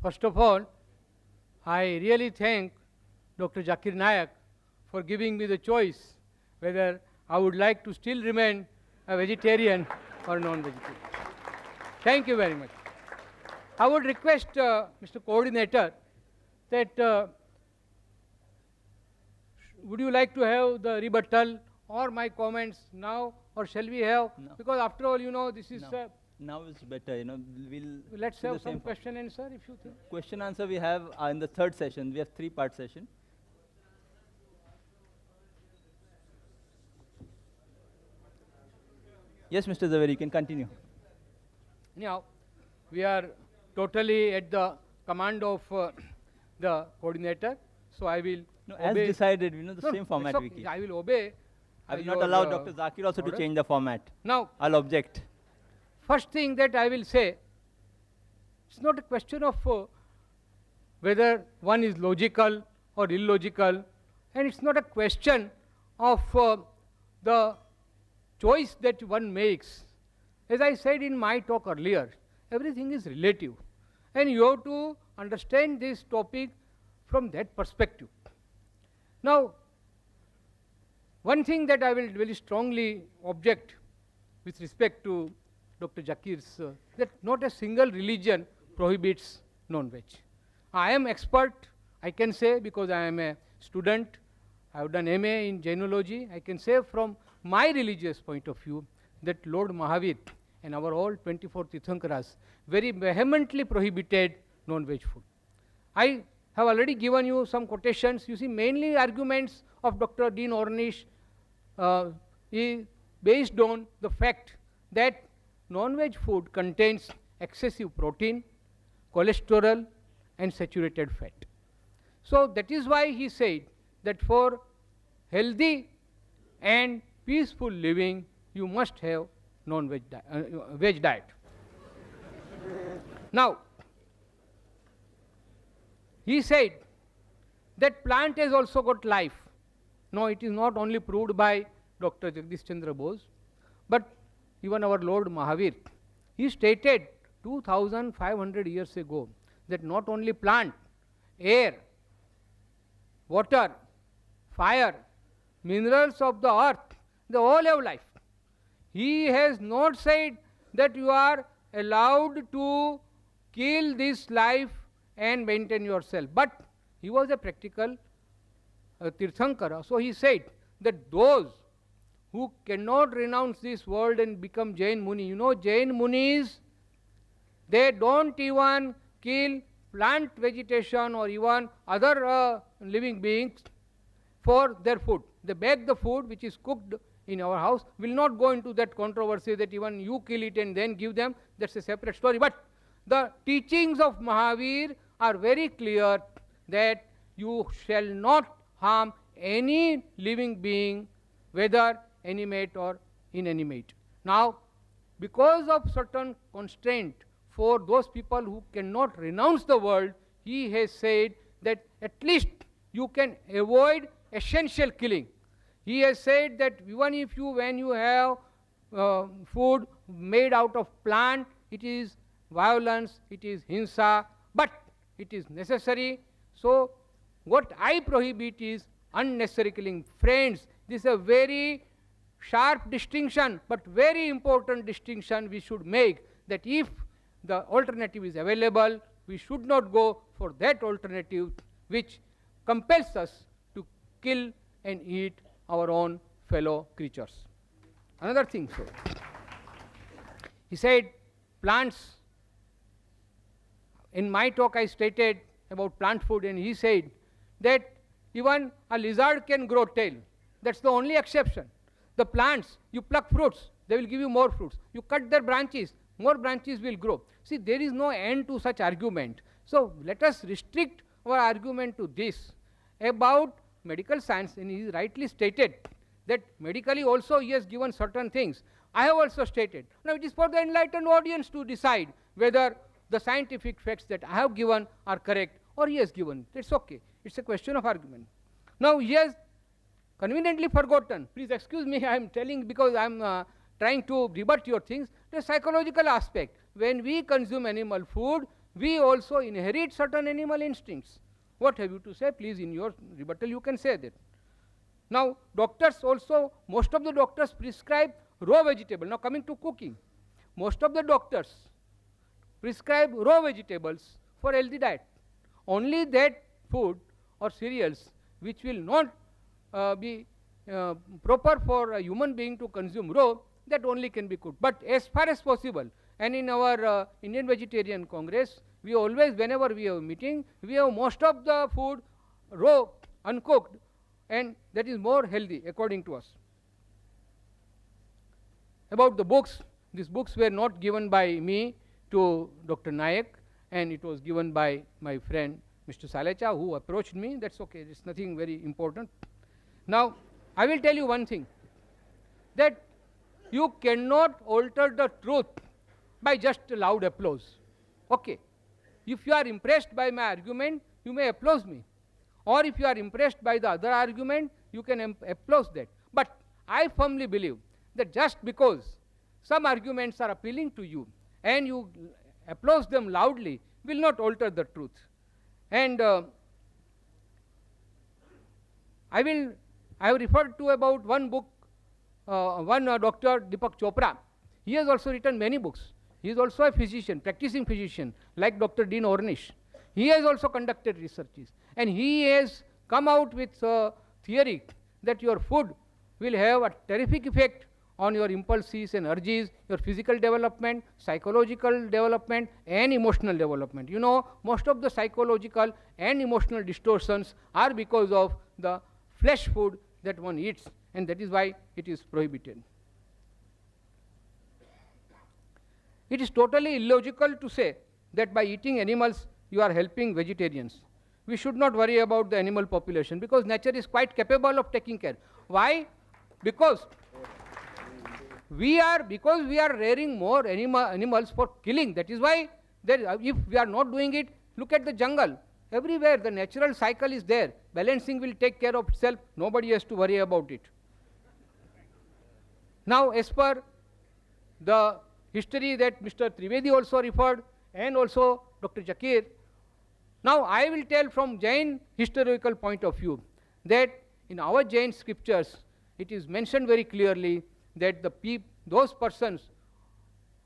First of all, I really thank Dr. Zakir Naik for giving me the choice whether I would like to still remain a vegetarian or non-vegetarian. Thank you very much. I would request Mr. Coordinator that would you like to have the rebuttal or my comments now, or shall we have? No. Because after all, you know, this is. No. Now it's better, you know, we'll Let's do have the same some question and answer if you think. question answer we have in the third session. We have 3-part session. Yes, Mr. Zaveri, you can continue. Now, we are totally at the command of the coordinator, so I will No, as obey. decided, you know, the No, same it's format okay. we keep. I will obey. I will not your, allow Dr. Zakir also to order. change the format. Now, I'll object. first thing that I will say, it's not a question of whether one is logical or illogical, and it's not a question of the choice that one makes. As I said in my talk earlier, everything is relative, and you have to understand this topic from that perspective. Now, one thing that I will very strongly object with respect to Dr. Zakir's, that not a single religion prohibits non-veg. I am expert, I can say, because I am a student, I have done MA in Jainology. I can say from my religious point of view that Lord Mahavir and our all 24 Tirthankaras very vehemently prohibited non-veg food. I have already given you some quotations. You see, mainly arguments of Dr. Dean Ornish is based on the fact that non-veg food contains excessive protein, cholesterol, and saturated fat. So that is why he said that for healthy and peaceful living, you must have non-veg veg diet. Now, he said that plant has also got life. No, it is not only proved by Dr. Jagdish Chandra Bose, but even our Lord Mahavir. He stated 2500 years ago that not only plant, air, water, fire, minerals of the earth, they all have life. He has not said that you are allowed to kill this life and maintain yourself. But he was a practical Tirthankara. So he said that those who cannot renounce this world and become Jain Muni, you know, Jain Munis, they don't even kill plant vegetation or even other living beings for their food. They bake the food which is cooked in our house. Will not go into that controversy that even you kill it and then give them. That's a separate story. But the teachings of Mahavir are very clear that you shall not harm any living being, whether animate or inanimate. Now, because of certain constraint for those people who cannot renounce the world, he has said that at least you can avoid essential killing. He has said that even if you, when you have food made out of plant, it is violence, it is hinsa, but it is necessary. So what I prohibit is unnecessary killing. Friends, this is a very sharp distinction, but very important distinction we should make, that if the alternative is available, we should not go for that alternative which compels us to kill and eat our own fellow creatures. Another thing, so he said plants. In my talk I stated about plant food, and he said that even a lizard can grow tail. That's the only exception. The plants, you pluck fruits, they will give you more fruits. You cut their branches, more branches will grow. See, there is no end to such argument. So let us restrict our argument to this about medical science, and he rightly stated that medically also he has given certain things. I have also stated. Now it is for the enlightened audience to decide whether the scientific facts that I have given are correct or he has given. It's okay. It's a question of argument. Now he has conveniently forgotten. Please excuse me, I am telling because I am trying to rebut your things. The psychological aspect. When we consume animal food, we also inherit certain animal instincts. What have you to say? Please, in your rebuttal, you can say that. Now, doctors also, most of the doctors prescribe raw vegetable. Now, coming to cooking, most of the doctors prescribe raw vegetables for healthy diet. Only that food or cereals which will not be proper for a human being to consume raw, that only can be cooked. But as far as possible, and in our Indian Vegetarian Congress, we always, whenever we have a meeting, we have most of the food raw, uncooked, and that is more healthy according to us. About the books, these books were not given by me to Dr. Nayak, and it was given by my friend Mr. Salecha, who approached me. That's okay, it's nothing very important. Now, I will tell you one thing, that you cannot alter the truth by just loud applause. Okay, if you are impressed by my argument, you may applaud me. Or if you are impressed by the other argument, you can applaud that. But I firmly believe that just because some arguments are appealing to you and you applaud them loudly will not alter the truth. And I have referred to about one book, Dr. Deepak Chopra. He has also written many books. He is also a physician, practicing physician, like Dr. Dean Ornish. He has also conducted researches, and he has come out with a theory that your food will have a terrific effect on your impulses and urges, your physical development, psychological development, and emotional development. You know, most of the psychological and emotional distortions are because of the flesh food that one eats, and that is why it is prohibited. It is totally illogical to say that by eating animals you are helping vegetarians. We should not worry about the animal population because nature is quite capable of taking care. Why? Because we are rearing more animals for killing. That is why if we are not doing it, look at the jungle. Everywhere the natural cycle is there. Balancing will take care of itself. Nobody has to worry about it. Now, as per the history that Mr. Trivedi also referred, and also Dr. Zakir, now I will tell from Jain historical point of view that in our Jain scriptures it is mentioned very clearly that those persons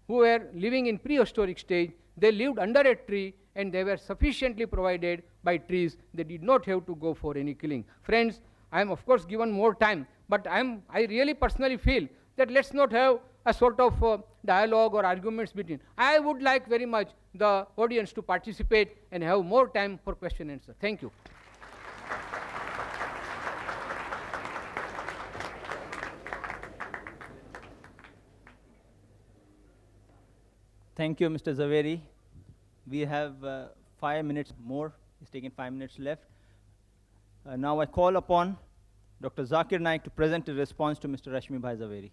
who were living in prehistoric stage, they lived under a tree and they were sufficiently provided by trees. They did not have to go for any killing. Friends, I am of course given more time, but I really personally feel that let's not have a sort of dialogue or arguments between. I would like very much the audience to participate and have more time for question and answer. Thank you. Thank you, Mr. Zaveri. We have 5 minutes more. He's taking 5 minutes left. Now I call upon Dr. Zakir Naik to present a response to Mr. Rashmi Bhai Zaveri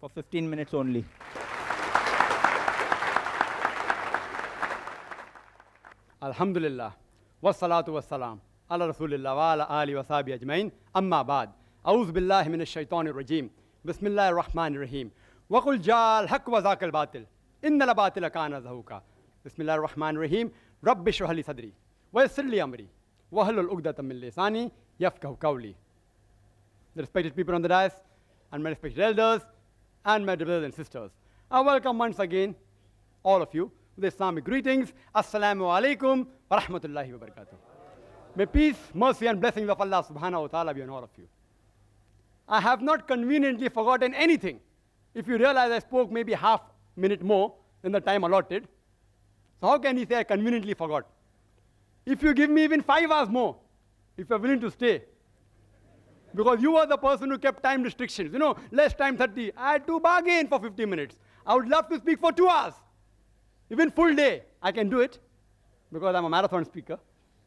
for 15 minutes only. Alhamdulillah, wassalatu wassalam, ala rasulillah wa ala ali wa sahbihi ajmain, amma ba'd. A'udhu billahi minash shaitanir rajim. Bismillahir rahmanir rahim. Wa qul ja'al haqq wa zaqal batil. Inna la batila kana zahuka. Bismillahir rahmanir rahim. Rabbi shrah li sadri wa yassir li amri وَحْلُلْ عُقْدَةً مِّن لِسَانِي يَفْقَهُ قَوْلِي. The respected people on the dais, and my respected elders, and my brothers and sisters, I welcome once again all of you with Islamic greetings. Assalamu alaikum wa rahmatullahi wa barakatuh. May peace, mercy, and blessings of Allah subhanahu wa ta'ala be on all of you. I have not conveniently forgotten anything. If you realize I spoke maybe half minute more than the time allotted, so how can you say I conveniently forgot? If you give me even 5 hours more, if you're willing to stay, because you were the person who kept time restrictions, you know, less time 30, I had to bargain for 50 minutes. I would love to speak for 2 hours. Even full day, I can do it, because I'm a marathon speaker,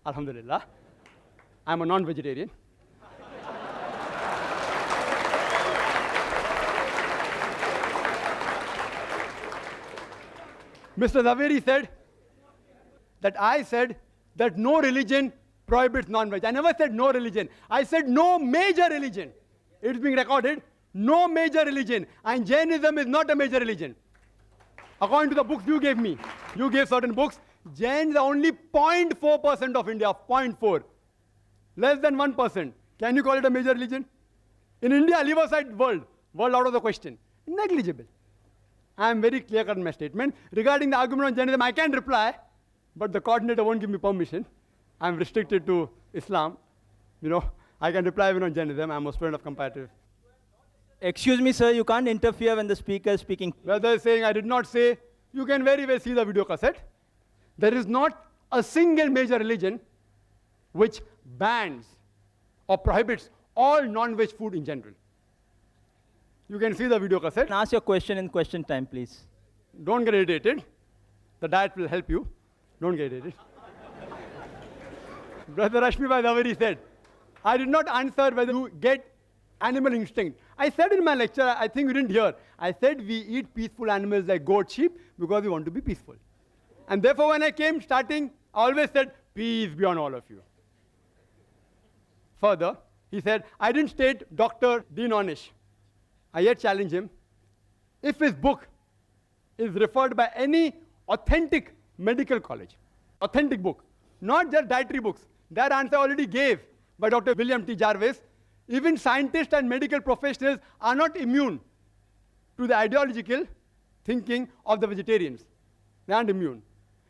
alhamdulillah. I'm a non-vegetarian. Mr. Zaveri said that I said that no religion prohibits non-veg. I never said no religion. I said no major religion. It's being recorded. No major religion. And Jainism is not a major religion. According to the books you gave me, you gave certain books, Jains are only 0.4% of India, 0.4. Less than 1%. Can you call it a major religion? In India, leave aside world out of the question. Negligible. I am very clear-cut in my statement. Regarding the argument on Jainism, I can reply, but the coordinator won't give me permission. I am restricted to Islam. You know, I can reply even on Jainism. I am a student of comparative. Excuse me, sir, you can't interfere when the speaker is speaking. Whether saying I did not say, you can very well see the video cassette. There is not a single major religion which bans or prohibits all non-veg food in general. You can see the video cassette. Ask your question in question time, please. Don't get irritated. The diet will help you. Don't get irritated. Brother Rashmi Bhai Zaveri said, I did not answer whether you get animal instinct. I said in my lecture, I think you didn't hear, I said we eat peaceful animals like goat, sheep, because we want to be peaceful. And therefore when I came starting, I always said, peace be on all of you. Further, he said, I didn't state Dr. Dean Ornish. I yet challenge him. If his book is referred by any authentic medical college, authentic book, not just dietary books, that answer I already gave by Dr. William T. Jarvis. Even scientists and medical professionals are not immune to the ideological thinking of the vegetarians. They aren't immune.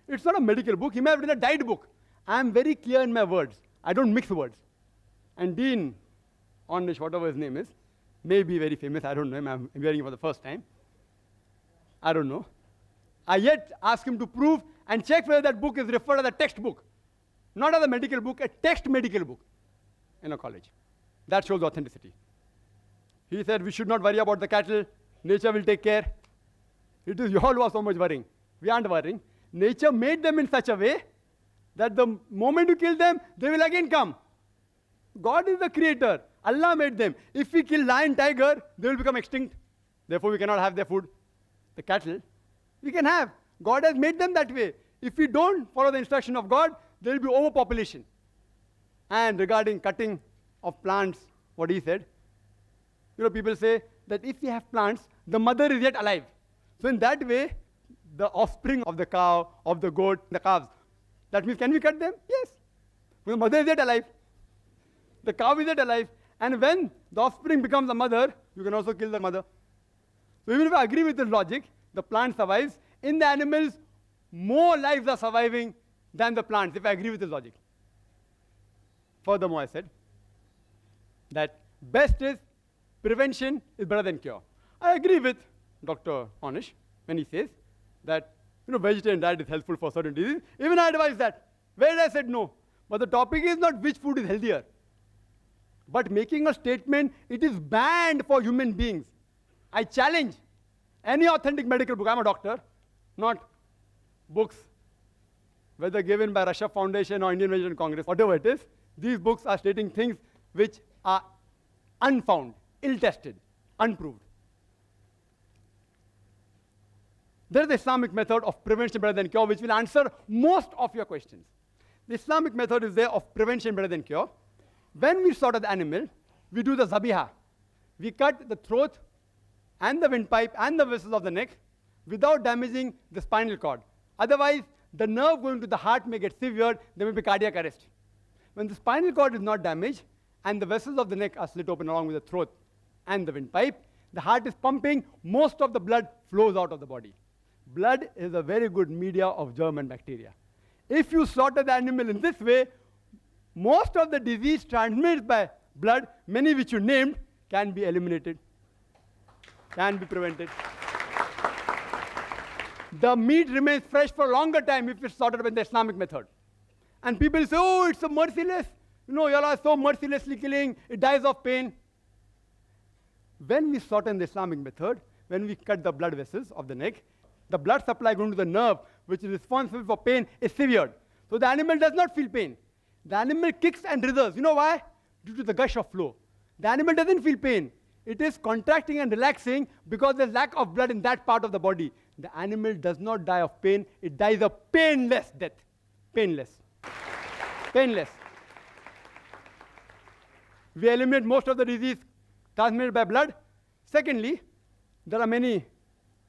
It's not a medical book. He may have written a diet book. I am very clear in my words. I don't mix words. And Dean Ornish, whatever his name is, may be very famous. I don't know him. I'm hearing him for the first time. I don't know. I yet ask him to prove and check whether that book is referred as a textbook, not as a medical book, a text medical book in a college. That shows authenticity. He said we should not worry about the cattle. Nature will take care. It is you all who are so much worrying. We aren't worrying. Nature made them in such a way that the moment you kill them, they will again come. God is the creator. Allah made them. If we kill lion, tiger, they will become extinct. Therefore, we cannot have their food. The cattle, we can have. God has made them that way. If we don't follow the instruction of God, there will be overpopulation. And regarding cutting of plants, what he said, you know, people say that if we have plants, the mother is yet alive. So in that way, the offspring of the cow, of the goat, the calves, that means can we cut them? Yes. The mother is yet alive. The cow is yet alive. And when the offspring becomes a mother, you can also kill the mother. So even if I agree with this logic, the plant survives. In the animals, more lives are surviving than the plants, if I agree with this logic. Furthermore, I said that best is prevention is better than cure. I agree with Dr. Ornish when he says that vegetarian diet is helpful for certain diseases. Even I advise that. Where I said no. But the topic is not which food is healthier, but making a statement, it is banned for human beings. I challenge any authentic medical book. I'm a doctor, not books, whether given by Russia Foundation or Indian Vegetarian Congress, whatever it is. These books are stating things which are unfound, ill-tested, unproved. There is the Islamic method of prevention better than cure, which will answer most of your questions. The Islamic method is there of prevention better than cure. When we slaughter the animal, we do the zabiha. We cut the throat and the windpipe and the vessels of the neck without damaging the spinal cord. Otherwise, the nerve going to the heart may get severed, there may be cardiac arrest. when the spinal cord is not damaged and the vessels of the neck are slit open along with the throat and the windpipe, the heart is pumping, most of the blood flows out of the body. Blood is a very good media of germ and bacteria. If you slaughter the animal in this way, most of the disease transmitted by blood, many which you named, can be eliminated, can be prevented. The meat remains fresh for a longer time if it's slaughtered by the Islamic method. And people say, oh, it's so merciless. You know, y'all are so mercilessly killing, it dies of pain. When we slaughter in the Islamic method, when we cut the blood vessels of the neck, the blood supply going to the nerve, which is responsible for pain, is severed. So the animal does not feel pain. The animal kicks and writhers. You know why? Due to the gush of flow. The animal doesn't feel pain. It is contracting and relaxing because there's lack of blood in that part of the body. The animal does not die of pain. It dies a painless death. Painless. Painless. We eliminate most of the disease transmitted by blood. Secondly, there are many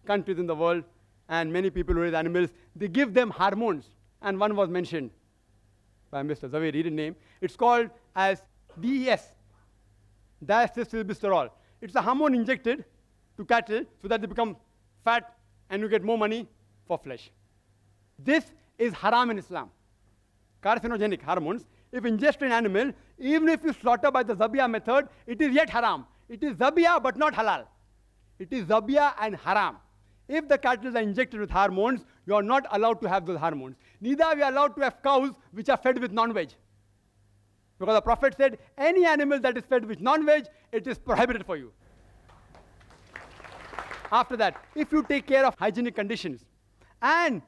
countries in the world and many people who raise animals, they give them hormones. And one was mentioned by Mr. Zaveri, read the name. It's called as DES, diacylglycerol. It's a hormone injected to cattle so that they become fat and you get more money for flesh. This is haram in Islam. Carcinogenic hormones, if ingested in animal, even if you slaughter by the zabiyah method, it is yet haram. It is zabiyah but not halal. It is zabiyah and haram. If the cattle are injected with hormones, you are not allowed to have those hormones. Neither are we allowed to have cows which are fed with non-veg. Because the Prophet said, any animal that is fed with non-veg, it is prohibited for you. After that, if you take care of hygienic conditions and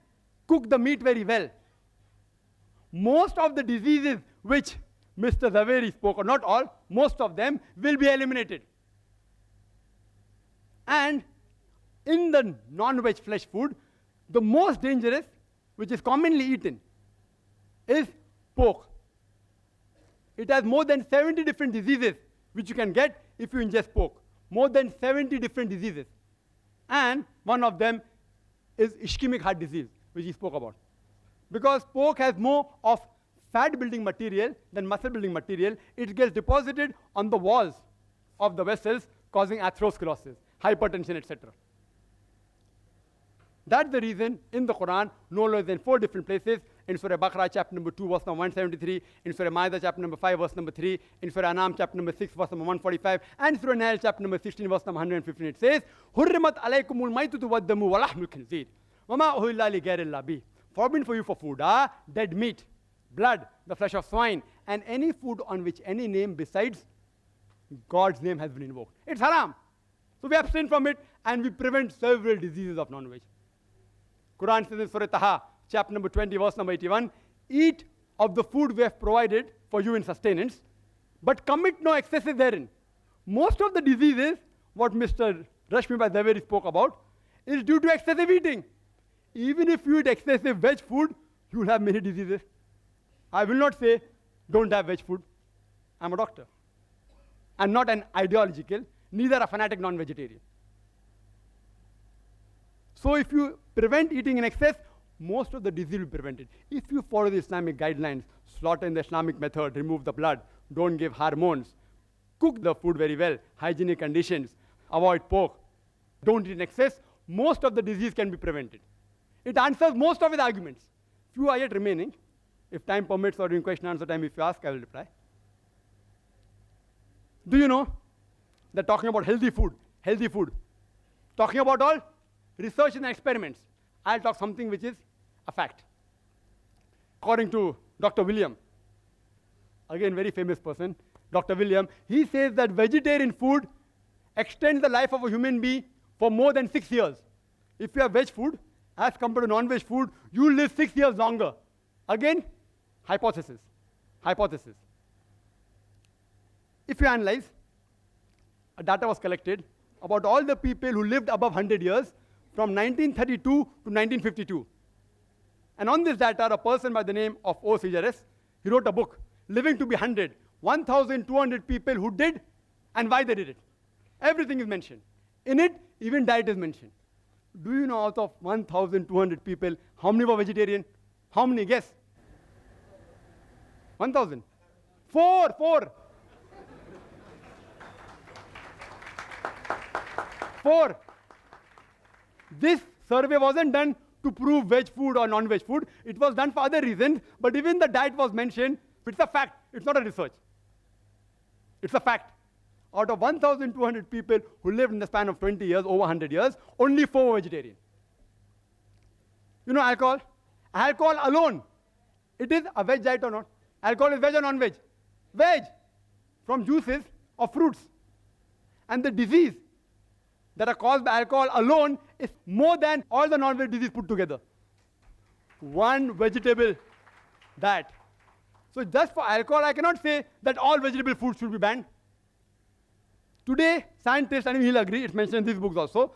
cook the meat very well, most of the diseases which Mr. Zaveri spoke, or not all, most of them will be eliminated. And in the non-veg flesh food, the most dangerous, which is commonly eaten, is pork. It has more than 70 different diseases which you can get if you ingest pork. More than 70 different diseases. And one of them is ischemic heart disease, which he spoke about. Because pork has more of fat-building material than muscle-building material, it gets deposited on the walls of the vessels, causing atherosclerosis, hypertension, etc. That's the reason in the Quran, no less than 4 different places, in Surah Baqarah chapter number 2, verse number 173, in Surah Ma'idah chapter number 5, verse number 3, in Surah Anam chapter number 6, verse number 145, and Surah Nahl chapter number 16, verse number 115, it says, Hurrimat alaykumul maitatu waddamu wa lahmul khinzir, wa ma uhilla li ghayrillah bih. Forbidden for you for food are dead meat, blood, the flesh of swine, and any food on which any name besides God's name has been invoked. It's haram. So we abstain from it and we prevent several diseases of non-veg. Quran says in Surah Taha, chapter number 20, verse number 81, eat of the food we have provided for you in sustenance, but commit no excesses therein. Most of the diseases, what Mr. Rashmi Bhai Zaveri spoke about, is due to excessive eating. Even if you eat excessive veg food, you will have many diseases. I will not say, don't have veg food. I'm a doctor. I'm not an ideological, neither a fanatic non-vegetarian. So if you prevent eating in excess, most of the disease will be prevented. If you follow the Islamic guidelines, slaughter in the Islamic method, remove the blood, don't give hormones, cook the food very well, hygienic conditions, avoid pork, don't eat in excess, most of the disease can be prevented. It answers most of his arguments. Few are yet remaining. If time permits or during question answer time, if you ask, I will reply. Do you know that talking about healthy food, talking about all research and experiments, I'll talk something which is a fact. According to Dr. William, again very famous person, Dr. William, he says that vegetarian food extends the life of a human being for more than 6 years. If you have veg food, as compared to non-veg food, you live 6 years longer. Again, hypothesis. If you analyze, data was collected about all the people who lived above 100 years from 1932 to 1952. And on this data, a person by the name of O. Sejares, he wrote a book, Living to be 100, 1,200 people who did and why they did it. Everything is mentioned. In it, even diet is mentioned. Do you know out of 1,200 people, how many were vegetarian? How many? Guess. 1,000. Four. This survey wasn't done to prove veg food or non-veg food. It was done for other reasons, but even the diet was mentioned. It's a fact. It's not a research. It's a fact. Out of 1,200 people who lived in the span of 20 years, over 100 years, only 4 were vegetarian. You know alcohol? Alcohol alone, it is a veg diet or not? Alcohol is veg or non-veg? Veg. From juices of fruits. And the disease that are caused by alcohol alone is more than all the non-veg diseases put together. One vegetable diet. So just for alcohol, I cannot say that all vegetable foods should be banned. Today, scientists, and he'll agree, it's mentioned in these books also,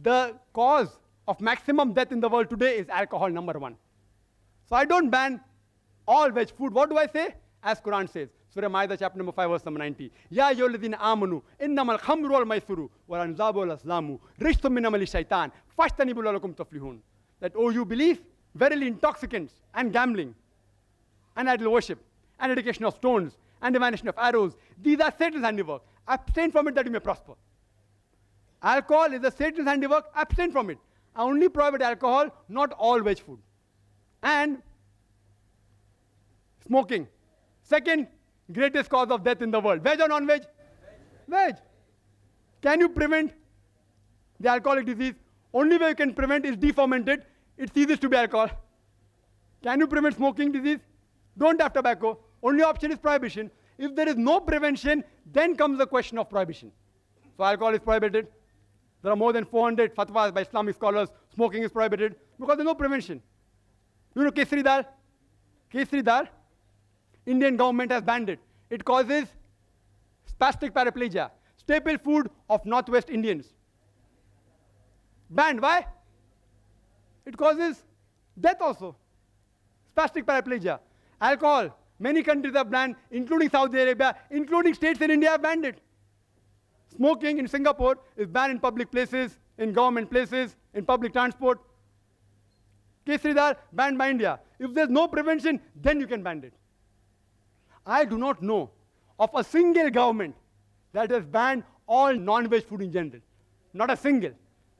the cause of maximum death in the world today is alcohol, number 1. So I don't ban all veg food. What do I say? As Quran says, Surah Ma'idah, chapter number 5, verse number 90. Ya ayyuhalladhina amanu, innamal khamru wal maisuru, wal anzabu wal azlamu, rijsun min amali shaitan, fashtanibu la'allakum tuflihun. That, oh, you believe, verily intoxicants and gambling and idol worship and dedication of stones and divination of arrows, these are Satan's handiwork. Abstain from it that you may prosper. Alcohol is a Satan's handiwork. Abstain from it. I only prohibit alcohol, not all veg food. And smoking. Second greatest cause of death in the world. Veg or non-veg? Veg. Can you prevent the alcoholic disease? Only way you can prevent is deferment it. It ceases to be alcohol. Can you prevent smoking disease? Don't have tobacco. Only option is prohibition. If there is no prevention, then comes the question of prohibition. So alcohol is prohibited. There are more than 400 fatwas by Islamic scholars. Smoking is prohibited because there is no prevention. You know kesari dal? Kesari dal, Indian government has banned it. It causes spastic paraplegia, staple food of Northwest Indians. Banned. Why? It causes death also. Spastic paraplegia. Alcohol. Many countries have banned, including Saudi Arabia, including states in India have banned it. Smoking in Singapore is banned in public places, in government places, in public transport. Kesari dal banned by India. If there's no prevention, then you can ban it. I do not know of a single government that has banned all non-veg food in general. Not a single.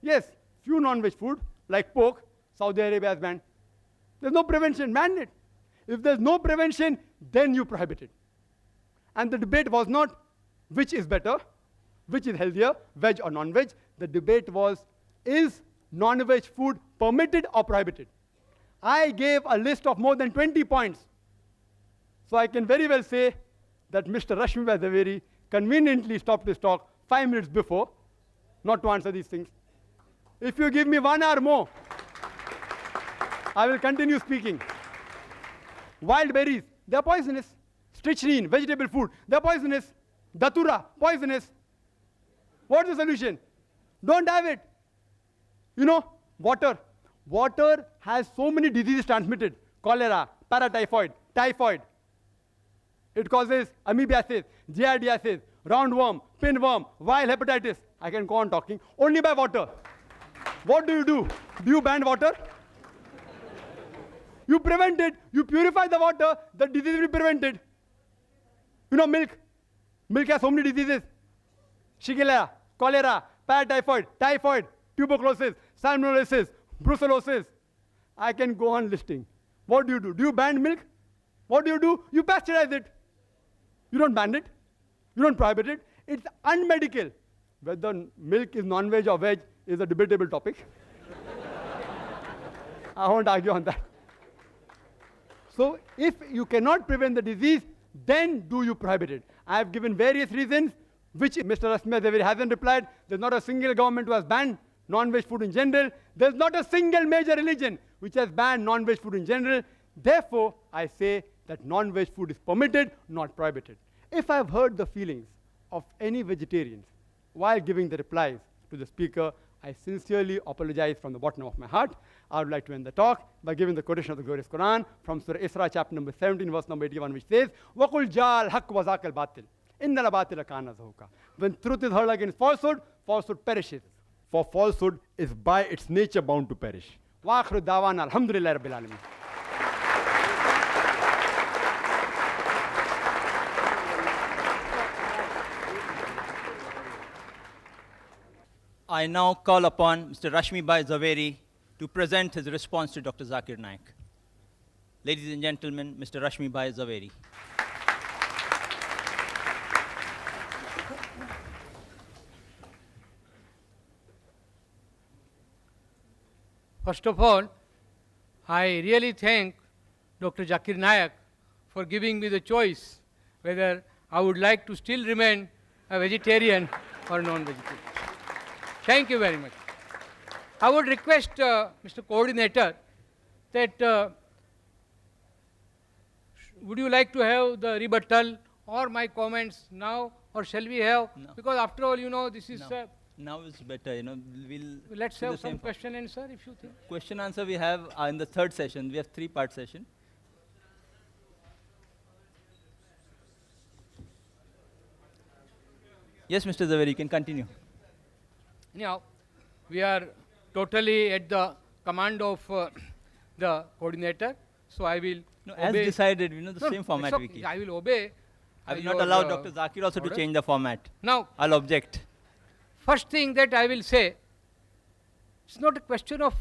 Yes, few non-veg food, like pork, Saudi Arabia has banned. There's no prevention, ban it. If there's no prevention, then you prohibit it. And the debate was not which is better, which is healthier, veg or non-veg. The debate was, is non-veg food permitted or prohibited? I gave a list of more than 20 points. So I can very well say that Mr. Rashmi Zaveri conveniently stopped his talk 5 minutes before, not to answer these things. If you give me 1 hour more, I will continue speaking. Wild berries, they are poisonous. Strychnine, vegetable food, they are poisonous. Datura, poisonous. What's the solution? Don't have it. You know, water. Water has so many diseases transmitted. Cholera, paratyphoid, typhoid. It causes amoebiasis, giardiasis, roundworm, pinworm, viral hepatitis. I can go on talking. Only by water. What do? Do you ban water? You prevent it. You purify the water. The disease will be prevented. You know, milk. Milk has so many diseases. Shigella, cholera, paratyphoid, typhoid, tuberculosis, salmonellosis, brucellosis. I can go on listing. What do? Do you ban milk? What do? You pasteurize it. You don't ban it. You don't prohibit it. It's unmedical. Whether milk is non-veg or veg is a debatable topic. I won't argue on that. So if you cannot prevent the disease, then do you prohibit it? I have given various reasons, which Mr. Rashmi Zaveri hasn't replied. There's not a single government who has banned non-veg food in general. There's not a single major religion which has banned non-veg food in general. Therefore, I say that non-veg food is permitted, not prohibited. If I've heard the feelings of any vegetarians while giving the replies to the speaker, I sincerely apologize from the bottom of my heart. I would like to end the talk by giving the quotation of the glorious Quran from Surah Isra, chapter number 17, verse number 81, which says, وَقُلْ جَاءَ الْحَقُّ وَزَاقَ الْبَاطِلِ إِنَّ الْبَاطِلَ كَانَ زَهُوقًا. When truth is hurled against falsehood, falsehood perishes. For falsehood is by its nature bound to perish. وَآخِرُ دَعْوَانَا الْحَمْدُ لِلَّهِ رَبِّ الْعَالَمِينَ. I now call upon Mr. Rashmi Bhai Zaveri to present his response to Dr. Zakir Naik. Ladies and gentlemen, Mr. Rashmi Bhai Zaveri. First of all, I really thank Dr. Zakir Naik for giving me the choice whether I would like to still remain a vegetarian or non-vegetarian. Thank you very much. I would request Mr. Coordinator that would you like to have the rebuttal or my comments now, or shall we have? No. Because after all, you know, this is. No. Now it's better, you know, Let's do have the same some question answer if you think. question answer we have in the third session. We have 3-part session. Yes, Mr. Zaveri, you can continue. Anyhow, we are totally at the command of the coordinator, so I will No, as obey. decided, you know, the No, same it's format okay. we keep. I will obey. I will your, not allow Dr. Zakir also to order. change the format. Now, I'll object. first thing that I will say, it's not a question of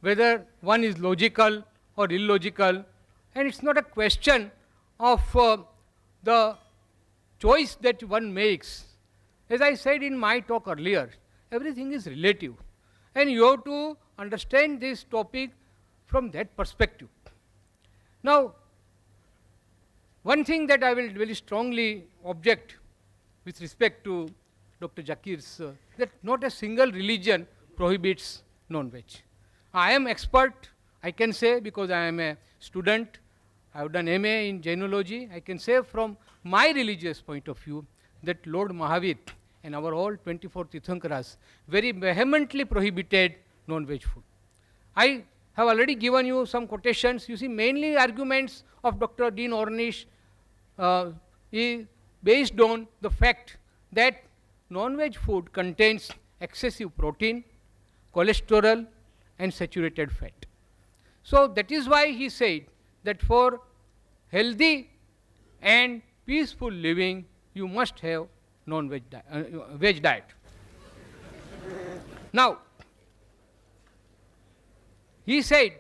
whether one is logical or illogical, and it's not a question of the choice that one makes. As I said in my talk earlier, everything is relative, and you have to understand this topic from that perspective. Now, one thing that I will very strongly object with respect to Dr. Zakir's, that not a single religion prohibits non-veg. I am expert, I can say, because I am a student, I have done MA in Jainology. I can say from my religious point of view that Lord Mahavir and our all 24 Tirthankaras very vehemently prohibited non-veg food. I have already given you some quotations. You see, mainly arguments of Dr. Dean Ornish is based on the fact that non-veg food contains excessive protein, cholesterol, and saturated fat. So that is why he said that for healthy and peaceful living, you must have non-veg veg diet. Now, he said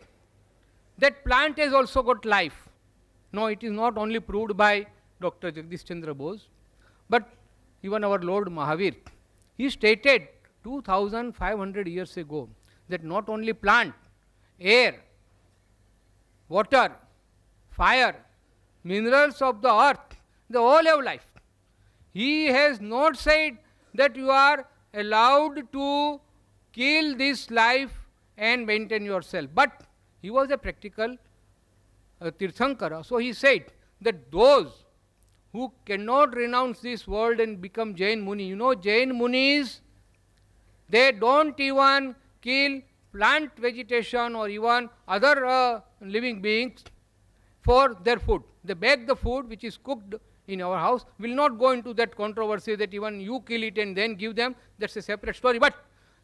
that plant has also got life. No, it is not only proved by Dr. Jagdish Chandra Bose, but even our Lord Mahavir. He stated 2500 years ago that not only plant, air, water, fire, minerals of the earth, they all have life. He has not said that you are allowed to kill this life and maintain yourself. But he was a practical Tirthankara. So he said that those who cannot renounce this world and become Jain Muni, you know, Jain Munis, they don't even kill plant vegetation or even other living beings for their food. They bake the food which is cooked in our house. Will not go into that controversy that even you kill it and then give them. That's a separate story. But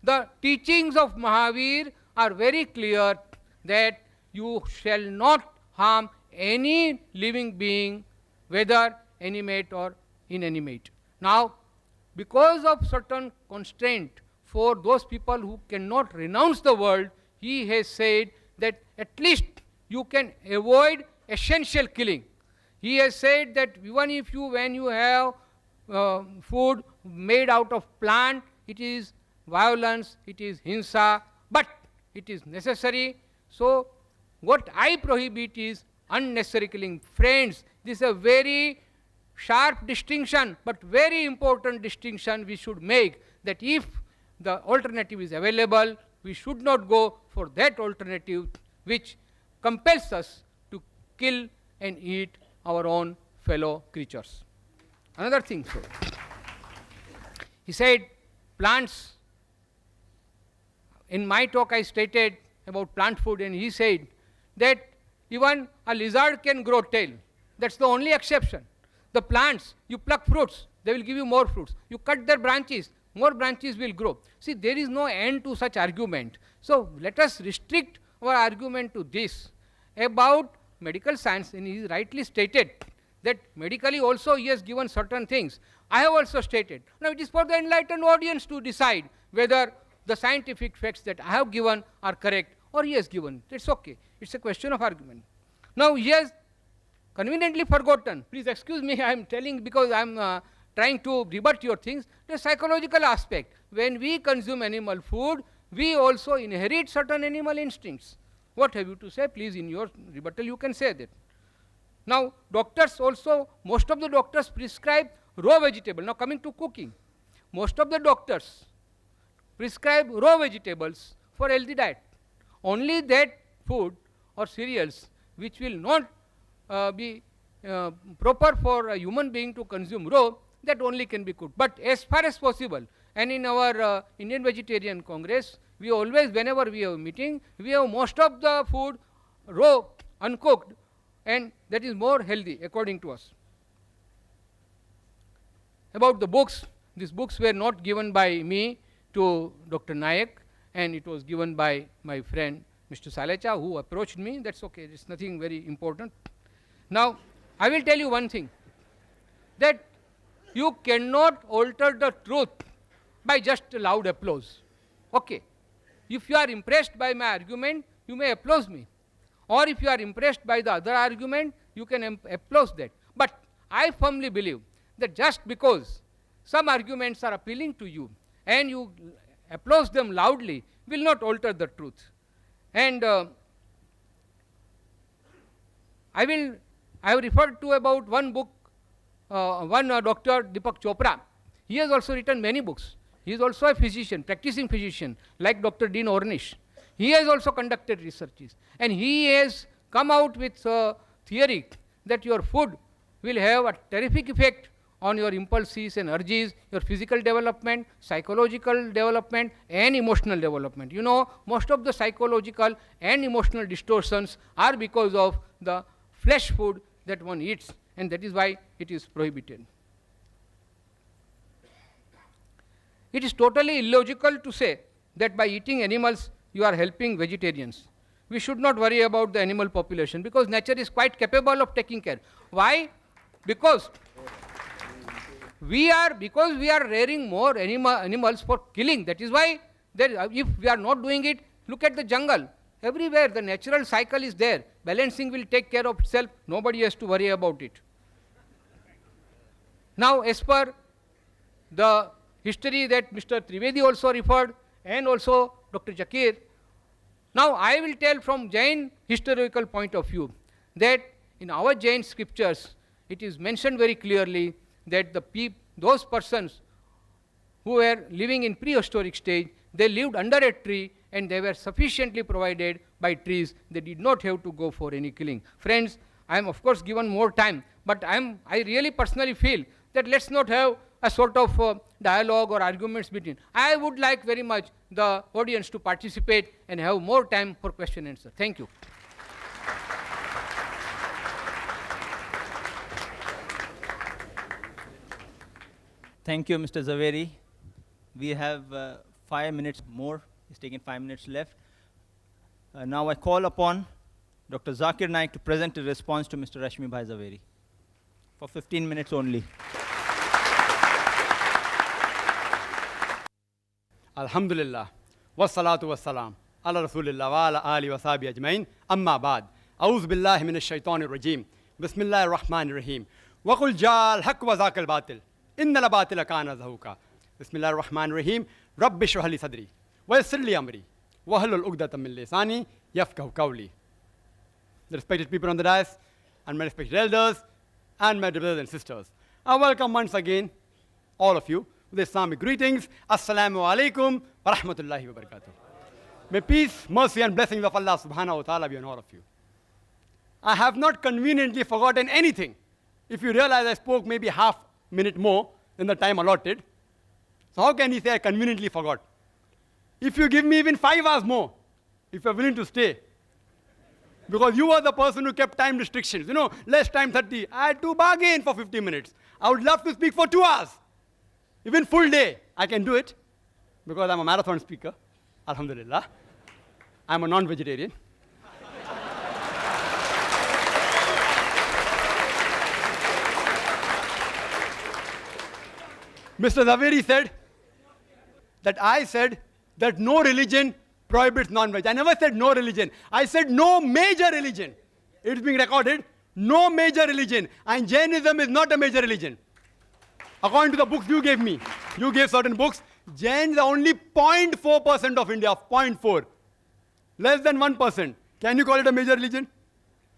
the teachings of Mahavir are very clear that you shall not harm any living being, whether animate or inanimate. Now, because of certain constraint for those people who cannot renounce the world, he has said that at least you can avoid essential killing. He has said that even if you, when you have food made out of plant, it is violence, it is hinsa, but it is necessary. So, what I prohibit is unnecessary killing. Friends, this is a very sharp distinction, but very important distinction we should make, that if the alternative is available, we should not go for that alternative which compels us to kill and eat our own fellow creatures. Another thing, so he said plants. In my talk I stated about plant food, and he said that even a lizard can grow tail. That's the only exception. The plants, you pluck fruits, they will give you more fruits. You cut their branches, more branches will grow. See, there is no end to such argument. So let us restrict our argument to this about medical science, and he rightly stated that medically also he has given certain things. I have also stated. Now it is for the enlightened audience to decide whether the scientific facts that I have given are correct or he has given. It's okay. It's a question of argument. Now he has conveniently forgotten. Please excuse me, I am telling because I am trying to rebut your things. The psychological aspect. When we consume animal food, we also inherit certain animal instincts. What have you to say? Please, in your rebuttal, you can say that. Now, doctors also, most of the doctors prescribe raw vegetable. Now, coming to cooking, most of the doctors prescribe raw vegetables for healthy diet. Only that food or cereals which will not be proper for a human being to consume raw, that only can be cooked. But as far as possible, and in our Indian Vegetarian Congress, we always, whenever we have a meeting, we have most of the food raw, uncooked, and that is more healthy according to us. About the books, these books were not given by me to Dr. Nayak, and it was given by my friend Mr. Salecha, who approached me. That's okay, it's nothing very important. Now, I will tell you one thing, that you cannot alter the truth by just loud applause. Okay. If you are impressed by my argument, you may applause me. Or if you are impressed by the other argument, you can applause that. But I firmly believe that just because some arguments are appealing to you and you applause them loudly will not alter the truth. And I have referred to about one book, Dr. Deepak Chopra. He has also written many books. He is also a physician, practicing physician, like Dr. Dean Ornish. He has also conducted researches. And he has come out with a theory that your food will have a terrific effect on your impulses and urges, your physical development, psychological development, and emotional development. You know, most of the psychological and emotional distortions are because of the flesh food that one eats, and that is why it is prohibited. It is totally illogical to say that by eating animals you are helping vegetarians. We should not worry about the animal population because nature is quite capable of taking care. Why? Because we are rearing more animals for killing. That is why if we are not doing it, look at the jungle. Everywhere the natural cycle is there. Balancing will take care of itself. Nobody has to worry about it. Now, as per the history that Mr. Trivedi also referred, and also Dr. Zakir. Now, I will tell from Jain historical point of view that in our Jain scriptures, it is mentioned very clearly that those persons who were living in prehistoric stage, they lived under a tree and they were sufficiently provided by trees. They did not have to go for any killing. Friends, I am of course given more time, but I really personally feel that let's not have a sort of dialogue or arguments between. I would like very much the audience to participate and have more time for question and answer. Thank you. Thank you, Mr. Zaveri. We have 5 minutes more. It's taken 5 minutes left. Now I call upon Dr. Zakir Naik to present a response to Mr. Rashmi Bhai Zaveri for 15 minutes only. Alhamdulillah, wassalatu wassalam, ala rasulillah wa ala ali wa sahbihi ajmain, amma ba'd. A'udhu billahi minash shaitanir rajim. Bismillahir rahmanir rahim. Wa qul ja'al haqq wa zaqal batil. Innal batila kana zahuqa. Bismillahir rahmanir rahim. Rabbi shrah li sadri wa yassir li amri wa hlul 'uqdatam min lisani yafqahu qawli. The respected people on the dais and my respected elders and my brothers and sisters, I welcome once again all of you with Islamic greetings. Assalamu alaikum wa rahmatullahi wa barakatuh. May peace, mercy and blessings of Allah subhanahu wa ta'ala be on all of you. I have not conveniently forgotten anything. If you realize I spoke maybe half minute more than the time allotted, so how can you say I conveniently forgot? If you give me even 5 hours more, if you're willing to stay, because you were the person who kept time restrictions, you know, less time 30, I had to bargain for 50 minutes. I would love to speak for 2 hours. Even full day, I can do it because I'm a marathon speaker, alhamdulillah. I'm a non-vegetarian. Mr. Zaveri said that I said that no religion prohibits non-veg. I never said no religion. I said no major religion. It's being recorded. No major religion. And Jainism is not a major religion. According to the books you gave me, you gave certain books, Jains are only 0.4% of India, 0.4. Less than 1%. Can you call it a major religion?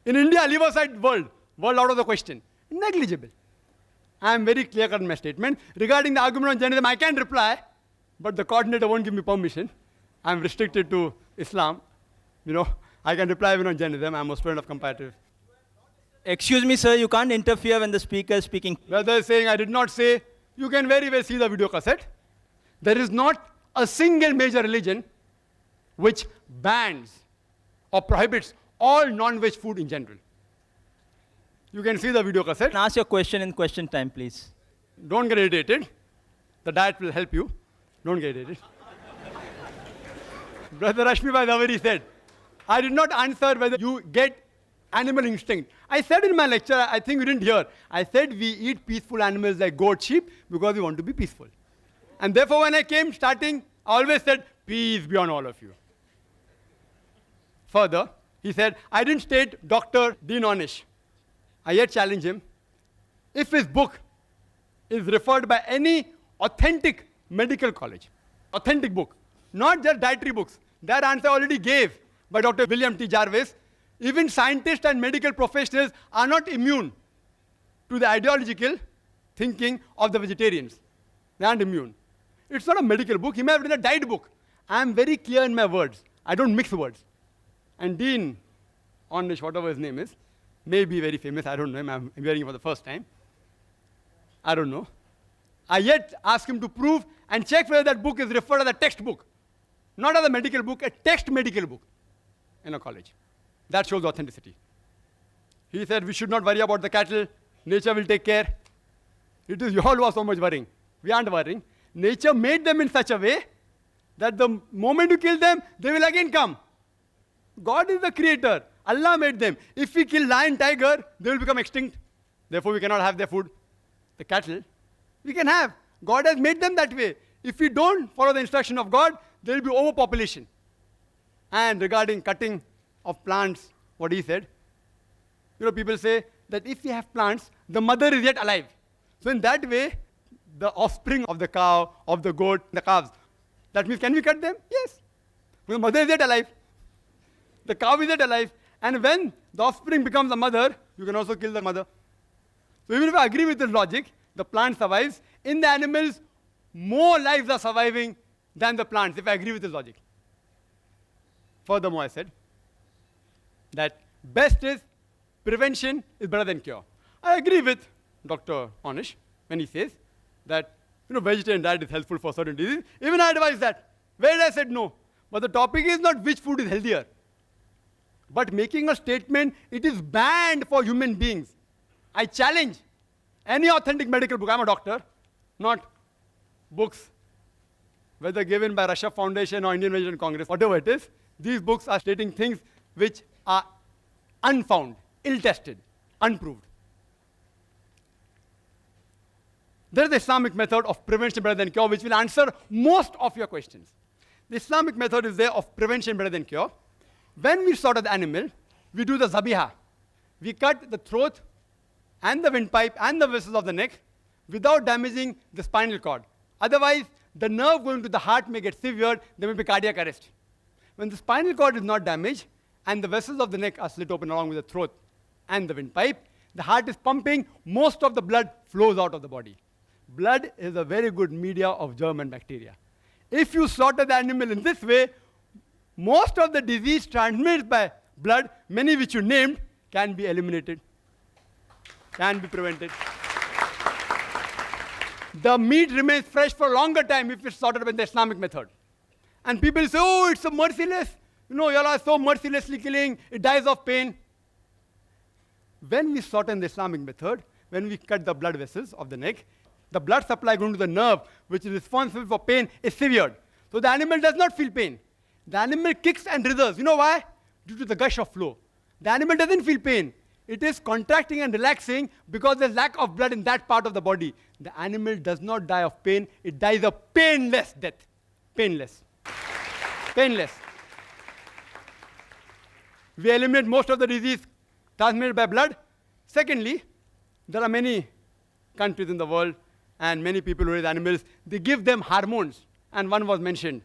In India, leave aside world out of the question. Negligible. I am very clear-cut in my statement. Regarding the argument on Jainism, I can reply, but the coordinator won't give me permission. I am restricted to Islam. I can reply even on Jainism. I am a student of comparative. Excuse me, sir, you can't interfere when the speaker is speaking. Brother is saying I did not say, you can very well see the video cassette. There is not a single major religion which bans or prohibits all non-veg food in general. You can see the video cassette. Ask your question in question time, please. Don't get irritated. The diet will help you. Don't get irritated. Brother Rashmi Bhai Zaveri said, I did not answer whether you get animal instinct. I said in my lecture, I think you didn't hear, I said we eat peaceful animals like goat, sheep, because we want to be peaceful. And therefore, when I came starting, I always said, peace be on all of you. Further, he said, I didn't state Dr. Dean Ornish. I yet challenge him. If his book is referred by any authentic medical college, authentic book, not just dietary books, that answer I already gave by Dr. William T. Jarvis. Even scientists and medical professionals are not immune to the ideological thinking of the vegetarians. They aren't immune. It's not a medical book. He may have written a diet book. I am very clear in my words. I don't mix words. And Dean Ornish, whatever his name is, may be very famous. I don't know him. I'm hearing him for the first time. I don't know. I yet ask him to prove and check whether that book is referred as a textbook. Not as a medical book, a text medical book in a college. That shows authenticity. He said we should not worry about the cattle. Nature will take care. It is you all who are so much worrying. We aren't worrying. Nature made them in such a way that the moment you kill them, they will again come. God is the creator. Allah made them. If we kill lion, tiger, they will become extinct. Therefore, we cannot have their food. The cattle, we can have. God has made them that way. If we don't follow the instruction of God, there will be overpopulation. And regarding cutting of plants, what he said, people say that if we have plants, the mother is yet alive. So in that way, the offspring of the cow, of the goat, the calves, that means can we cut them? Yes. The mother is yet alive. The cow is yet alive. And when the offspring becomes a mother, you can also kill the mother. So even if I agree with this logic, the plant survives. In the animals, more lives are surviving than the plants, if I agree with this logic. Furthermore, I said that best is prevention is better than cure. I agree with Dr. Ornish when he says that vegetarian diet is helpful for certain diseases. Even I advise that. Where I said no. But the topic is not which food is healthier, but making a statement, it is banned for human beings. I challenge any authentic medical book. I'm a doctor, not books, whether given by Russia Foundation or Indian Vegetarian Congress, whatever it is. These books are stating things which are unfound, ill-tested, unproved. There is the Islamic method of prevention better than cure, which will answer most of your questions. The Islamic method is there of prevention better than cure. When we slaughter the animal, we do the zabiha. We cut the throat and the windpipe and the vessels of the neck without damaging the spinal cord. Otherwise, the nerve going to the heart may get severed, there may be cardiac arrest. When the spinal cord is not damaged and the vessels of the neck are slit open along with the throat and the windpipe, the heart is pumping, most of the blood flows out of the body. Blood is a very good media of germ and bacteria. If you slaughter the animal in this way, most of the disease transmitted by blood, many which you named, can be eliminated, can be prevented. The meat remains fresh for a longer time if it's slaughtered by the Islamic method. And people say, oh, it's so merciless. You all are so mercilessly killing, it dies of pain. When we slaughter in the Islamic method, when we cut the blood vessels of the neck, the blood supply going to the nerve, which is responsible for pain, is severed. So the animal does not feel pain. The animal kicks and writhers. You know why? Due to the gush of flow. The animal doesn't feel pain. It is contracting and relaxing because there's lack of blood in that part of the body. the animal does not die of pain, it dies a painless death. Painless. Painless. We eliminate most of the disease transmitted by blood. Secondly, there are many countries in the world and many people who raise animals, they give them hormones. And one was mentioned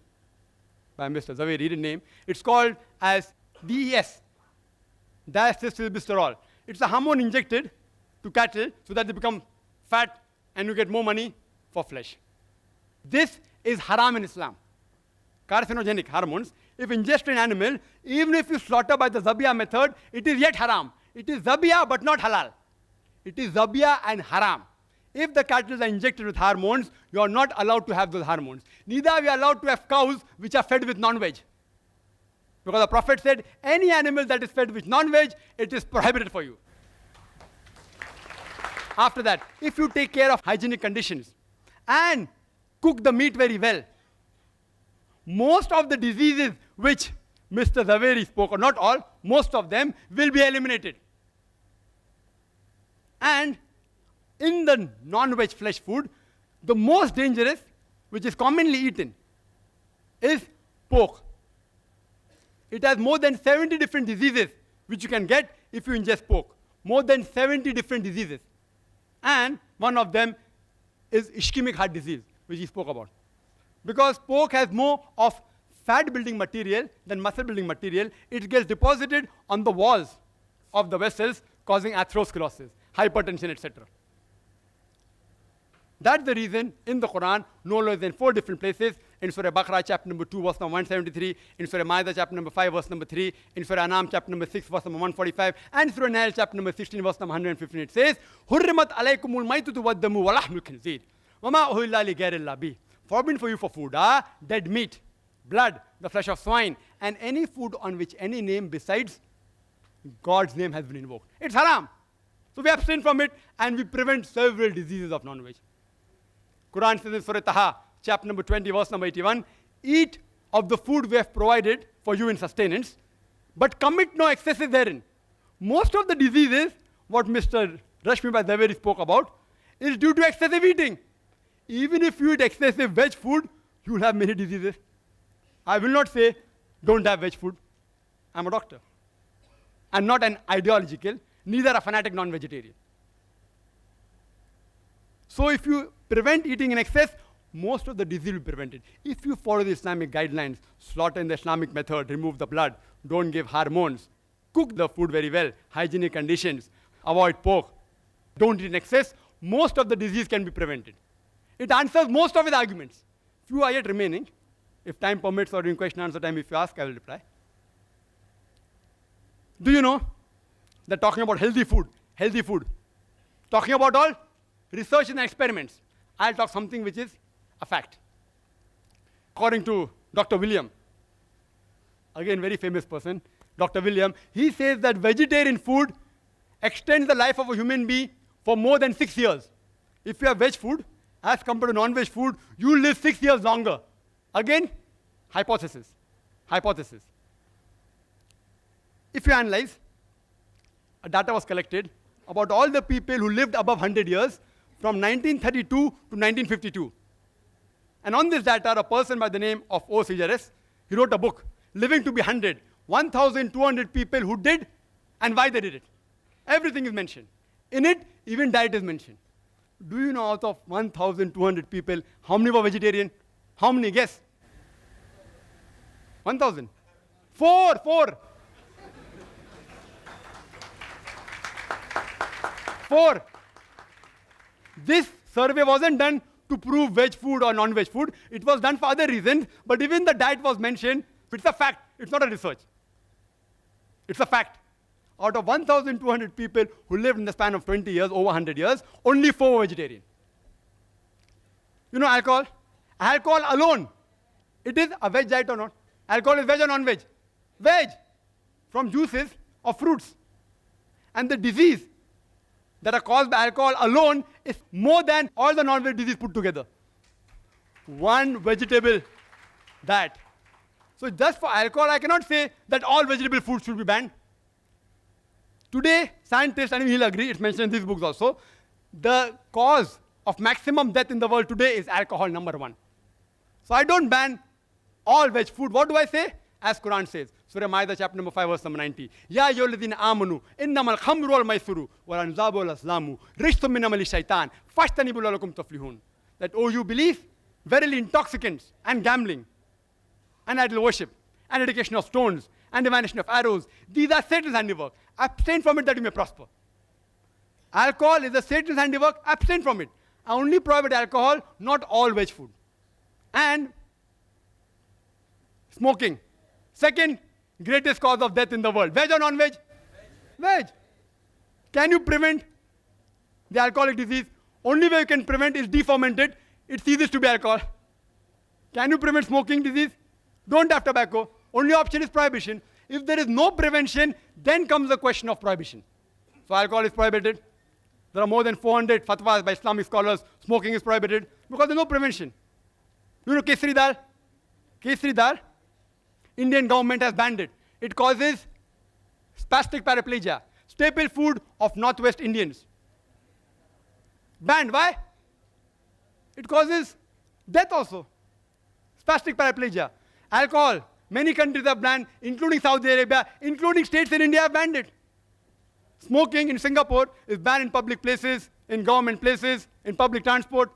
by Mr. Zaveri, read the name. It's called as DES, diacylglycerol. It's a hormone injected to cattle so that they become fat and you get more money for flesh. This is haram in Islam. Carcinogenic hormones, if ingested in animal, even if you slaughter by the zabiyah method, it is yet haram. It is zabiyah but not halal. It is zabiyah and haram. If the cattle are injected with hormones, you are not allowed to have those hormones. Neither are we allowed to have cows which are fed with non-veg. Because the Prophet said, any animal that is fed with non-veg, it is prohibited for you. After that, if you take care of hygienic conditions and cook the meat very well, most of the diseases which Mr. Zaveri spoke, or not all, most of them will be eliminated. And in the non-veg flesh food, the most dangerous, which is commonly eaten, is pork. It has more than 70 different diseases which you can get if you ingest pork. More than 70 different diseases. And one of them is ischemic heart disease, which he spoke about. Because pork has more of fat-building material than muscle-building material, it gets deposited on the walls of the vessels, causing atherosclerosis, hypertension, etc. That's the reason in the Quran, no less than 4 different places, in Surah Baqarah chapter number 2, verse number 173, in Surah Ma'idah chapter number 5, verse number 3, in Surah Anam chapter number 6, verse number 145, and Surah Nahl chapter number 16, verse number 115, it says, Hurrimat alaykumul maitatu waddamu wa lahmul khinzir, wa ma uhilla li ghayrillah bih. Forbidden for you for food dead meat, blood, the flesh of swine, and any food on which any name besides God's name has been invoked. It's haram. So we abstain from it and we prevent several diseases of non-veg. Quran says in Surah Taha, chapter number 20, verse number 81, eat of the food we have provided for you in sustenance, but commit no excesses therein. Most of the diseases, what Mr. Rashmi Bhai Zaveri spoke about, is due to excessive eating. Even if you eat excessive veg food, you will have many diseases. I will not say, don't have veg food. I'm a doctor. I'm not an ideological, neither a fanatic non-vegetarian. So if you prevent eating in excess, most of the disease will be prevented. If you follow the Islamic guidelines, slaughter in the Islamic method, remove the blood, don't give hormones, cook the food very well, hygienic conditions, avoid pork, don't eat in excess, most of the disease can be prevented. It answers most of his arguments. Few are yet remaining. If time permits or during question answer time, if you ask, I will reply. Do you know that talking about healthy food, talking about all research and experiments, I'll talk something which is a fact. According to Dr. William, again very famous person, Dr. William, he says that vegetarian food extends the life of a human being for more than 6 years. If you have veg food, as compared to non-veg food, you live 6 years longer. Again, hypothesis. If you analyze, data was collected about all the people who lived above 100 years from 1932 to 1952. And on this data, a person by the name of O. Sejares, he wrote a book, Living to be 100, 1,200 people who did and why they did it. Everything is mentioned. In it, even diet is mentioned. Do you know out of 1,200 people, how many were vegetarian? How many? Guess. 1,000. 4. This survey wasn't done to prove veg food or non-veg food. It was done for other reasons, but even the diet was mentioned. It's a fact. It's not a research. It's a fact. Out of 1,200 people who lived in the span of 20 years, over 100 years, only 4 were vegetarian. You know alcohol? Alcohol alone, it is a veg diet or not? Alcohol is veg or non-veg? Veg, from juices of fruits. And the disease that are caused by alcohol alone is more than all the non-veg disease put together. One vegetable diet. So just for alcohol, I cannot say that all vegetable foods should be banned. Today, scientists, and he'll agree, it's mentioned in these books also, the cause of maximum death in the world today is alcohol, number one. So I don't ban all veg food. What do I say? As Quran says, Surah Ma'idah chapter number 5 verse number 90. Ya ayyuhalladhina amanu innamal khamru wal maisuru wal anzabu wal azlamu rijsun min amali shaitan fajtanibu la'allakum tuflihun. That, oh, you believe, verily intoxicants and gambling and idol worship and dedication of stones and divination of arrows, these are Satan's handiwork. Abstain from it that you may prosper. Alcohol is a Satan's handiwork. Abstain from it. I only prohibit alcohol, not all veg food. And smoking. Second greatest cause of death in the world. Veg or non-veg? Veg. Can you prevent the alcoholic disease? Only way you can prevent is deferment it. It ceases to be alcohol. Can you prevent smoking disease? Don't have tobacco. Only option is prohibition. If there is no prevention, then comes the question of prohibition. So alcohol is prohibited. There are more than 400 fatwas by Islamic scholars. Smoking is prohibited because there's no prevention. You know kesari dal? Kesari dal? Indian government has banned it. It causes spastic paraplegia, staple food of Northwest Indians. Banned. Why? It causes death also. Spastic paraplegia. Alcohol. Many countries have banned, including Saudi Arabia, including states in India have banned it. Smoking in Singapore is banned in public places, in government places, in public transport.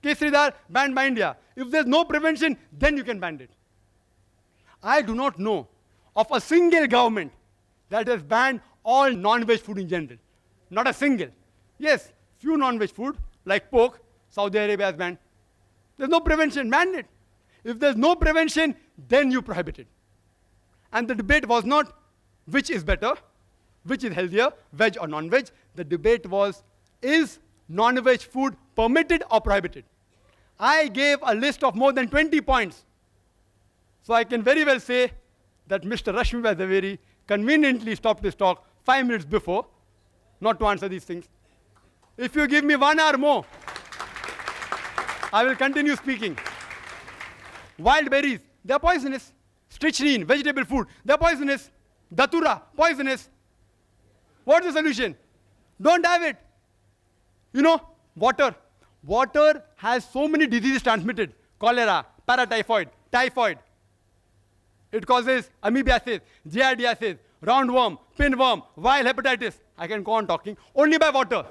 Kesari dal banned by India. If there's no prevention, then you can ban it. I do not know of a single government that has banned all non-veg food in general. Not a single. Yes, few non-veg food, like pork, Saudi Arabia has banned. There's no prevention, ban it. If there's no prevention, then you prohibit it. And the debate was not which is better, which is healthier, veg or non-veg. The debate was, is non-veg food permitted or prohibited? I gave a list of more than 20 points. So I can very well say that Mr. Rashmi Zaveri conveniently stopped his talk 5 minutes before, not to answer these things. If you give me 1 hour more, I will continue speaking. Wild berries, they are poisonous. Strychnine, vegetable food, they are poisonous. Datura, poisonous. What is the solution? Don't have it. You know, water. Water has so many diseases transmitted. Cholera, paratyphoid, typhoid. It causes amoebiasis, giardiasis, roundworm, pinworm, viral hepatitis. I can go on talking. Only by water.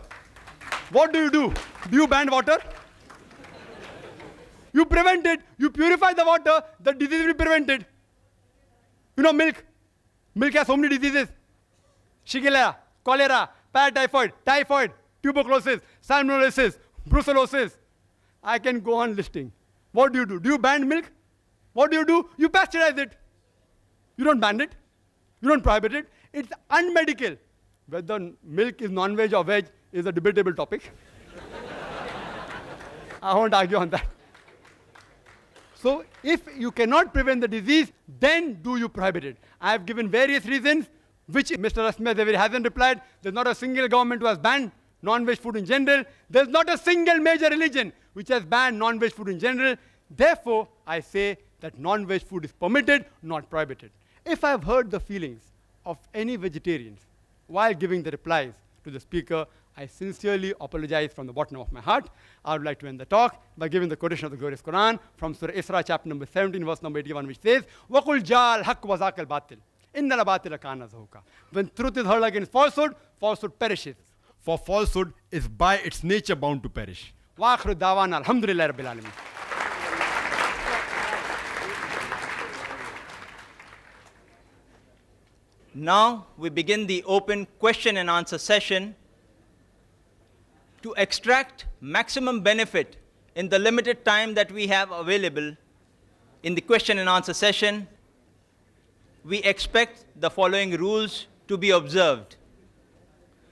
What do? Do you ban water? You prevent it. You purify the water, the disease will be prevented. You know, milk. Milk has so many diseases. Shigella, cholera, paratyphoid, typhoid, tuberculosis, salmonellosis, brucellosis. I can go on listing. What do? Do you ban milk? What do? You pasteurize it. You don't ban it. You don't prohibit it. It's unmedical. Whether milk is non-veg or veg is a debatable topic. I won't argue on that. So if you cannot prevent the disease, then do you prohibit it? I have given various reasons, which Mr. Rashmi Zaveri hasn't replied. There's not a single government who has banned non-veg food in general. There's not a single major religion which has banned non-veg food in general. Therefore, I say that non-veg food is permitted, not prohibited. If I have heard the feelings of any vegetarians while giving the replies to the speaker, I sincerely apologize from the bottom of my heart. I would like to end the talk by giving the quotation of the glorious Quran from Surah Isra, chapter number 17, verse number 81, which says, وَقُلْ جَاءَ الْحَقُّ وَزَاقَ الْبَاطِلُ إِنَّ الْبَاطِلَ كَانَ زَهُوقًا. When truth is heard against falsehood, falsehood perishes. For falsehood is by its nature bound to perish. وَآخِرُ دَعْوَانَا الْحَمْدُ لِلَّهِ رَبِّ الْعَالَمِينَ. Now we begin the open question and answer session. To extract maximum benefit in the limited time that we have available in the question and answer session, we expect the following rules to be observed.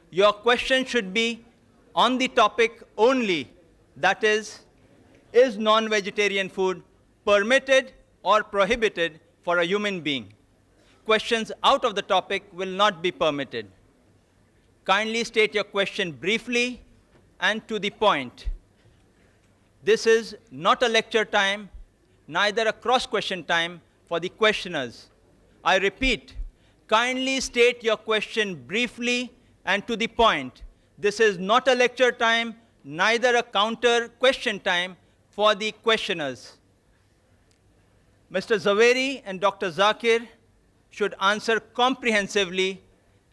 Your question should be on the topic only, that is non-vegetarian food permitted or prohibited for a human being? Questions out of the topic will not be permitted. Kindly state your question briefly and to the point. This is not a lecture time, neither a cross-question time for the questioners. I repeat, kindly state your question briefly and to the point. This is not a lecture time, neither a counter question time for the questioners. Mr. Zaveri and Dr. Zakir should answer comprehensively,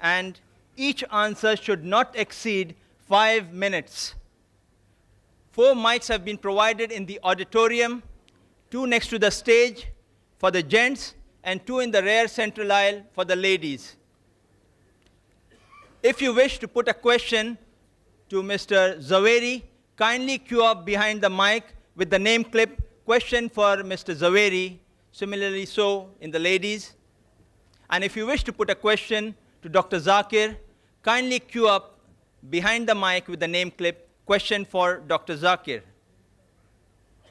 and each answer should not exceed 5 minutes. 4 mics have been provided in the auditorium, 2 next to the stage for the gents, and 2 in the rear central aisle for the ladies. If you wish to put a question to Mr. Zaveri, kindly queue up behind the mic with the name clip, question for Mr. Zaveri, similarly so in the ladies. And if you wish to put a question to Dr. Zakir, kindly queue up behind the mic with the name clip, question for Dr. Zakir.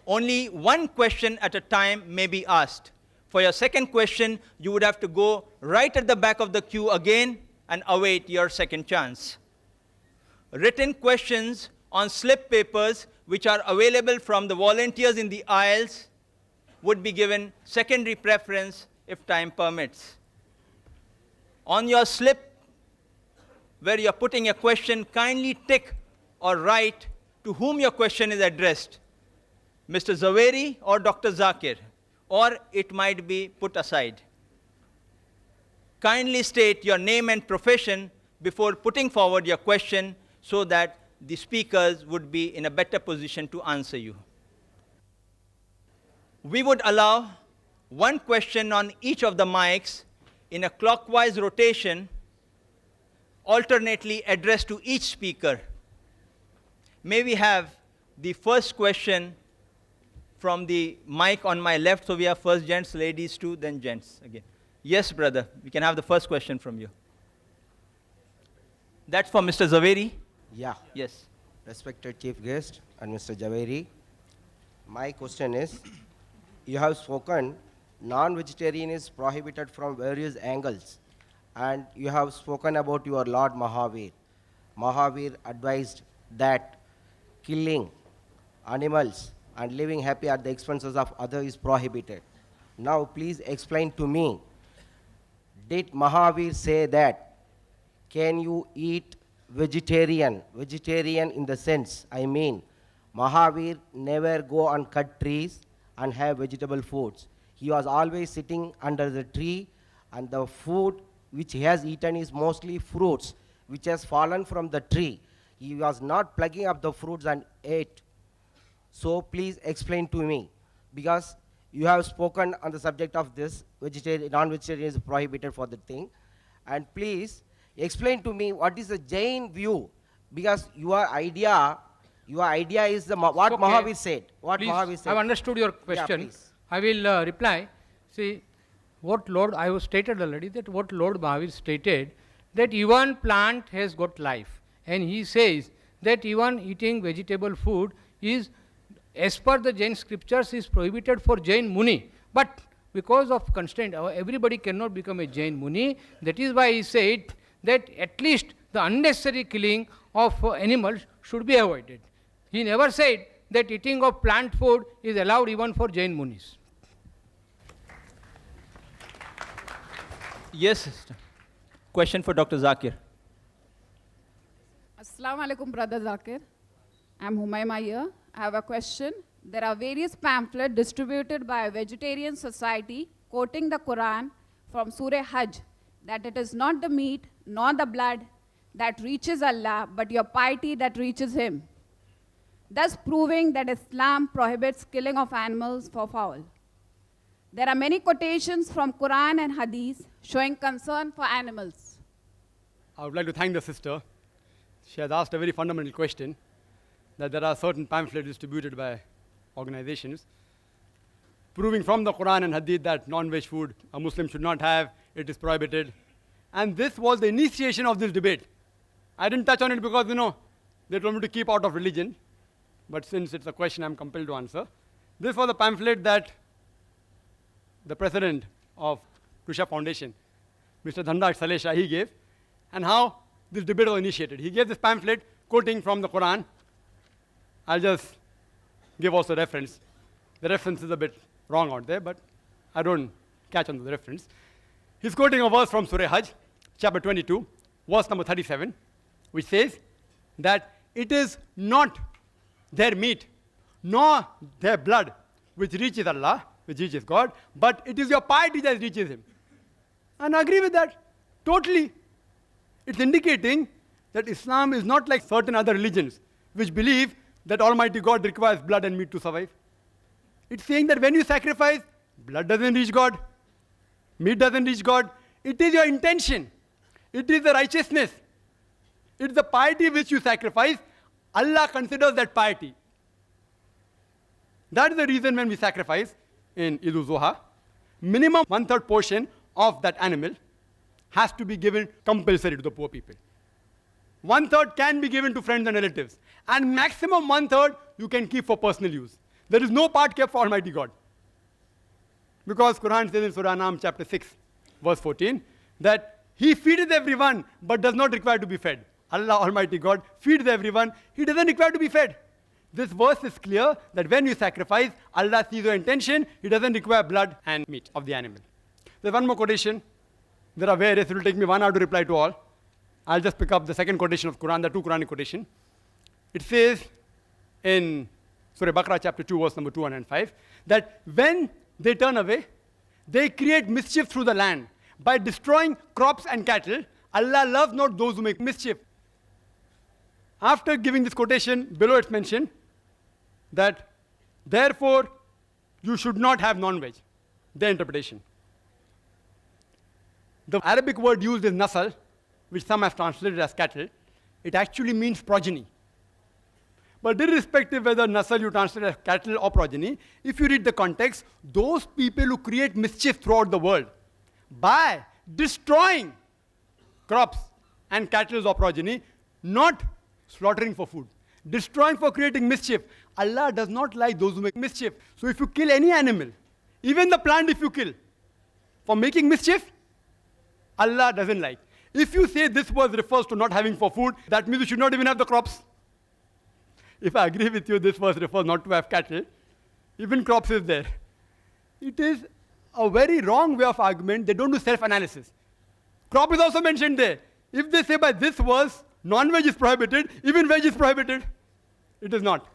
Only one question at a time may be asked. For your second question, you would have to go right at the back of the queue again and await your second chance. Written questions on slip papers, which are available from the volunteers in the aisles, would be given secondary preference if time permits. On your slip, where you're putting a question, kindly tick or write to whom your question is addressed, Mr. Zaveri or Dr. Zakir, or it might be put aside. Kindly state your name and profession before putting forward your question so that the speakers would be in a better position to answer you. We would allow one question on each of the mics in a clockwise rotation, alternately addressed to each speaker. May we have the first question from the mic on my left? So we have first gents, ladies too, then gents again. Yes, brother, we can have the first question from you. That's for Mr. Zaveri? Yeah. Yes. Respected Chief Guest and Mr. Javeri, my question is, you have spoken non-vegetarian is prohibited from various angles, and you have spoken about your Lord Mahavir. Mahavir advised that killing animals and living happy at the expenses of others is prohibited. Now please explain to me, did Mahavir say that can you eat vegetarian? Vegetarian in the sense, I mean, Mahavir never go and cut trees and have vegetable foods. He was always sitting under the tree, and the food which he has eaten is mostly fruits which has fallen from the tree. He was not plucking up the fruits and ate. So please explain to me, because you have spoken on the subject of this, non-vegetarian is prohibited for the thing. And please explain to me what is the Jain view, because your idea is what Okay. Mahavir said. What Please, Mahavir said. I've understood your question. please. I will reply. See, what Lord, I have stated already that what Lord Mahavir stated, that even plant has got life. And he says that even eating vegetable food is, as per the Jain scriptures, is prohibited for Jain Muni. But because of constraint, everybody cannot become a Jain Muni. That is why he said that at least the unnecessary killing of animals should be avoided. He never said that eating of plant food is allowed even for Jain Munis. Yes, sister. Question for Dr. Zakir. Assalamu alaikum, Brother Zakir. I'm Humayma here. I have a question. There are various pamphlets distributed by a vegetarian society quoting the Quran from Surah Hajj that it is not the meat nor the blood that reaches Allah, but your piety that reaches Him, thus proving that Islam prohibits killing of animals for fowl. There are many quotations from Quran and Hadith showing concern for animals. I would like to thank the sister. She has asked a very fundamental question, that there are certain pamphlets distributed by organizations proving from the Quran and Hadith that non-veg food a Muslim should not have, it is prohibited. And this was the initiation of this debate. I didn't touch on it because, they told me to keep out of religion. But since it's a question I'm compelled to answer. This was a pamphlet that the president of Tusha Foundation, Mr. Dhanraj Salesha, he gave, and how this debate was initiated. He gave this pamphlet quoting from the Quran. I'll just give also reference. The reference is a bit wrong out there, but I don't catch on to the reference. He's quoting a verse from Surah Hajj, chapter 22, verse number 37, which says that it is not their meat, nor their blood, which reaches Allah, which reaches God, but it is your piety that reaches Him. And I agree with that, totally. It's indicating that Islam is not like certain other religions, which believe that Almighty God requires blood and meat to survive. It's saying that when you sacrifice, blood doesn't reach God, meat doesn't reach God. It is your intention. It is the righteousness. It's the piety which you sacrifice. Allah considers that piety. That is the reason when we sacrifice in Eid al-Zuha, minimum 1/3 portion of that animal has to be given compulsory to the poor people. 1/3 can be given to friends and relatives. And maximum 1/3 you can keep for personal use. There is no part kept for Almighty God. Because Quran says in Surah An-Am chapter 6, verse 14, that He feedeth everyone, but does not require to be fed. Allah Almighty God feeds everyone, He doesn't require to be fed. This verse is clear that when you sacrifice, Allah sees your intention, He doesn't require blood and meat of the animal. There's one more quotation. There are various, it will take me 1 hour to reply to all. I'll just pick up the second quotation of Quran, the 2 Quranic quotation. It says in Surah Baqarah chapter 2, verse number 205, that when they turn away, they create mischief through the land. By destroying crops and cattle, Allah loves not those who make mischief. After giving this quotation, below it's mentioned that therefore you should not have non-veg. Their interpretation. The Arabic word used is nasal, which some have translated as cattle. It actually means progeny. But irrespective whether nasal you translate as cattle or progeny, if you read the context, those people who create mischief throughout the world by destroying crops and cattle or progeny, not slaughtering for food, destroying for creating mischief. Allah does not like those who make mischief. So if you kill any animal, even the plant if you kill, for making mischief, Allah doesn't like. If you say this verse refers to not having for food, that means you should not even have the crops. If I agree with you, this verse refers not to have cattle, even crops is there. It is a very wrong way of argument. They don't do self-analysis. Crop is also mentioned there. If they say by this verse, non-veg is prohibited, even veg is prohibited. It is not.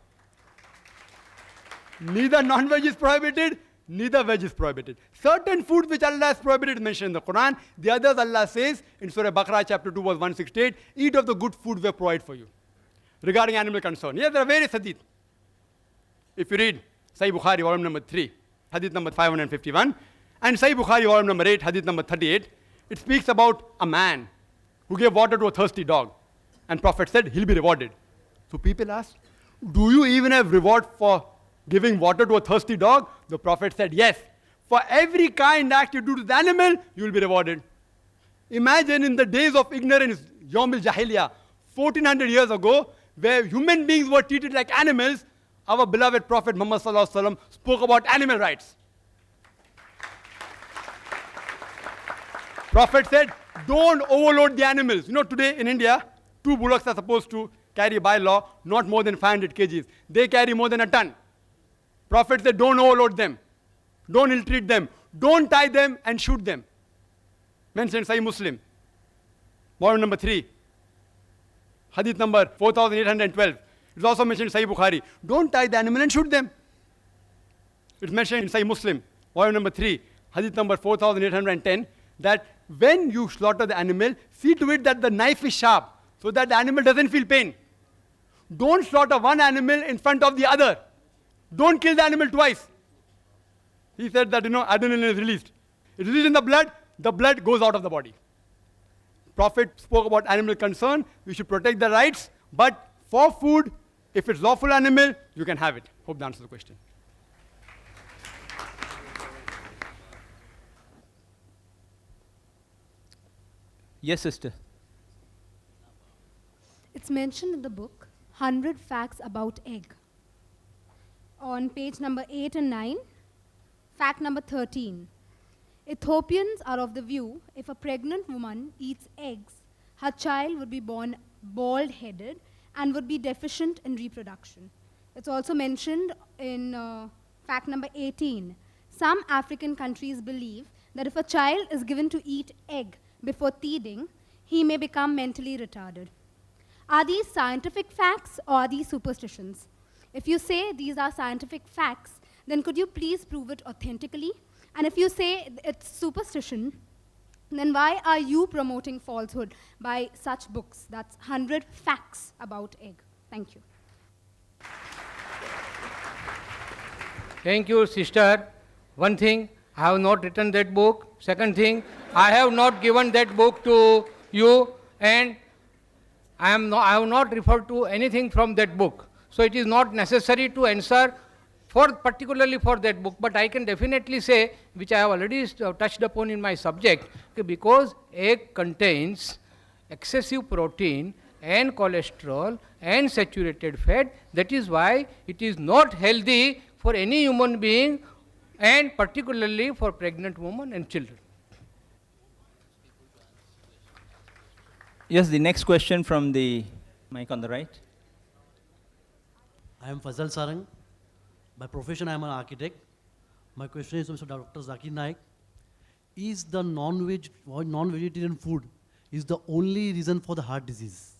Neither non-veg is prohibited, neither veg is prohibited. Certain foods which Allah has prohibited is mentioned in the Quran. The others Allah says in Surah Baqarah chapter 2 verse 168, eat of the good food we have provided for you. Regarding animal concern. Yes, there are various hadith. If you read Sahih Bukhari, volume number 3, hadith number 551, and Sahih Bukhari, volume number 8, hadith number 38, it speaks about a man who gave water to a thirsty dog. And Prophet said, he'll be rewarded. So people asked, do you even have reward for giving water to a thirsty dog? The Prophet said, yes. For every kind act you do to the animal, you will be rewarded. Imagine in the days of ignorance, Yawm al-Jahiliyyah, 1400 years ago, where human beings were treated like animals, our beloved Prophet Muhammad spoke about animal rights. Prophet said, don't overload the animals. You know, today in India, 2 bullocks are supposed to carry by law not more than 500 kgs. They carry more than a ton. Prophet said, don't overload them. Don't ill-treat them. Don't tie them and shoot them. Mentioned Sahih Muslim, volume number 3. Hadith number 4812. It's also mentioned in Sahih Bukhari. Don't tie the animal and shoot them. It's mentioned in Sahih Muslim, volume number 3, hadith number 4810, that when you slaughter the animal, see to it that the knife is sharp, so that the animal doesn't feel pain. Don't slaughter one animal in front of the other. Don't kill the animal twice. He said that, adrenaline is released. It is released in the blood goes out of the body. Prophet spoke about animal concern. We should protect the rights, but for food, if it's lawful animal, you can have it. Hope that answers the question. Yes, sister. It's mentioned in the book, 100 Facts About Egg. On page number 8 and 9, fact number 13. Ethiopians are of the view, if a pregnant woman eats eggs, her child would be born bald-headed and would be deficient in reproduction. It's also mentioned in fact number 18. Some African countries believe that if a child is given to eat egg before teething, he may become mentally retarded. Are these scientific facts or are these superstitions? If you say these are scientific facts, then could you please prove it authentically? And if you say it's superstition, then why are you promoting falsehood by such books? That's 100 facts about egg. Thank you. Thank you, sister. One thing, I have not written that book. Second thing, I have not given that book to you, and I have not referred to anything from that book. So it is not necessary to answer particularly for that book, but I can definitely say, which I have already touched upon in my subject, because egg contains excessive protein and cholesterol and saturated fat, that is why it is not healthy for any human being, and particularly for pregnant women and children. Yes, the next question from the mic on the right. I am Fazal Sarang. By profession, I am an architect. My question is to Mr. Dr. Zakir Naik. Is the non-vegetarian food is the only reason for the heart disease?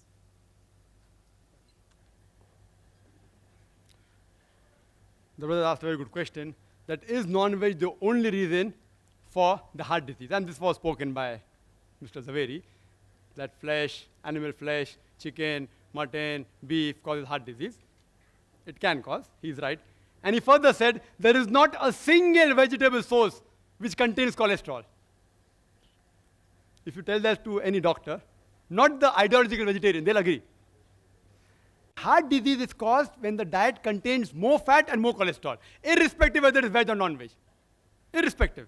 The brother asked a very good question. That is non-veg the only reason for the heart disease? And this was spoken by Mr. Zaveri, that flesh, animal flesh, chicken, mutton, beef causes heart disease. It can cause, he's right. And he further said, there is not a single vegetable source which contains cholesterol. If you tell that to any doctor, not the ideological vegetarian, they'll agree. Heart disease is caused when the diet contains more fat and more cholesterol, irrespective whether it is veg or non-veg. Irrespective.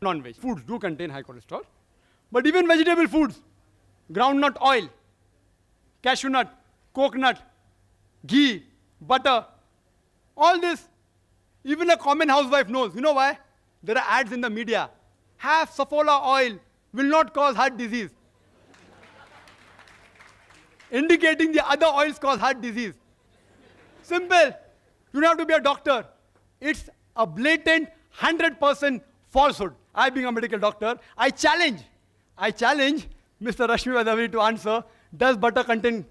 Non-veg foods do contain high cholesterol, but even vegetable foods, groundnut oil, cashew nut, coconut, ghee, butter, all this, even a common housewife knows. You know why? There are ads in the media. Have Saffola oil, will not cause heart disease. Indicating the other oils cause heart disease. Simple. You don't have to be a doctor. It's a blatant 100% falsehood. I, being a medical doctor, I challenge Mr. Rashmi Vadaviri to answer, does butter contain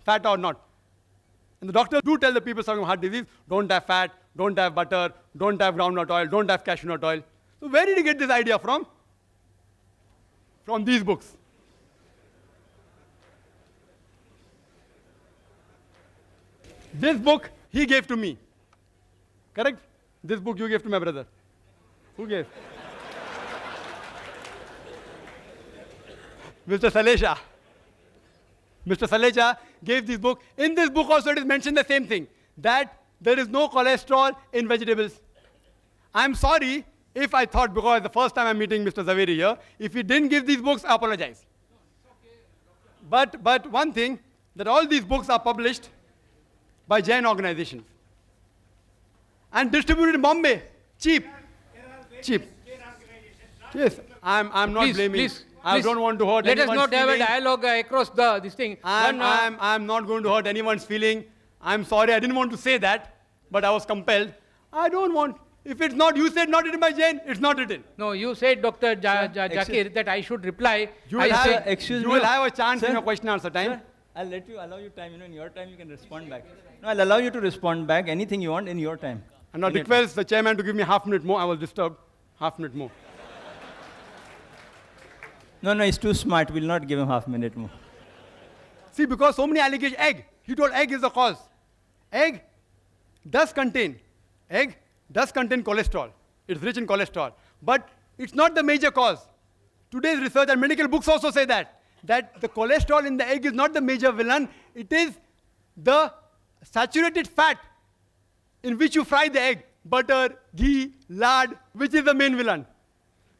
fat or not? And the doctors do tell the people suffering from heart disease, don't have fat, don't have butter, don't have groundnut oil, don't have cashew nut oil. So where did he get this idea from? From these books. This book he gave to me. Correct? This book you gave to my brother. Who gave? Mr. Salecha. Mr. Salecha gave this book. In this book also it is mentioned the same thing, that there is no cholesterol in vegetables. I'm sorry if I thought, because the first time I'm meeting Mr. Zaveri here, if he didn't give these books, I apologize. But one thing, that all these books are published by Jain organizations and distributed in Bombay, cheap. Yes, I'm not blaming. I don't want to hurt anyone's feeling. Let us not have a dialogue across this thing. I'm not going to hurt anyone's feeling. I'm sorry, I didn't want to say that, but I was compelled. I don't want. If it's not, you said not written by Jain, it's not written. No, you said, Dr. Zakir, that I should reply. You will have a chance in your question answer time. Sir, I'll allow you time. In your time you can respond back. No, I'll allow you to respond back anything you want in your time. And now request the chairman to give me half minute more. I was disturbed. Half minute more. No, he's too smart. We'll not give him half minute more. See, because so many allegations, egg. He told egg is the cause. Egg does contain cholesterol. It's rich in cholesterol. But it's not the major cause. Today's research and medical books also say that the cholesterol in the egg is not the major villain. It is the saturated fat in which you fry the egg. Butter, ghee, lard, which is the main villain.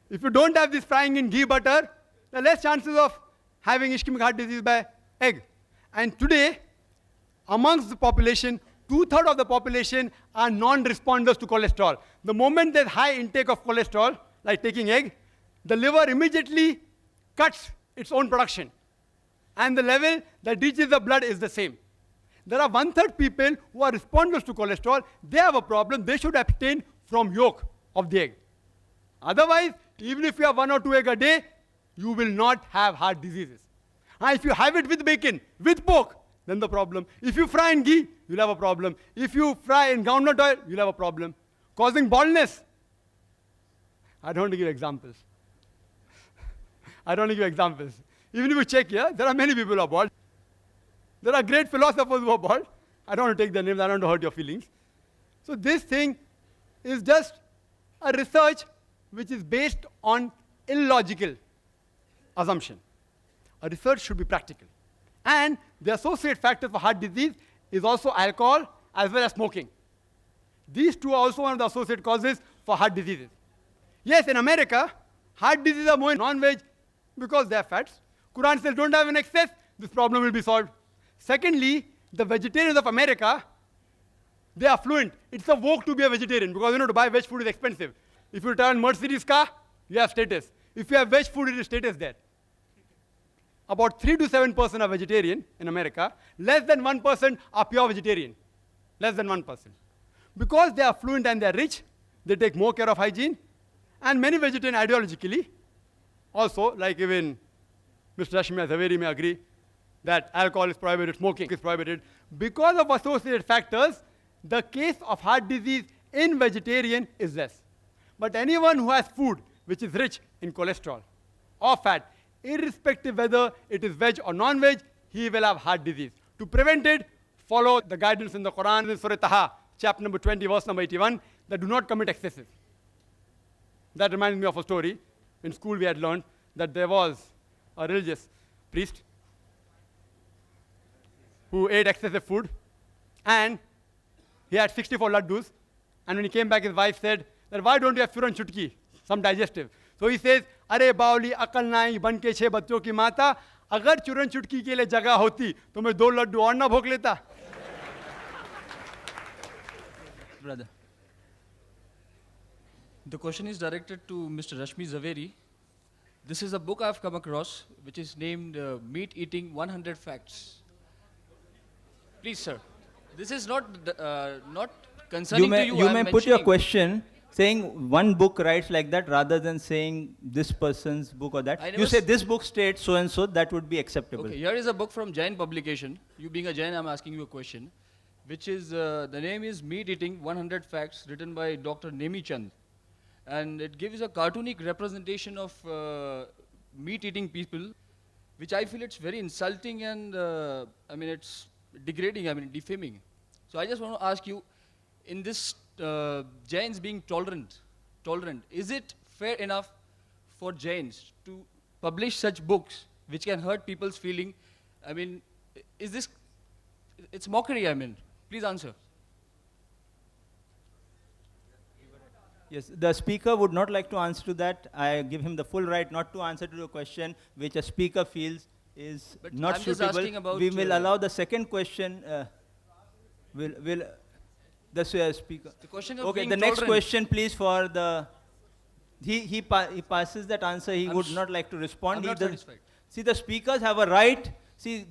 If you don't have this frying in ghee, butter, there are less chances of having ischemic heart disease by egg. And today, amongst the population, 2/3 of the population are non-responders to cholesterol. The moment there's high intake of cholesterol, like taking egg, the liver immediately cuts its own production. And the level that reaches the blood is the same. There are 1/3 people who are responders to cholesterol. They have a problem. They should abstain from yolk of the egg. Otherwise, even if you have 1 or 2 eggs a day, you will not have heart diseases. And if you have it with bacon, with pork, then the problem. If you fry in ghee, you'll have a problem. If you fry in groundnut oil, you'll have a problem. Causing baldness. I don't want to give examples. I don't want to give examples. Even if you check here, there are many people who are bald. There are great philosophers who are bald. I don't want to take their names, I don't want to hurt your feelings. So this thing is just a research which is based on illogical assumption. A research should be practical. And the associate factor for heart disease is also alcohol as well as smoking. These two are also one of the associate causes for heart diseases. Yes, in America, heart diseases are more in non-veg because they are fats. Quran says don't have an excess, this problem will be solved. Secondly, the vegetarians of America, they are fluent. It's a vogue to be a vegetarian because to buy veg food is expensive. If you drive a Mercedes car, you have status. If you have veg food, it is status there. About 3 to 7% are vegetarian in America. Less than 1% are pure vegetarian. Less than 1%. Because they are fluent and they are rich, they take more care of hygiene. And many vegetarian ideologically, also, like even Mr. Rashmi Zaveri may agree, that alcohol is prohibited, smoking is prohibited. Because of associated factors, the case of heart disease in vegetarian is less. But anyone who has food which is rich in cholesterol or fat, irrespective whether it is veg or non-veg, he will have heart disease. To prevent it, follow the guidance in the Quran, in Surah Taha, chapter number 20, verse number 81, that do not commit excesses. That reminds me of a story. In school we had learned that there was a religious priest who ate excessive food, and he had 64 laddus, and when he came back, his wife said, that why don't you have Furan Chutki, some digestive? So he says, Are bauli akal nahi banke 6 bachcho ki mata, agar churan chutki ke liye jagah hoti, to main 2 laddu aur na bhog leta. Brother. The question is directed to Mr. Rashmi Zaveri. This is a book I've come across, which is named Meat Eating 100 Facts. Please, sir. This is not concerning to you. You may put your question saying one book writes like that rather than saying this person's book or that. You say this book states so and so, that would be acceptable. Okay, here is a book from Jain publication. You being a Jain, I'm asking you a question, which is, the name is Meat Eating 100 Facts, written by Dr. Nemi Chand. And it gives a cartoonic representation of meat-eating people, which I feel it's very insulting and, it's degrading, defaming. So I just want to ask you, in this Jains being tolerant, is it fair enough for Jains to publish such books which can hurt people's feeling? Is this, it's mockery, please answer. Yes, the speaker would not like to answer to that. I give him the full right not to answer to the question which a speaker feels is but not I'm suitable. Just asking about we will allow the second question. The speaker. The question of okay, being the next tolerant. question, please, for the. He passes that answer. He would not like to respond. I'm not satisfied. See, the speakers have a right. See,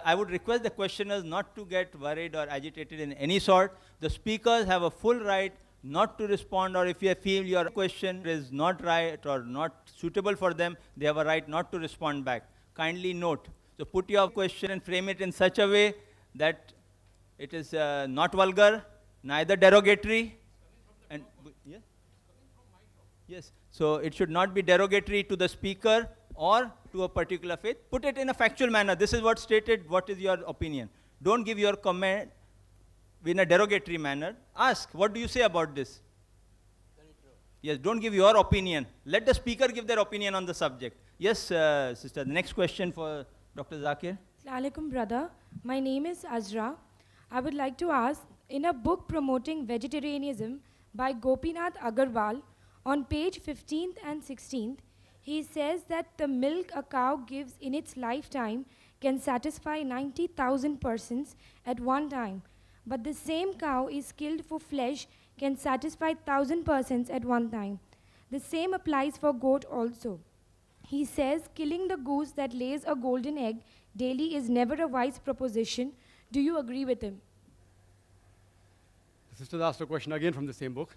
I would request the questioners not to get worried or agitated in any sort. The speakers have a full right not to respond, or if you feel your question is not right or not suitable for them, they have a right not to respond back. Kindly note. So put your question and frame it in such a way that it is not vulgar, neither derogatory. And yes? Yes. So it should not be derogatory to the speaker or to a particular faith. Put it in a factual manner. This is what stated. What is your opinion? Don't give your comment in a derogatory manner. Ask, what do you say about this? Yes, don't give your opinion. Let the speaker give their opinion on the subject. Yes, sister, the next question for Dr. Zakir. Assalamu alaikum, brother. My name is Azra. I would like to ask, in a book promoting vegetarianism by Gopinath Agarwal, on page 15th and 16th, he says that the milk a cow gives in its lifetime can satisfy 90,000 persons at one time. But the same cow is killed for flesh can satisfy 1,000 persons at one time. The same applies for goat also. He says killing the goose that lays a golden egg daily is never a wise proposition. Do you agree with him? The sister asked a question again from the same book.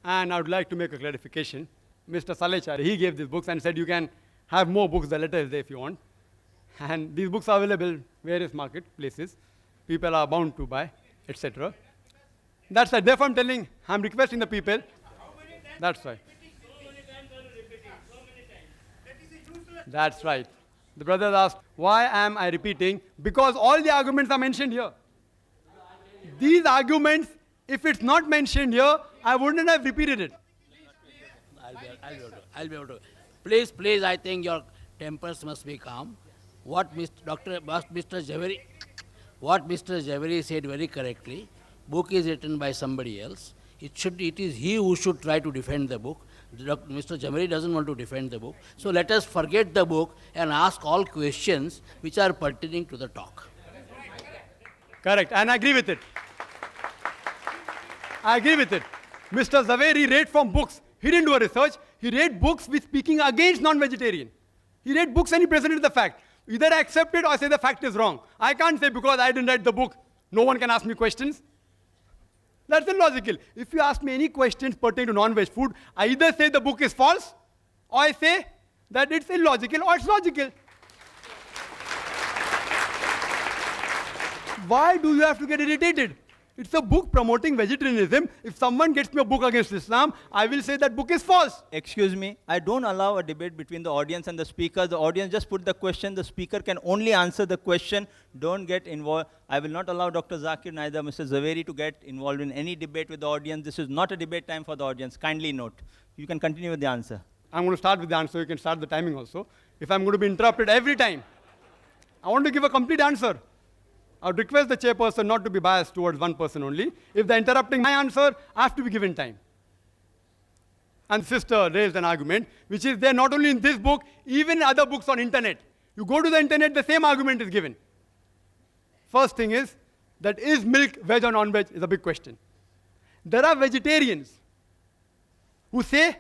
And I would like to make a clarification. Mr. Salechar, he gave these books and said you can have more books, the letter is there if you want. And these books are available various marketplaces. People are bound to buy, etc. That's right. Therefore, I'm requesting the people. That's right. That's right. The brothers asked, why am I repeating? Because all the arguments are mentioned here. These arguments, if it's not mentioned here, I wouldn't have repeated it. I'll be able to. Please, I think your tempers must be calm. What Mr. Javeri said very correctly, book is written by somebody else. It is he who should try to defend the book. Mr. Javeri doesn't want to defend the book. So let us forget the book and ask all questions which are pertaining to the talk. Correct, and I agree with it. Mr. Zaveri read from books. He didn't do a research. He read books which speaking against non-vegetarian. He read books and he presented the fact. Either I accept it or I say the fact is wrong. I can't say because I didn't read the book, no one can ask me questions. That's illogical. If you ask me any questions pertaining to non-veg food, I either say the book is false or I say that it's illogical or it's logical. Why do you have to get irritated? It's a book promoting vegetarianism. If someone gets me a book against Islam, I will say that book is false. Excuse me, I don't allow a debate between the audience and the speaker. The audience just put the question, the speaker can only answer the question. Don't get involved. I will not allow Dr. Zakir, neither Mr. Zaveri to get involved in any debate with the audience. This is not a debate time for the audience. Kindly note. You can continue with the answer. I'm going to start with the answer. You can start the timing also. If I'm going to be interrupted every time, I want to give a complete answer. I would request the chairperson not to be biased towards one person only. If they're interrupting my answer, I have to be given time. And sister raised an argument, which is there not only in this book, even in other books on internet. You go to the internet, the same argument is given. First thing is milk veg or non-veg is a big question. There are vegetarians who say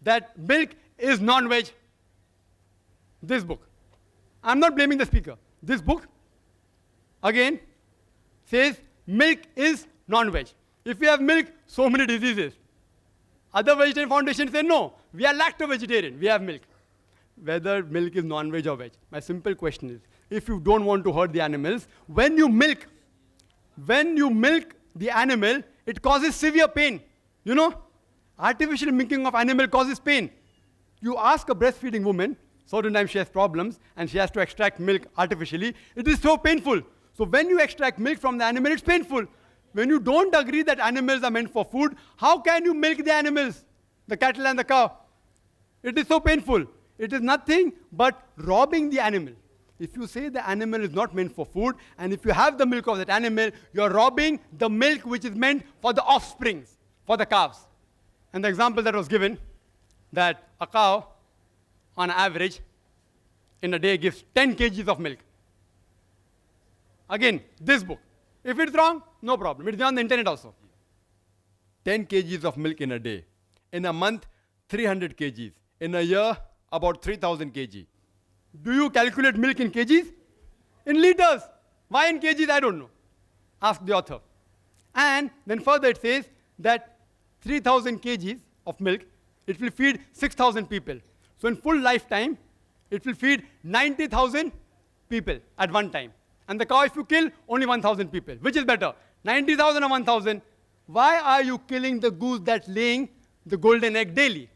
that milk is non-veg. This book. I'm not blaming the speaker. This book again says milk is non-veg. If we have milk, so many diseases. Other vegetarian foundations say no, we are lacto-vegetarian, we have milk. Whether milk is non-veg or veg, my simple question is, if you don't want to hurt the animals, when you milk the animal, it causes severe pain. You know, artificial milking of animal causes pain. You ask a breastfeeding woman, certain times she has problems and she has to extract milk artificially, it is so painful. So when you extract milk from the animal, it's painful. When you don't agree that animals are meant for food, how can you milk the animals, the cattle and the cow? It is so painful. It is nothing but robbing the animal. If you say the animal is not meant for food, and if you have the milk of that animal, you're robbing the milk which is meant for the offsprings, for the calves. And the example that was given, that a cow, on average, in a day gives 10 kgs of milk. Again, this book. If it's wrong, no problem. It's on the internet also. 10 kgs of milk in a day. In a month, 300 kgs. In a year, about 3,000 kg. Do you calculate milk in kgs? In liters. Why in kgs? I don't know. Ask the author. And then further it says that 3,000 kgs of milk, it will feed 6,000 people. So in full lifetime, it will feed 90,000 people at one time. And the cow, if you kill, only 1,000 people. Which is better, 90,000 or 1,000? Why are you killing the goose that's laying the golden egg daily?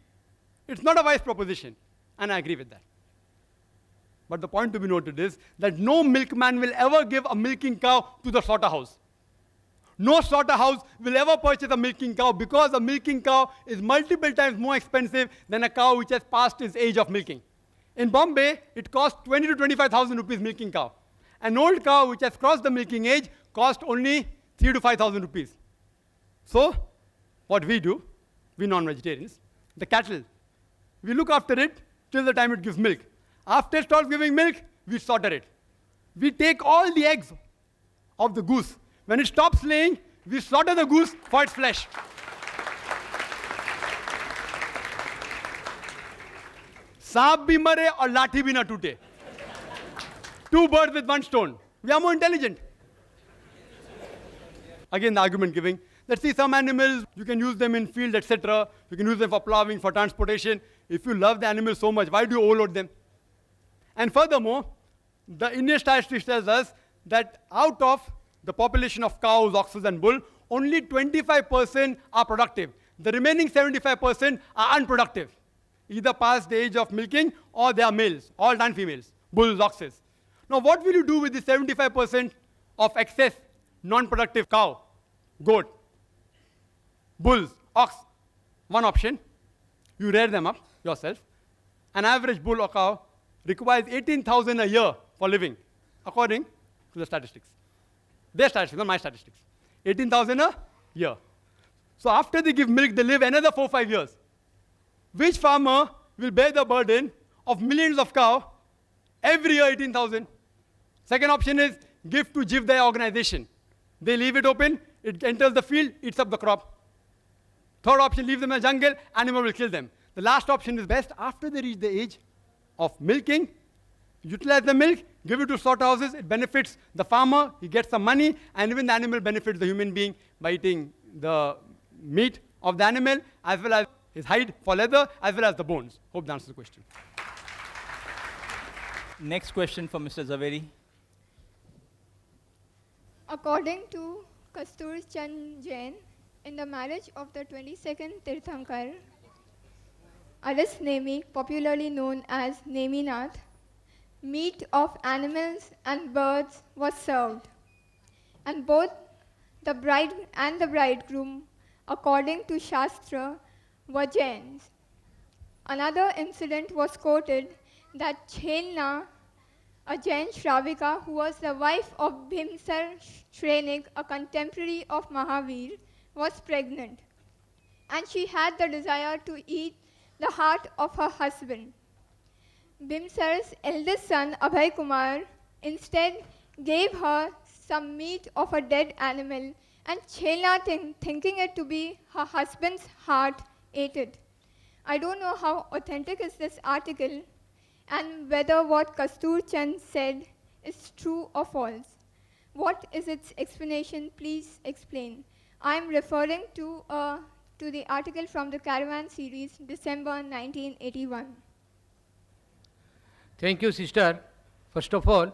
It's not a wise proposition, and I agree with that. But the point to be noted is that no milkman will ever give a milking cow to the slaughterhouse. No slaughterhouse will ever purchase a milking cow because a milking cow is multiple times more expensive than a cow which has passed its age of milking. In Bombay, it costs 20 to 25,000 rupees milking cow. An old cow which has crossed the milking age costs only 3 to 5,000 rupees. So, what we do, we non-vegetarians, the cattle, we look after it till the time it gives milk. After it starts giving milk, we slaughter it. We take all the eggs of the goose. When it stops laying, we slaughter the goose for its flesh. Saap bhi mare aur lathi bhi na toote. Two birds with one stone. We are more intelligent. Again, the argument giving. Let's see, some animals, you can use them in field, etc. You can use them for plowing, for transportation. If you love the animals so much, why do you overload them? And furthermore, the Indian statistics tells us that out of the population of cows, oxen, and bull, only 25% are productive. The remaining 75% are unproductive, either past the age of milking or they are males, all non-females, bulls, oxes. Now, what will you do with the 75% of excess non-productive cow, goat, bulls, ox? One option, you rear them up yourself. An average bull or cow requires 18,000 a year for living, according to the statistics. Their statistics, not my statistics. 18,000 a year. So after they give milk, they live another 4-5 years. Which farmer will bear the burden of millions of cows every year, 18,000? Second option is give to Jivdaya organization. They leave it open, it enters the field, eats up the crop. Third option, leave them in the jungle, animal will kill them. The last option is best. After they reach the age of milking, utilize the milk, give it to slaughterhouses, it benefits the farmer, he gets some money, and even the animal benefits the human being by eating the meat of the animal, as well as his hide for leather, as well as the bones. Hope that answers the question. Next question for Mr. Zaveri. According to Kastur Chand Jain, in the marriage of the 22nd Tirthankar, Aras Nemi, popularly known as Neminath, meat of animals and birds was served, and both the bride and the bridegroom, according to Shastra, were Jains. Another incident was quoted that Chelna, a Jain Shravika who was the wife of Bhimsar Shrenik, a contemporary of Mahavir, was pregnant, and she had the desire to eat the heart of her husband. Bhimsar's eldest son, Abhay Kumar, instead gave her some meat of a dead animal, and Chelna, thinking it to be her husband's heart, ate it. I don't know how authentic is this article and whether what Kastur Chand said is true or false. What is its explanation? Please explain. I am referring to the article from the Caravan series, December 1981. Thank you, sister. First of all,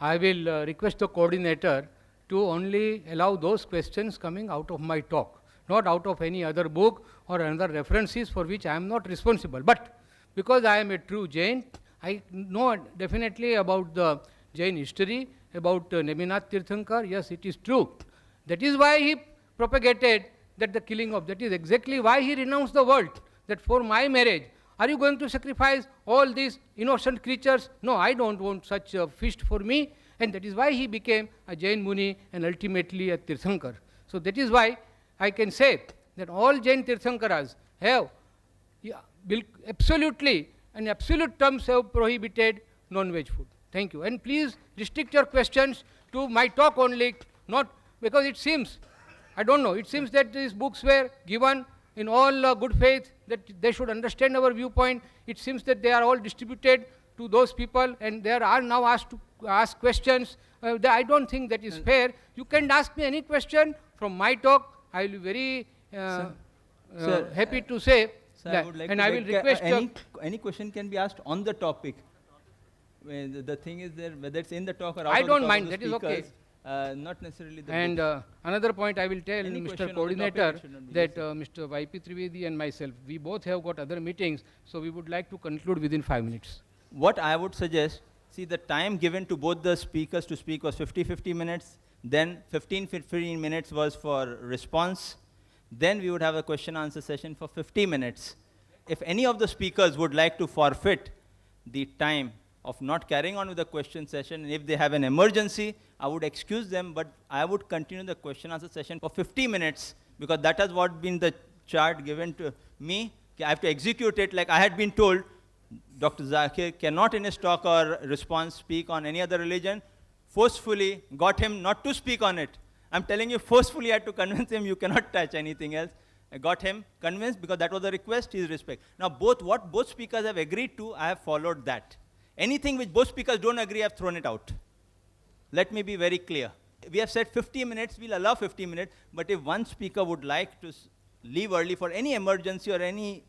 I will request the coordinator to only allow those questions coming out of my talk, not out of any other book or another references for which I am not responsible. But because I am a true Jain, I know definitely about the Jain history, about Neminath Tirthankar. Yes, it is true. That is why he propagated that the killing of, that is exactly why he renounced the world, that for my marriage, are you going to sacrifice all these innocent creatures? No, I don't want such a feast for me. And that is why he became a Jain Muni and ultimately a Tirthankar. So that is why I can say that all Jain Tirthankaras have absolutely, in absolute terms, have prohibited non-veg food. Thank you. And please restrict your questions to my talk only, not because it seems, I don't know, it seems that these books were given in all good faith, that they should understand our viewpoint. It seems that they are all distributed to those people and they are now asked to ask questions. I don't think that is fair. You can ask me any question from my talk. I will be very happy to say Sir, that. I would like and to I will request any question can be asked on the topic. The thing is there, whether it's in the talk or out I of don't the talk mind, of the that is okay. Not necessarily the And books. another point I will tell Any question Mr. on the Coordinator topic, it should not be that Mr. YP Trivedi and myself, we both have got other meetings, so we would like to conclude within 5 minutes. What I would suggest, see, the time given to both the speakers to speak was 50 minutes, then 15 minutes was for response, then we would have a question answer session for 50 minutes. If any of the speakers would like to forfeit the time of not carrying on with the question session, and if they have an emergency, I would excuse them, but I would continue the question answer session for 50 minutes, because that has what been the chart given to me. I have to execute it like I had been told. Dr. Zakir cannot in his talk or response speak on any other religion. Forcefully got him not to speak on it. I'm telling you, forcefully I had to convince him you cannot touch anything else. I got him convinced because that was the request, his respect. Now what both speakers have agreed to, I have followed that. Anything which both speakers don't agree, I have thrown it out. Let me be very clear. We have said 50 minutes, we'll allow 50 minutes, but if one speaker would like to leave early for any emergency or any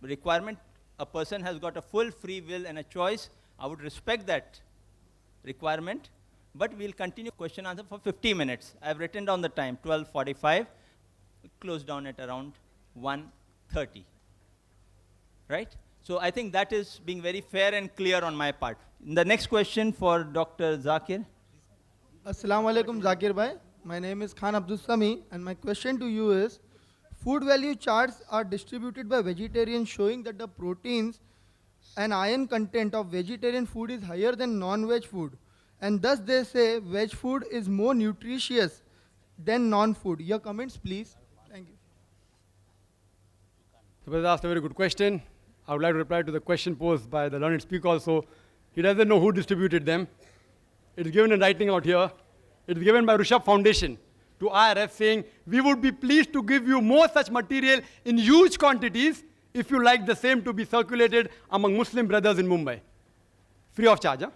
requirement, a person has got a full free will and a choice. I would respect that. requirement, but we'll continue question answer for 50 minutes. I've written down the time, 12:45, close down at around 1:30, right? So I think that is being very fair and clear on my part. The next question for Dr. Zakir. Assalamu alaikum, Zakir bhai. My name is Khan Abdul Sami, and my question to you is, food value charts are distributed by vegetarians showing that the proteins and iron content of vegetarian food is higher than non-veg food, and thus they say veg food is more nutritious than non-food. Your comments, please. Thank you. The brother asked a very good question. I would like to reply to the question posed by the learned speaker also. He doesn't know who distributed them. It is given in writing out here. It is given by Rishabh Foundation to IRF saying, we would be pleased to give you more such material in huge quantities if you like the same to be circulated among Muslim brothers in Mumbai. Free of charge, huh?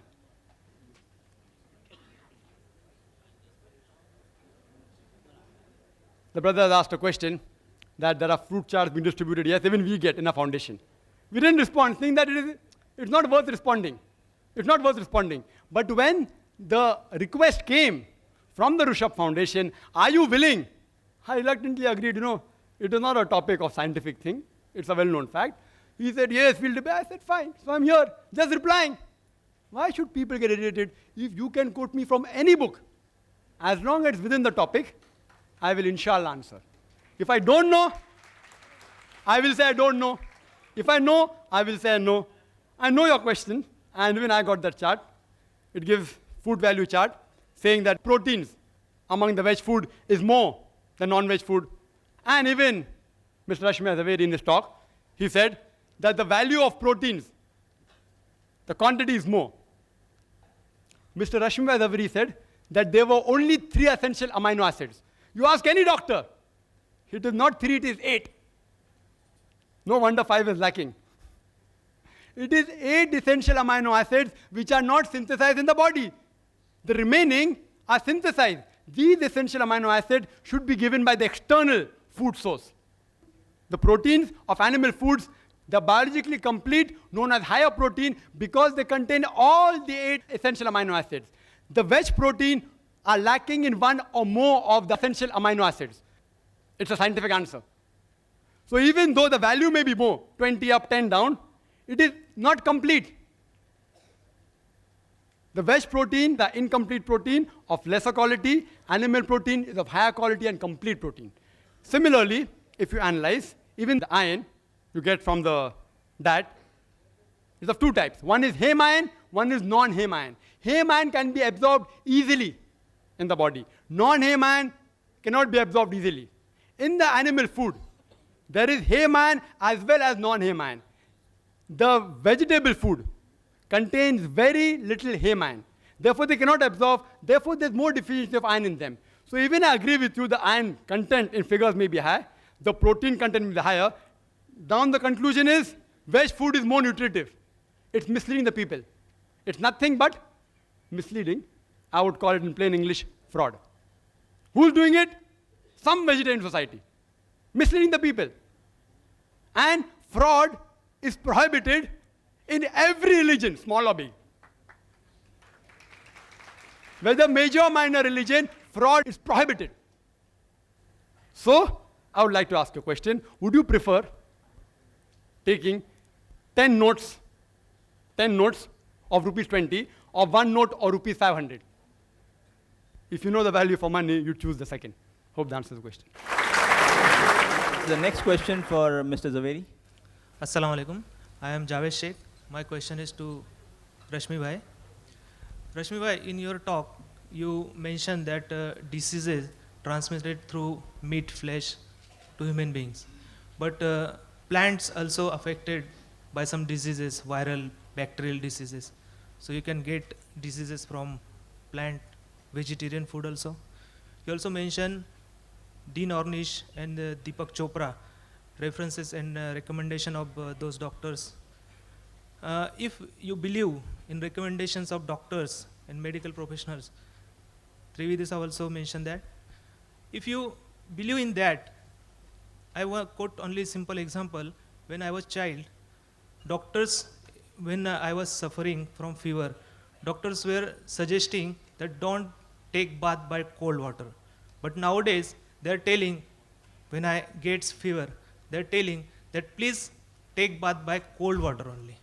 The brother has asked a question that there are fruit charts being distributed. Yes, even we get in our foundation. We didn't respond, saying that it's not worth responding. It's not worth responding. But when the request came from the Rishabh Foundation, are you willing? I reluctantly agreed, it is not a topic of scientific thing. It's a well-known fact. He said, yes, we'll debate. I said, fine. So I'm here, just replying. Why should people get irritated? If you can quote me from any book, as long as it's within the topic, I will inshallah answer. If I don't know, I will say I don't know. If I know, I will say no. I know your question, and when I got that chart, it gives food value chart, saying that proteins among the veg food is more than non-veg food. And even Mr. Rashmi Zaveri in his talk, he said that the value of proteins, the quantity is more. Mr. Rashmi Zaveri said that there were only 3 essential amino acids. You ask any doctor, it is not 3, it is 8. No wonder 5 is lacking. It is 8 essential amino acids which are not synthesized in the body. The remaining are synthesized. These essential amino acids should be given by the external food source. The proteins of animal foods, they are biologically complete, known as higher protein, because they contain all the 8 essential amino acids. The veg protein are lacking in 1 or more of the essential amino acids. It's a scientific answer. So even though the value may be more, 20 up, 10 down, it is not complete. The veg protein, the incomplete protein of lesser quality, animal protein is of higher quality and complete protein. Similarly, if you analyze, even the iron you get from the diet is of 2 types. One is heme iron, one is non-heme iron. Heme iron can be absorbed easily in the body. Non-heme iron cannot be absorbed easily. In the animal food, there is heme iron as well as non-heme iron. The vegetable food contains very little heme iron. Therefore, they cannot absorb. Therefore, there's more deficiency of iron in them. So even I agree with you, the iron content in figures may be high. The protein content may be higher. Down the conclusion is, veg food is more nutritive. It's misleading the people. It's nothing but misleading. I would call it in plain English, fraud. Who's doing it? Some vegetarian society. Misleading the people. And fraud is prohibited in every religion, small or big. Whether major or minor religion, fraud is prohibited. So, I would like to ask you a question. Would you prefer taking 10 notes of rupees 20 or 1 note or rupees 500? If you know the value for money, you choose the second. Hope that answers the question. The next question for Mr. Zaveri. Assalamu alaikum. I am Javed Sheikh. My question is to Rashmi Bhai. Rashmi Bhai, in your talk, you mentioned that diseases transmitted through meat, flesh to human beings. But plants also affected by some diseases, viral, bacterial diseases. So you can get diseases from plant, vegetarian food also. You also mentioned Dean Ornish and Deepak Chopra, references and recommendation of those doctors. If you believe in recommendations of doctors and medical professionals, Trivedi have also mentioned that. If you believe in that, I will quote only a simple example. When I was child, doctors, when I was suffering from fever, doctors were suggesting that don't take bath by cold water. But nowadays, they're telling, when I gets fever, they're telling that please take bath by cold water only.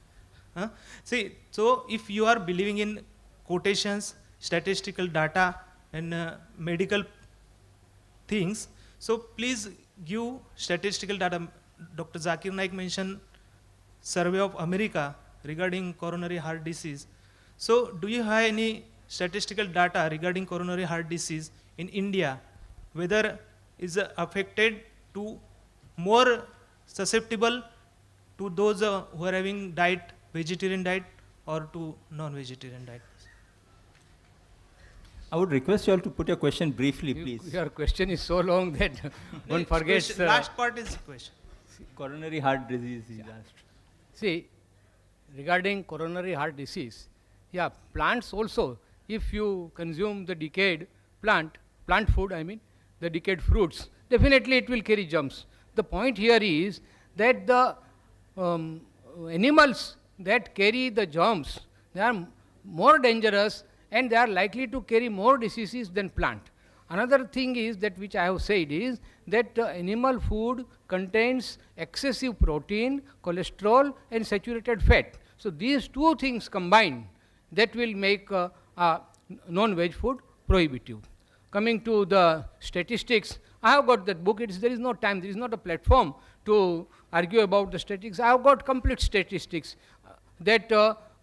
Huh? See, so if you are believing in quotations, statistical data, and medical things, so please give statistical data. Dr. Zakir Naik mentioned survey of America regarding coronary heart disease. So do you have any statistical data regarding coronary heart disease in India, whether is affected to more susceptible to those who are having diet, vegetarian diet, or to non-vegetarian diet? I would request you all to put your question briefly, please. Your question is so long that one forgets. Last part is question. Coronary heart disease is asked. See, regarding coronary heart disease, yeah, plants also, if you consume the decayed plant food, I mean, the decayed fruits, definitely it will carry germs. The point here is that the animals that carry the germs, they are more dangerous and they are likely to carry more diseases than plant. Another thing is that which I have said is that animal food contains excessive protein, cholesterol and saturated fat. So these two things combined that will make non-veg food prohibitive. Coming to the statistics, I have got that book. There is no time, there is not a platform to argue about the statistics. I have got complete statistics that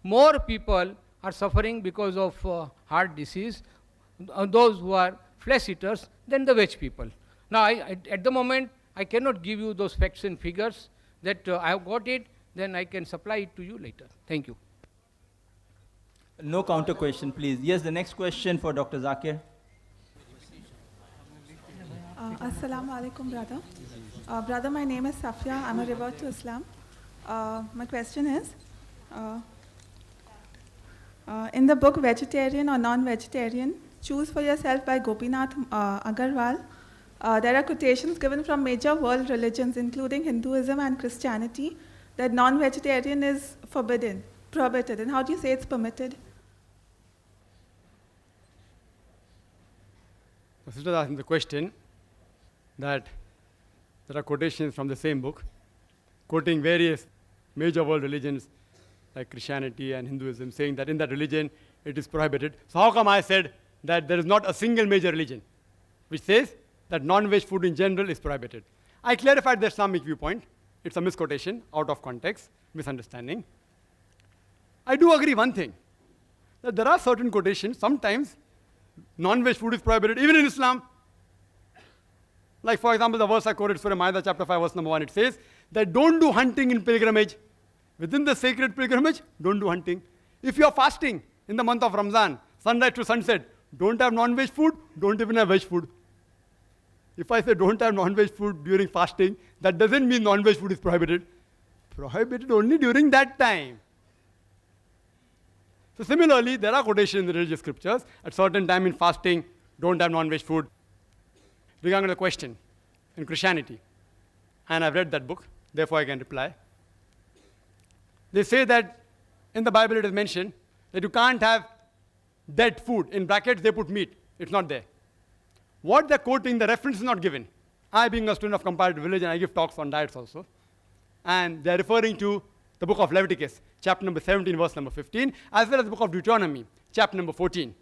more people are suffering because of heart disease, those who are flesh eaters, than the veg people. Now, at the moment, I cannot give you those facts and figures that I have got it, then I can supply it to you later. Thank you. No counter question, please. Yes, the next question for Dr. Zakir. Assalamu alaikum, brother. Brother, my name is Safia. I'm a revert to Islam. My question is, in the book Vegetarian or Non-Vegetarian, Choose for Yourself by Gopinath Agarwal, there are quotations given from major world religions, including Hinduism and Christianity, that non-vegetarian is prohibited. And how do you say it's permitted? The sister asking the question that there are quotations from the same book, quoting various major world religions like Christianity and Hinduism, saying that in that religion it is prohibited. So how come I said that there is not a single major religion which says that non-veg food in general is prohibited? I clarified the Islamic viewpoint. It's a misquotation, out of context, misunderstanding. I do agree one thing, that there are certain quotations, sometimes non-veg food is prohibited, even in Islam. Like, for example, the verse I quoted, Surah Ma'idah, chapter 5, verse number 1, it says that don't do hunting in pilgrimage. Within the sacred pilgrimage, don't do hunting. If you are fasting in the month of Ramadan, sunrise to sunset, don't have non-veg food, don't even have veg food. If I say don't have non-veg food during fasting, that doesn't mean non-veg food is prohibited. Prohibited only during that time. So similarly, there are quotations in the religious scriptures, at certain time in fasting, don't have non-veg food. Regarding the question in Christianity, and I've read that book, therefore I can reply. They say that in the Bible it is mentioned that you can't have dead food. In brackets they put meat. It's not there. What they're quoting, the reference is not given. I, being a student of comparative religion, I give talks on diets also. And they're referring to the book of Leviticus, chapter number 17, verse number 15, as well as the book of Deuteronomy, chapter number 14,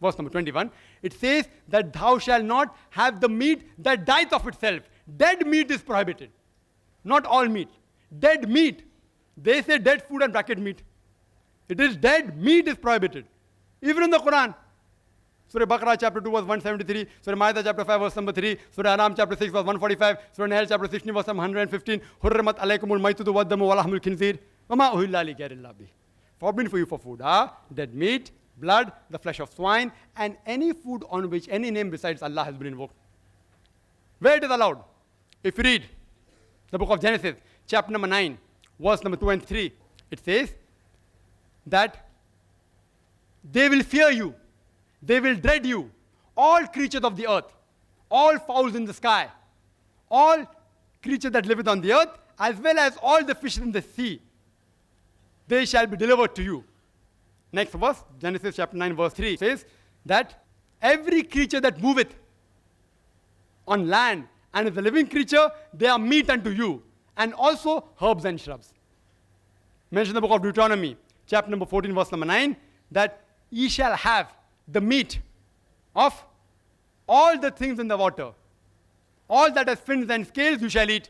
verse number 21. It says that thou shalt not have the meat that dieth of itself. Dead meat is prohibited. Not all meat. Dead meat. They say dead food and bracket meat. It is dead meat is prohibited. Even in the Quran. Surah Baqarah chapter 2 verse 173, Surah Ma'idah chapter 5 verse number 3, Surah Anam chapter 6 verse 145, Surah Nahl chapter 16 verse number 115, Hurrimat alaykumul maytudu waddamu walahmul khinzir, wama uhilla li ghayrillah bih. Forbidden for you for food dead meat, blood, the flesh of swine, and any food on which any name besides Allah has been invoked. Where it is allowed? If you read the book of Genesis, chapter number 9, verse number 2 and 3, it says that they will fear you, they will dread you, all creatures of the earth, all fowls in the sky, all creatures that liveth on the earth, as well as all the fish in the sea, they shall be delivered to you. Next verse, Genesis chapter 9, verse 3 says that every creature that moveth on land and is a living creature, they are meat unto you, and also herbs and shrubs. Mentioned in the book of Deuteronomy, chapter number 14, verse number 9, that ye shall have the meat of all the things in the water. All that has fins and scales you shall eat.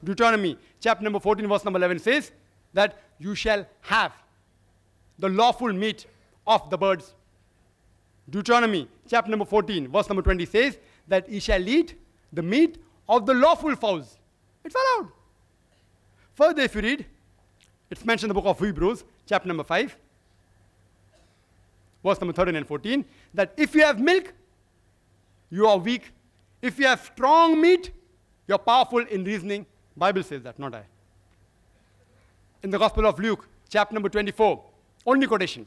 Deuteronomy, chapter number 14, verse number 11 says that you shall have the lawful meat of the birds. Deuteronomy, chapter number 14, verse number 20 says that ye shall eat the meat of the lawful fowls. It's allowed. Further, if you read, it's mentioned in the book of Hebrews, chapter number 5, verse number 13 and 14, that if you have milk, you are weak. If you have strong meat, you're powerful in reasoning. Bible says that, not I. In the Gospel of Luke, chapter number 24, only quotation,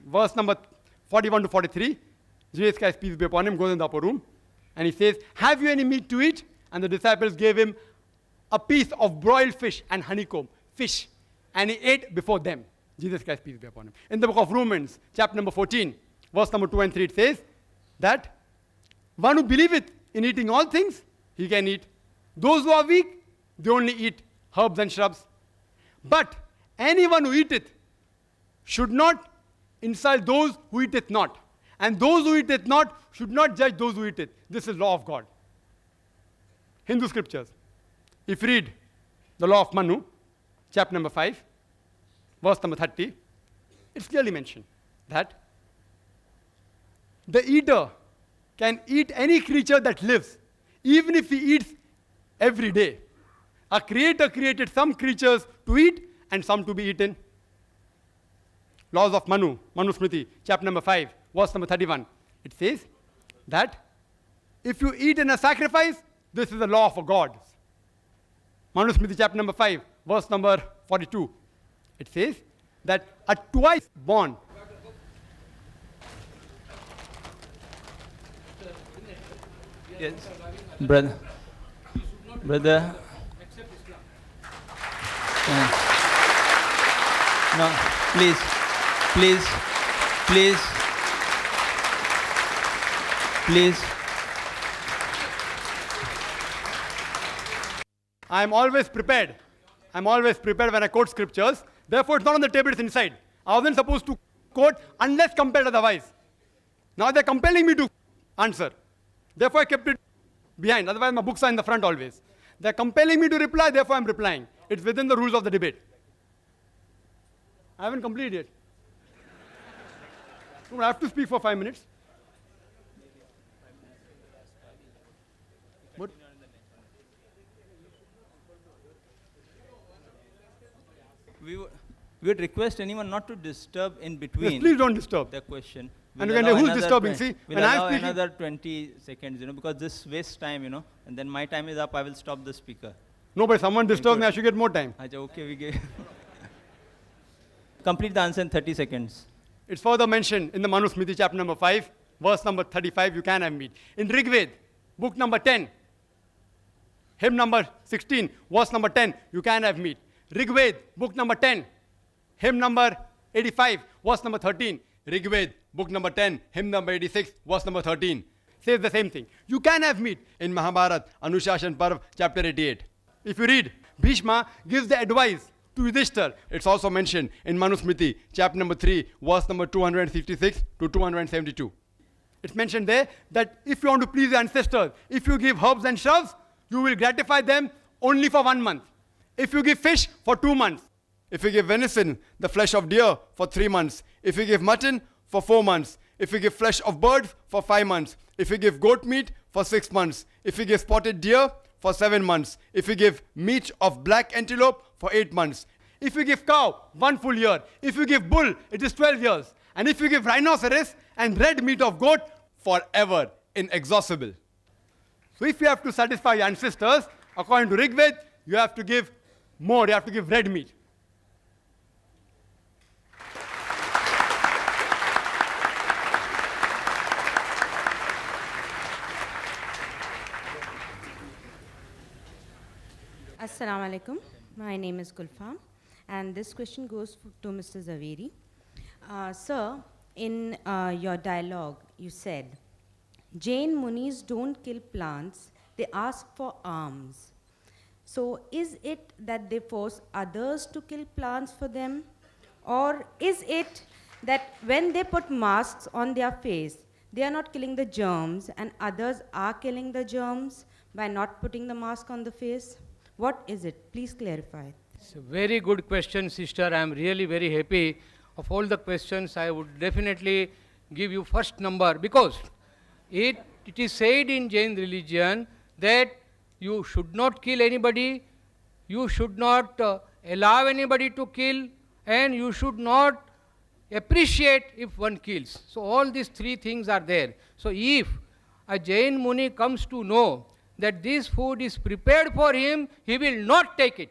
verse number 41 to 43, Jesus Christ, peace be upon him, goes in the upper room, and he says, have you any meat to eat? And the disciples gave him a piece of broiled fish and honeycomb, fish, and he ate before them. Jesus Christ, peace be upon him. In the book of Romans, chapter number 14, verse number 2 and 3, it says that one who believeth in eating all things, he can eat. Those who are weak, they only eat herbs and shrubs. But anyone who eateth should not insult those who eateth not. And those who eateth not should not judge those who eateth. This is law of God. Hindu scriptures. If you read the law of Manu, chapter number 5, verse number 30, it's clearly mentioned that the eater can eat any creature that lives, even if he eats every day. A creator created some creatures to eat and some to be eaten. Laws of Manu, Manu Smriti, chapter number 5, verse number 31. It says that if you eat in a sacrifice, this is the law of a god. Manu Smriti, chapter number 5, verse number 42. It says that a twice born yes, brother. No, please. I'm always prepared. I'm always prepared when I quote scriptures. Therefore, it's not on the table, it's inside. I wasn't supposed to quote unless compelled otherwise. Now they're compelling me to answer. Therefore, I kept it behind. Otherwise, my books are in the front always. They're compelling me to reply, therefore I'm replying. It's within the rules of the debate. I haven't completed yet. I have to speak for 5 minutes. What? We would request anyone not to disturb in between. Yes, please don't disturb. The question. And you can say, who's disturbing? See, we'll when allow I'm speaking, another 20 seconds, because this wastes time, and then my time is up, I will stop the speaker. No, but someone disturbs me, I should get more time. Okay, we give. Complete the answer in 30 seconds. It's further mentioned in the Manu Smriti, chapter number 5, verse number 35, you can have meat. In Rigved, book number 10, hymn number 16, verse number 10, you can have meat. Rigved, book number 10, hymn number 85, verse number 13. Rigved, book number 10, hymn number 86, verse number 13, says the same thing. You can have meat. In Mahabharata, Anushashan Parv, chapter 88. If you read, Bhishma gives the advice to Yudhishthir. It's also mentioned in Manu Smriti, chapter number 3, verse number 266 to 272. It's mentioned there that if you want to please your ancestors, if you give herbs and shrubs, you will gratify them only for 1 month. If you give fish, for 2 months. If you give venison, the flesh of deer, for 3 months. If you give mutton, for 4 months. If you give flesh of birds, for 5 months. If you give goat meat, for 6 months. If you give spotted deer, for 7 months. If you give meat of black antelope, for 8 months. If you give cow, 1 full year. If you give bull, it is 12 years. And if you give rhinoceros and red meat of goat, forever, inexhaustible. So if you have to satisfy your ancestors, according to Rigved, you have to give more, you have to give red meat. Assalamu alaikum. My name is Gulfam, and this question goes to Mr. Zaveri. Sir, in your dialogue, you said, Jain Munis don't kill plants, they ask for alms. So, is it that they force others to kill plants for them? Or is it that when they put masks on their face, they are not killing the germs and others are killing the germs by not putting the mask on the face? What is it? Please clarify. It's a very good question, sister. I am really very happy. Of all the questions, I would definitely give you first number because it is said in Jain religion that you should not kill anybody, you should not allow anybody to kill, and you should not appreciate if one kills. So all these three things are there. So if a Jain Muni comes to know that this food is prepared for him, he will not take it.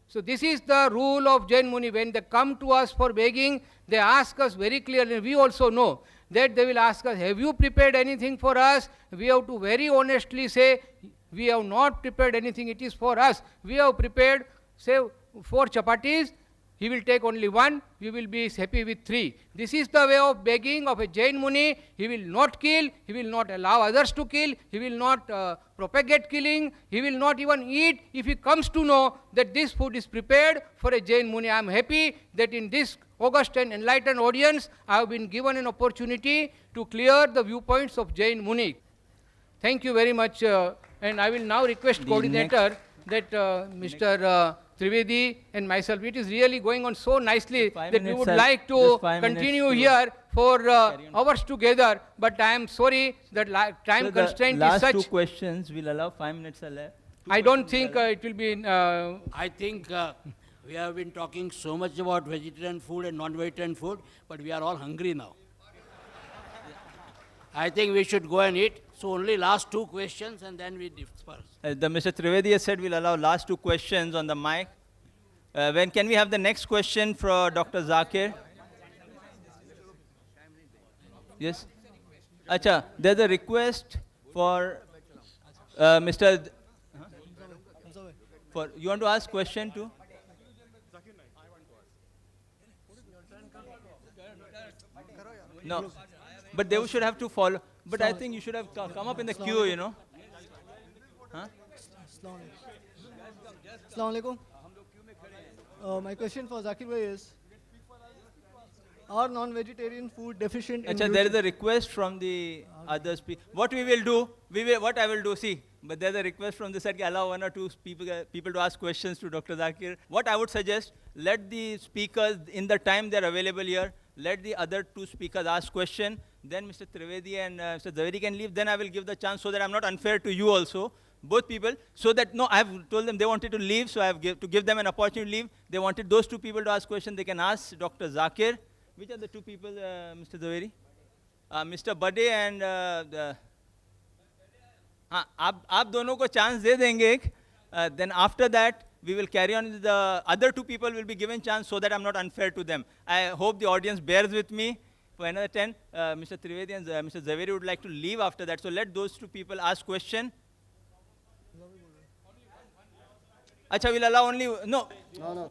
So this is the rule of Jain Muni. When they come to us for begging, they ask us very clearly. We also know that they will ask us, have you prepared anything for us? We have to very honestly say, we have not prepared anything, it is for us. We have prepared, say, 4 chapatis, he will take only 1, we will be happy with 3. This is the way of begging of a Jain Muni. He will not kill, he will not allow others to kill, he will not propagate killing, he will not even eat if he comes to know that this food is prepared for a Jain Muni. I am happy that in this august and enlightened audience, I have been given an opportunity to clear the viewpoints of Jain Muni. Thank you very much, and I will now request coordinator that Mr. Trivedi and myself, it is really going on so nicely that we would like to continue here for hours together, but I am sorry that time constraint is such. Last 2 questions, we'll allow 5 minutes left. I don't think it will be... I think we have been talking so much about vegetarian food and non-vegetarian food, but we are all hungry now. I think we should go and eat. So only last 2 questions and then we disperse. The Mr. Trivedi has said we'll allow last 2 questions on the mic. When can we have the next question for Dr. Zakir? Yes? Acha, there's a request for Mr. For you want to ask question too? No, but they should have to follow. But I think you should have come up in the queue, you know. Huh? Assalamu alaikum. My question for Zakir Bhai is, are non-vegetarian food deficient in there is a request from the other speakers. What we will do, what I will do, see, but there's a request from the side, allow 1 or 2 people to ask questions to Dr. Zakir. What I would suggest, let the speakers, in the time they're available here, let the other 2 speakers ask question, then Mr. Trivedi and Mr. Zaveri can leave, then I will give the chance so that I'm not unfair to you also, both people, so that, no, I've told them they wanted to leave, so I have to give them an opportunity to leave. They wanted those 2 people to ask questions, they can ask Dr. Zakir. Which are the 2 people, Mr. Zaveri? Mr. Bade and आप दोनों को chance दे देंगे एक. Then after that, we will carry on. The other 2 people will be given chance so that I'm not unfair to them. I hope the audience bears with me for another 10. Mr. Trivedi and Mr. Zaveri would like to leave after that. So let those 2 people ask question. Acha, we'll allow only, no. No.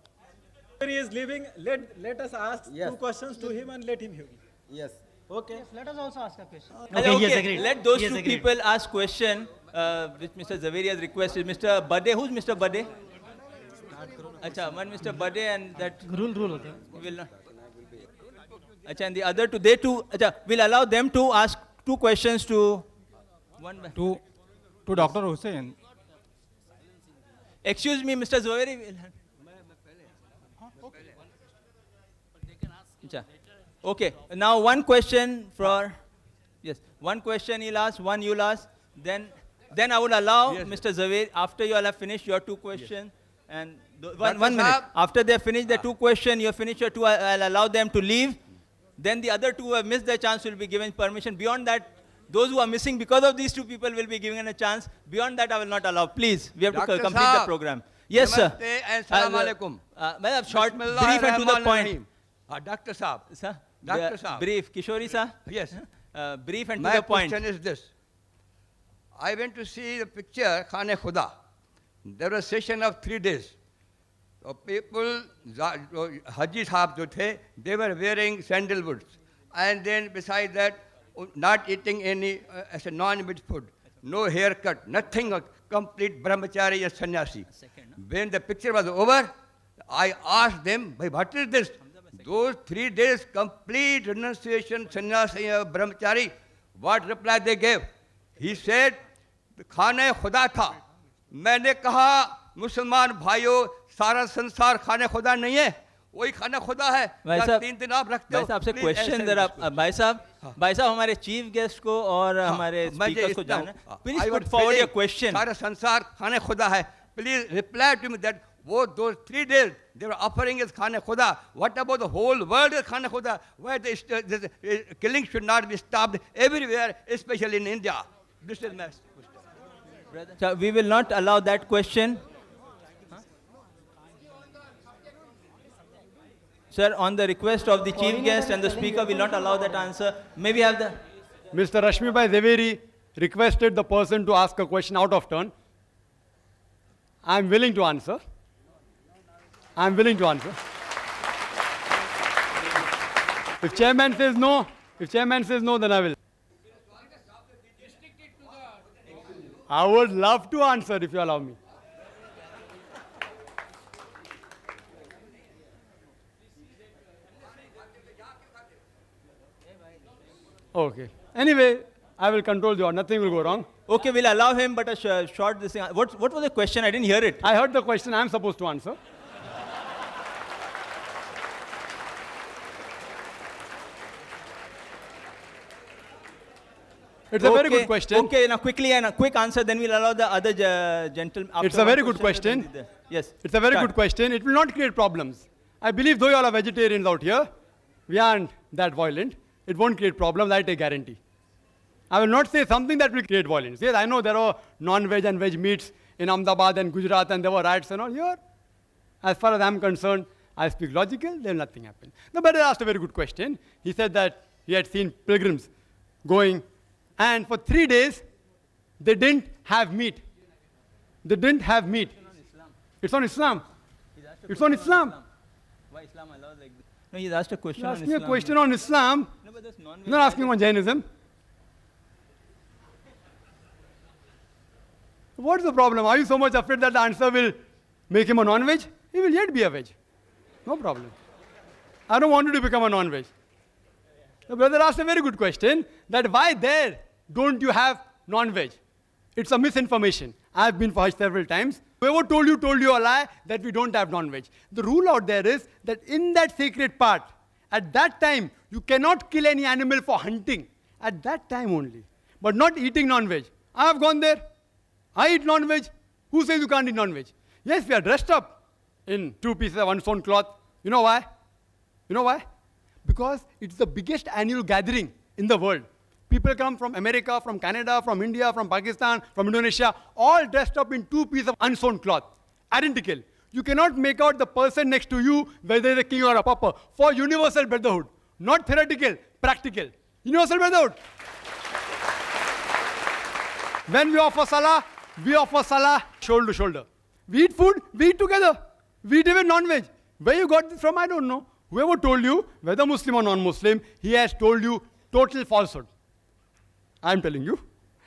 He is leaving, let us ask 2 questions to him and let him hear. Yes. Okay. Yes, let us also ask a question. Okay, let those 2 people ask question, which Mr. Zaveri has requested. Mr. Bade, who's Mr. Bade? Acha, one Mr. Bade and that... Rule will not. Acha, and the other 2, they too, acha, we'll allow them to ask 2 questions to... To Dr. Hussain. Excuse me, Mr. Zaveri. Okay, now 1 question for, yes, 1 question he'll ask, 1 you'll ask, then I will allow Mr. Zaveri, after you all have finished your 2 questions, and one minute, after they have finished their 2 questions, you have finished your 2, I'll allow them to leave, then the other 2 who have missed their chance will be given permission. Beyond that, those who are missing because of these 2 people will be given a chance. Beyond that, I will not allow. Please, we have to complete the program. Yes, sir. Assalamu alaikum. Madam, short, brief and to the point. Dr. Saab. Sir? Dr. Saab. Brief. Kishori, sir? Yes. Brief and to the point. My question is this. I went to see the picture, Khane Khuda. There was a session of 3 days. people, Haji Sahab jo the, they were wearing sandalwoods. And then beside that, not eating any as a non-veg food, no haircut, nothing, a complete brahmachari and sannyasi. When the picture was over, I asked them, what is this? Those 3 days complete renunciation, sannyasi, brahmachari, what reply they gave? He said, खाने खुदा था. मैंने कहा मुसलमान भाइयों सारा संसार खाने खुदा नहीं है, वही खाना खुदा है. भाई या साहब, 3 दिन आप रखते हो. भाई साहब से Please क्वेश्चन answer जरा, this भाई साहब हमारे चीफ गेस्ट को और हमारे स्पीकर को जाना. Please put forward your question. सारा संसार खाने खुदा है. Please reply to me that those 3 days they were offering is khane khuda. What about the whole world is khane khuda? Why the killing should not be stopped everywhere, especially in India? This is my question. So we will not allow that question. Sir, on the request of the chief guest and the speaker, will not allow that answer. Maybe have the... Mr. Rashmibhai Zaveri requested the person to ask a question out of turn. I am willing to answer. I am willing to answer. If chairman says no, then I will. I would love to answer if you allow me. Okay. Anyway, I will control the order. Nothing will go wrong. Okay, we'll allow him, but a short this thing. What was the question? I didn't hear it. I heard the question. I am supposed to answer. It's a very good question. Okay, now quickly and a quick answer, then we'll allow the other gentlemen. It's a very good question. Yes. It's a very good question. It will not create problems. I believe though you all are vegetarians out here, we aren't that violent. It won't create problems, I take guarantee. I will not say something that will create violence. Yes, I know there are non-veg and veg meats in Ahmedabad and Gujarat and there were riots and all. Here, as far as I'm concerned, I speak logical, then nothing happened. The brother asked a very good question. He said that he had seen pilgrims going and for 3 days, they didn't have meat. They didn't have meat. It's on Islam. It's on Islam. Why Islam allows like this? No, he's asked a question You're on asking Islam. a question on Islam. No, but that's non-veg. You're not asking on Jainism. What's the problem? Are you so much afraid that the answer will make him a non-veg? He will yet be a veg. No problem. I don't want you to become a non-veg. The brother asked a very good question, that why there don't you have non-veg? It's a misinformation. I've been for Hajj several times. Whoever told you a lie that we don't have non-veg. The rule out there is that in that sacred part, at that time, you cannot kill any animal for hunting. At that time only. But not eating non-veg. I have gone there. I eat non-veg. Who says you can't eat non-veg? Yes, we are dressed up in 2 pieces of unsewn cloth. You know why? You know why? Because it's the biggest annual gathering in the world. People come from America, from Canada, from India, from Pakistan, from Indonesia, all dressed up in 2 pieces of unsewn cloth. Identical. You cannot make out the person next to you whether he's a king or a pauper. For universal brotherhood. Not theoretical, practical. Universal brotherhood. When we offer salah shoulder to shoulder. We eat food, we eat together. We eat even non-veg. Where you got this from, I don't know. Whoever told you, whether Muslim or non-Muslim, he has told you total falsehood. I'm telling you.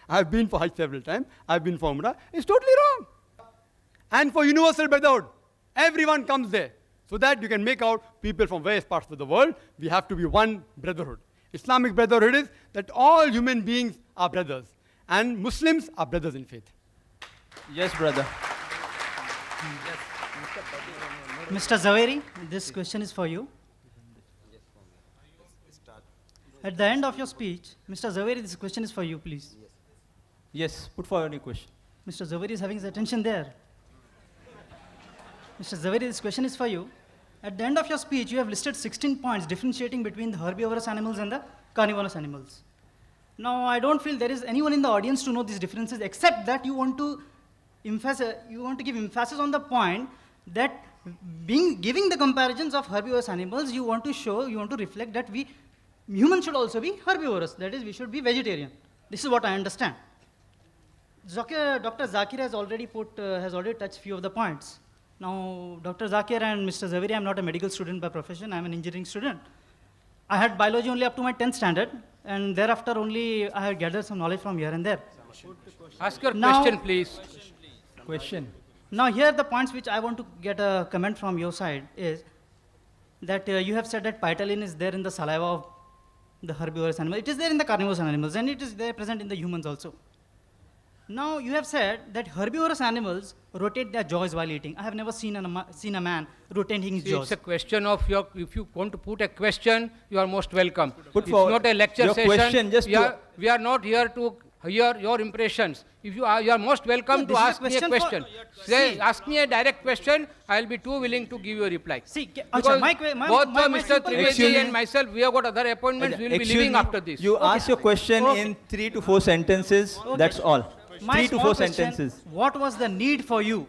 I've been for Hajj several times. I've been for Umrah. It's totally wrong. And for universal brotherhood, everyone comes there. So that you can make out people from various parts of the world. We have to be one brotherhood. Islamic brotherhood is that all human beings are brothers. And Muslims are brothers in faith. Yes, brother. Mr. Zaveri, this question is for you. At the end of your speech, Mr. Zaveri, this question is for you, please. Yes, put forward your question. Mr. Zaveri is having his attention there. Mr. Zaveri, this question is for you. At the end of your speech, you have listed 16 points differentiating between the herbivorous animals and the carnivorous animals. Now, I don't feel there is anyone in the audience to know these differences, except that you want to give emphasis on the point that giving the comparisons of herbivorous animals, you want to reflect that humans should also be herbivorous. That is, we should be vegetarian. This is what I understand. Dr. Zakir has already touched few of the points. Now, Dr. Zakir and Mr. Zaveri, I'm not a medical student by profession, I'm an engineering student. I had biology only up to my 10th standard, and thereafter only I had gathered some knowledge from here and there. Ask your Now- question, please. Question. Now, here the points which I want to get a comment from your side is that you have said that pitalin is there in the saliva of the herbivorous animal. It is there in the carnivorous animals, and it is there present in the humans also. Now, you have said that herbivorous animals rotate their jaws while eating. I have never seen a man rotating his See, jaws. it's a question of your, if you want to put a question, you are most welcome. Put It's forward not a lecture your session. question, just We are not here to hear your impressions. If you are most welcome No, to this is a ask me a question for- question. See- Say, ask me a direct question, I will be too willing to give you a reply. See, Because my both my Mr. simple Trivedi question and is- myself, we have got other appointments, we will be Excuse leaving me, after this. You ask your question in 3 to 4 sentences, that's all. My 3 to small 4 question, sentences. What was the need for you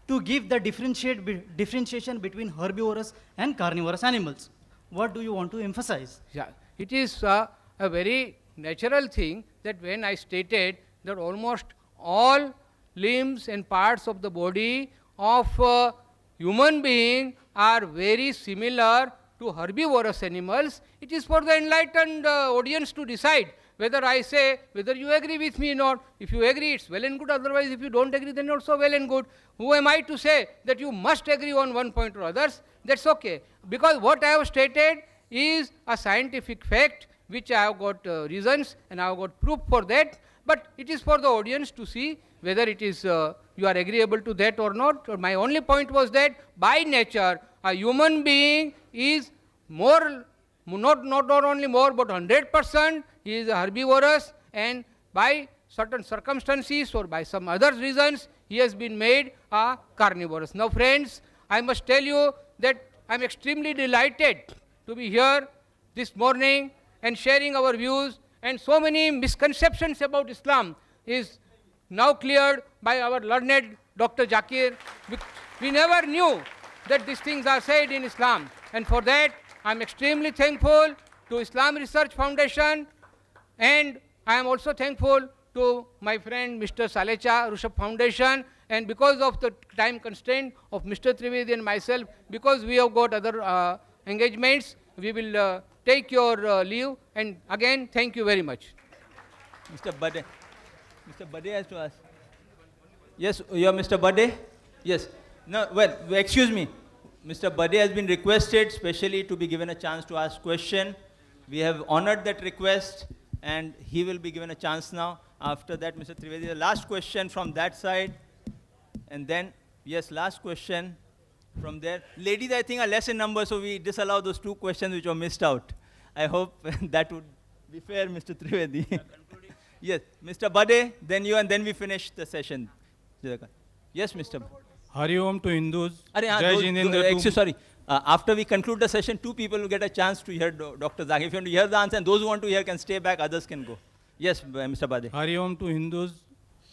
to give the differentiation between herbivorous and carnivorous animals? What do you want to emphasize? Yeah, it is a very natural thing that when I stated that almost all limbs and parts of the body of a human being are very similar to herbivorous animals, it is for the enlightened audience to decide whether I say, whether you agree with me or not. If you agree, it's well and good. Otherwise, if you don't agree, then also well and good. Who am I to say that you must agree on one point or others? That's okay. Because what I have stated is a scientific fact, which I have got reasons and I have got proof for that. But it is for the audience to see whether it is you are agreeable to that or not. My only point was that by nature, a human being is more, not only more, but 100%, he is a herbivorous, and by certain circumstances or by some other reasons, he has been made a carnivorous. Now, friends, I must tell you that I am extremely delighted to be here this morning and sharing our views, and so many misconceptions about Islam is now cleared by our learned Dr. Zakir. We never knew that these things are said in Islam, and for that I am extremely thankful to Islam Research Foundation, and I am also thankful to my friend Mr. Salecha Rushabh Foundation, and because of the time constraint of Mr. Trivedi and myself, because we have got other engagements, we will take your leave, and again thank you very much. Mr. Bade. Mr. Bade has to ask. Yes, you are Mr. Bade? Yes. No, well, excuse me. Mr. Bade has been requested specially to be given a chance to ask question. We have honored that request, and he will be given a chance now. After that, Mr. Trivedi, the last question from that side. And then, yes, last question from there. Ladies, I think, are less in number, so we disallow those 2 questions which were missed out. I hope that would be fair, Mr. Trivedi. Yes, Mr. Bade, then you, and then we finish the session. Yes, Mr. Hari Om to Hindus. Jai Jinendra to... Sorry. After we conclude the session, 2 people will get a chance to hear Dr. Zakir. If you want to hear the answer, and those who want to hear can stay back, others can go. Yes, Mr. Bade. Hari Om to Hindus.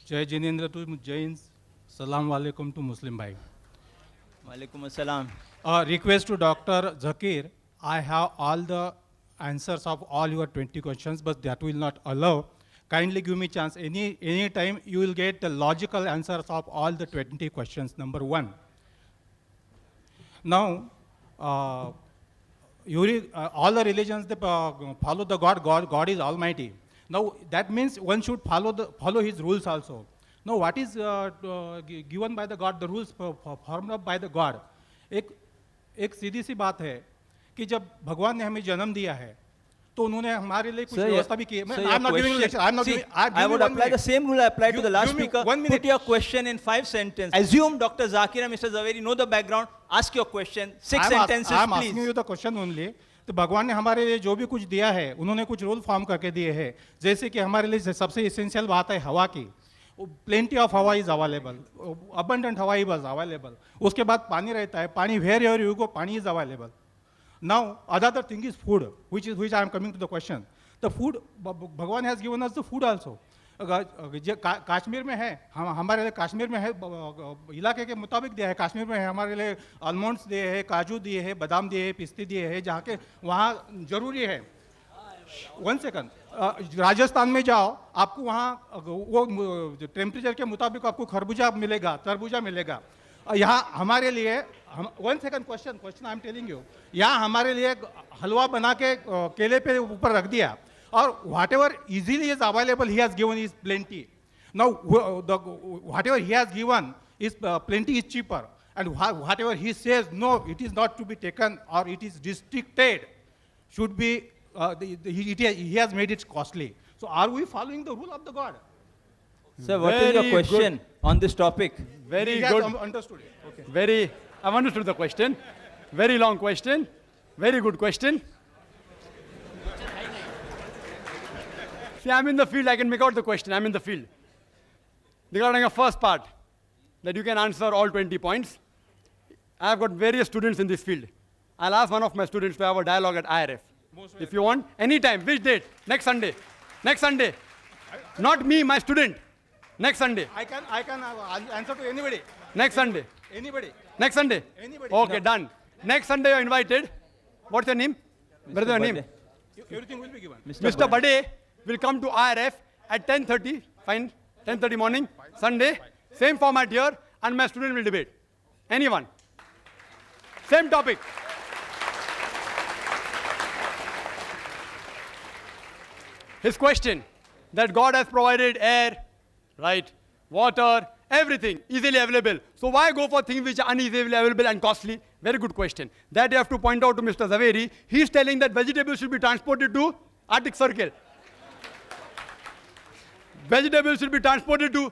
Jai Jinendra to Jains. Salam Alaikum to Muslim Bhai. Walaikum Assalam. Request to Dr. Zakir. I have all the answers of all your 20 questions, but that will not allow. Kindly give me chance. Any time you will get the logical answers of all the 20 questions. Number 1. Now, all the religions, they follow the God. God is Almighty. Now, that means one should follow His rules also. Now, what is given by the God, the rules formed up by the God? एक सीधी सी बात है कि जब भगवान ने हमें जन्म दिया है, तो उन्होंने हमारे लिए कुछ व्यवस्था भी की है. I'm not giving lecture. I would apply the same rule I applied to the last speaker. Put your question in 5 sentences. Assume Dr. Zakir and Mr. Zaveri know the background. Ask your question. 6 sentences, I'm please. asking you the question only. तो भगवान ने हमारे लिए जो भी कुछ दिया है, उन्होंने कुछ रूल फॉर्म करके दिए हैं. जैसे कि हमारे लिए सबसे एसेंशियल बात है हवा की. Plenty of Hawa is available. Abundant Hawa is available. उसके बाद पानी रहता है. पानी wherever you go, पानी is available. Now, another thing is food, which I am coming to the question. The food, Bhagwan has given us the food also. Kashmir में है, हमारे लिए कश्मीर में है, इलाके के मुताबिक दिया है. कश्मीर में है, हमारे लिए आलमंड्स दिए हैं, काजू दिए हैं, बादाम दिए हैं, पिस्ते दिए हैं, जहाँ के वहाँ जरूरी है. 1 second. राजस्थान में जाओ, आपको वहाँ वो टेम्परेचर के मुताबिक आपको खरबूजा मिलेगा, तरबूजा मिलेगा. यहाँ हमारे लिए one second question I am telling you, यहाँ हमारे लिए हलवा बना के केले पे ऊपर रख दिया, और what ever easily is available he has given is plenty. Now, whatever he has given is plenty is cheaper, and whatever he says, no, it is not to be taken or it is restricted, should be, he has made it costly. So are we following the rule of the God? Sir, what is your question on this topic? Very He has good. understood it. Okay. I've understood the question. Very long question. Very good question. See, I'm in the field. I can make out the question. I'm in the field. Regarding the first part, that you can answer all 20 points. I've got various students in this field. I'll ask one of my students to have a dialogue at IRF. If you want, anytime. Which date? Next Sunday. Next Sunday. Not me, my student. Next Sunday. I can answer to anybody. Next Sunday. Anybody. Next Sunday? Anybody. Okay, No. done. Next Sunday you're invited. What's your name? Brother, your name? Everything will be given. Mr. Bade will come to IRF at 10:30. Fine. 10:30 morning. Sunday. Same format here, and my student will debate. Anyone. Same topic. His question, that God has provided air, right, water, everything easily available. So why go for things which are uneasily available and costly? Very good question. That you have to point out to Mr. Zaveri. He's telling that vegetables should be transported to Arctic Circle. Vegetables should be transported to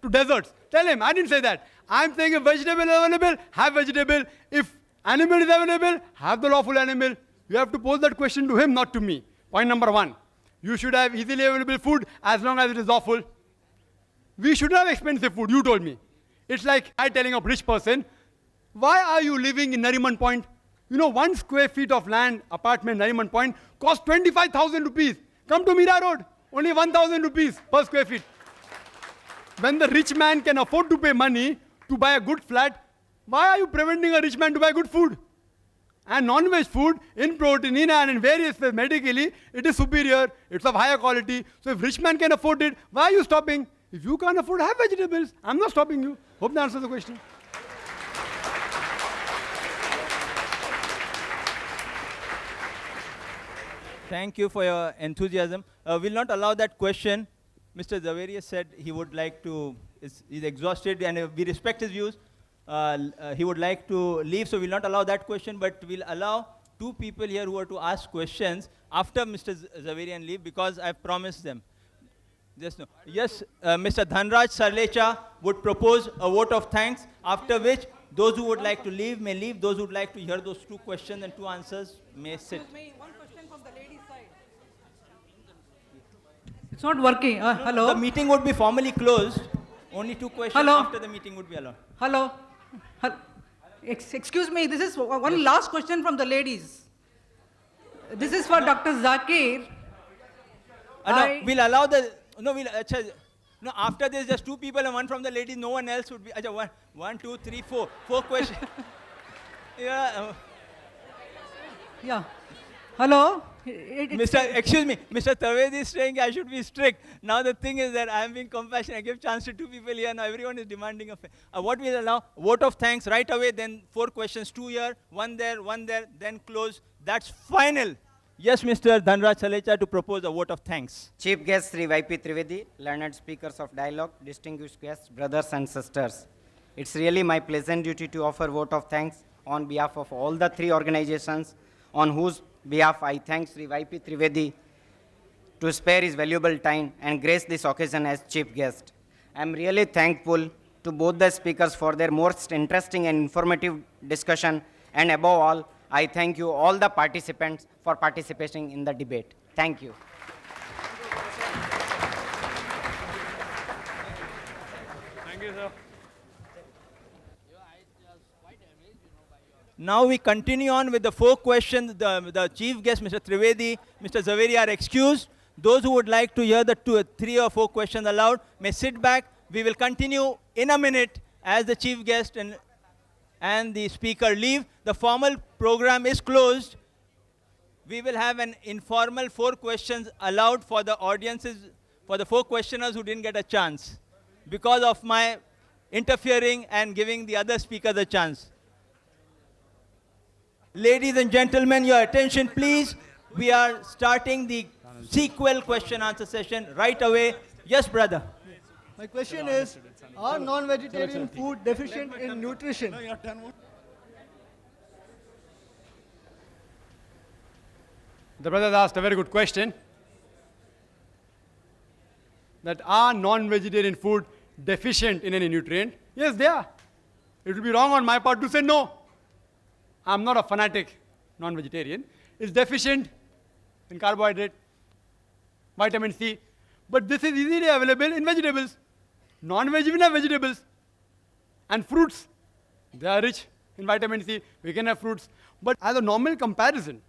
deserts. Tell him, I didn't say that. I'm saying if vegetable is available, have vegetable. If animal is available, have the lawful animal. You have to pose that question to him, not to me. Point number one. You should have easily available food as long as it is lawful. We should have expensive food, you told me. It's like I telling a rich person, why are you living in Nariman Point? You know, 1 square feet of land, apartment, Nariman Point, costs 25,000 rupees. Come to Mira Road, only 1,000 rupees per square feet. When the rich man can afford to pay money to buy a good flat, why are you preventing a rich man to buy good food? And non-veg food, in protein, in iron, in various ways, medically, it is superior, it's of higher quality. So if rich man can afford it, why are you stopping? If you can't afford, have vegetables. I'm not stopping you. Hope that answers the question. Thank you for your enthusiasm. We'll not allow that question. Mr. Zaveri said he would like to, he's exhausted, and we respect his views. He would like to leave, so we'll not allow that question, but we'll allow 2 people here who are to ask questions after Mr. Zaverian leave, because I've promised them. Yes, Mr. Dhanraj Sarlecha would propose a vote of thanks, after which those who would like to leave may leave, those who would like to hear those 2 questions and 2 answers may sit. One question from the ladies' side. It's not working. Hello? The meeting would be formally closed. Only 2 questions Hello? after the meeting would be allowed. Hello? Excuse me, this is one last question from the ladies. This is for Dr. Zakir. No, we'll allow the, no, after this, just 2 people and 1 from the ladies, no one else would be, one, 2, 3, 4 questions. Yeah. Yeah. Hello? Excuse me, Mr. Tavedi is saying I should be strict. Now the thing is that I am being compassionate. I give chance to 2 people here. Now everyone is demanding what we'll allow, vote of thanks right away, then 4 questions, 2 here, 1 there, then close. That's final. Yes, Mr. Dhanraj Salecha to propose a vote of thanks. Chief guest Sri YP Trivedi, learned speakers of dialogue, distinguished guests, brothers and sisters. It's really my pleasant duty to offer vote of thanks on behalf of all the 3 organizations on whose behalf I thank Sri YP Trivedi to spare his valuable time and grace this occasion as chief guest. I am really thankful to both the speakers for their most interesting and informative discussion, and above all, I thank you all the participants for participating in the debate. Thank you. Thank you, sir. Now we continue on with the 4 questions. The chief guest, Mr. Trivedi, Mr. Zaveri are excused. Those who would like to hear the 3 or 4 questions aloud may sit back. We will continue in a minute as the chief guest and the speaker leave. The formal program is closed. We will have an informal 4 questions allowed for the audiences, for the 4 questioners who didn't get a chance. Because of my interfering and giving the other speaker the chance. Ladies and gentlemen, your attention please. We are starting the sequel question answer session right away. Yes, brother. My question is, are non-vegetarian food deficient in nutrition? The brother asked a very good question. That are non-vegetarian food deficient in any nutrient? Yes, they are. It would be wrong on my part to say no. I'm not a fanatic non-vegetarian. It's deficient in carbohydrate, vitamin C, but this is easily available in vegetables. Non-veg, we have vegetables. And fruits, they are rich in vitamin C. We can have fruits. But as a normal comparison,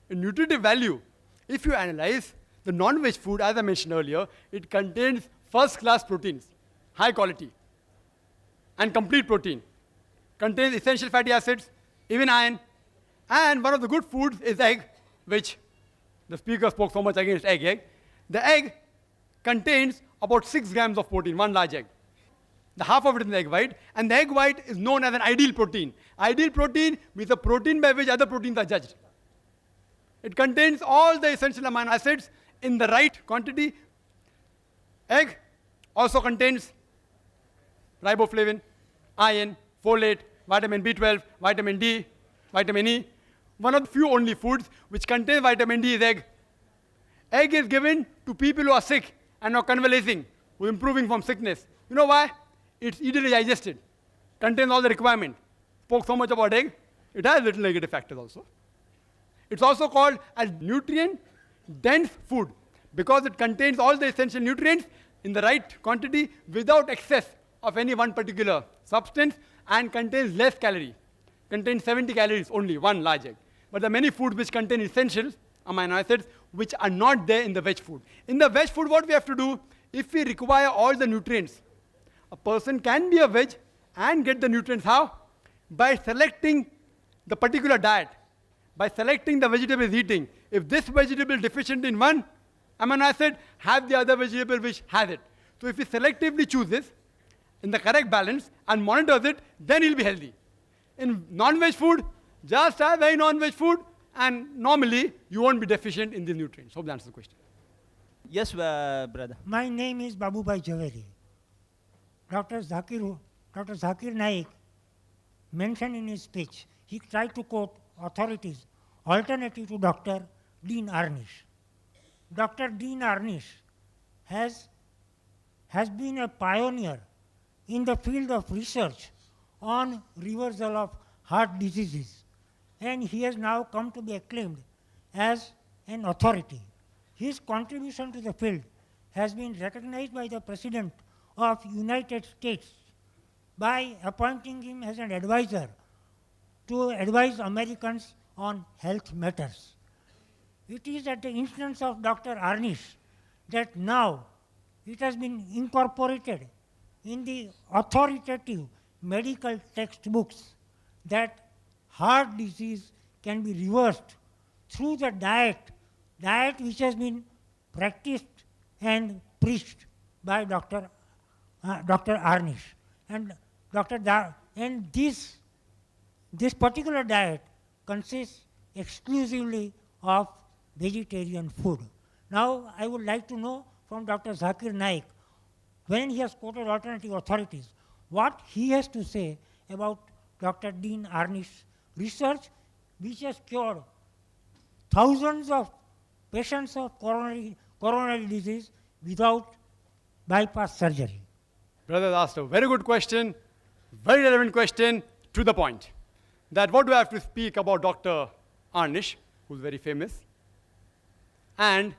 in nutritive value, if you analyze the non-veg food, as I mentioned earlier, it contains first-class proteins, high quality, and complete protein. Contains essential fatty acids, even iron. And one of the good foods is egg, which the speaker spoke so much against egg. The egg contains about 6 grams of protein, one large egg. The half of it is the egg white, and the egg white is known as an ideal protein. Ideal protein means a protein by which other proteins are judged. It contains all the essential amino acids in the right quantity. Egg also contains riboflavin, iron, folate, vitamin B12, vitamin D, vitamin E. One of the few only foods which contains vitamin D is egg. Egg is given to people who are sick and are convalescing, who are improving from sickness. You know why? It's easily digested, contains all the requirement. Spoke so much about egg, it has little negative factors also. It's also called as nutrient-dense food because it contains all the essential nutrients in the right quantity without excess of any one particular substance and contains less calorie. Contains 70 calories only, one large egg. But there are many foods which contain essentials, amino acids, which are not there in the veg food. In the veg food, what we have to do, if we require all the nutrients, a person can be a veg and get the nutrients. How? By selecting the particular diet. By selecting the vegetable he's eating. If this vegetable is deficient in one amino acid, have the other vegetable which has it. So if he selectively chooses in the correct balance and monitors it, then he'll be healthy. In non-veg food, just have very non-veg food, and normally you won't be deficient in these nutrients. Hope that answers the question. Yes, brother. My name is Babubhai Javeri. Dr. Zakir Naik mentioned in his speech, he tried to quote authorities alternative to Dr. Dean Arnish. Dr. Dean Arnish has been a pioneer in the field of research on reversal of heart diseases, and he has now come to be acclaimed as an authority. His contribution to the field has been recognized by the President of United States by appointing him as an advisor to advise Americans on health matters. It is at the instance of Dr. Arnish that now it has been incorporated in the authoritative medical textbooks that heart disease can be reversed through the diet which has been practiced and preached by Dr. Arnish. And this particular diet consists exclusively of vegetarian food. Now, I would like to know from Dr. Zakir Naik, when he has quoted alternative authorities, what he has to say about Dr. Dean Arnish's research, which has cured thousands of patients of coronary disease without bypass surgery. Brother asked a very good question, very relevant question, to the point. That what do I have to speak about Dr. Arnish, who's very famous? And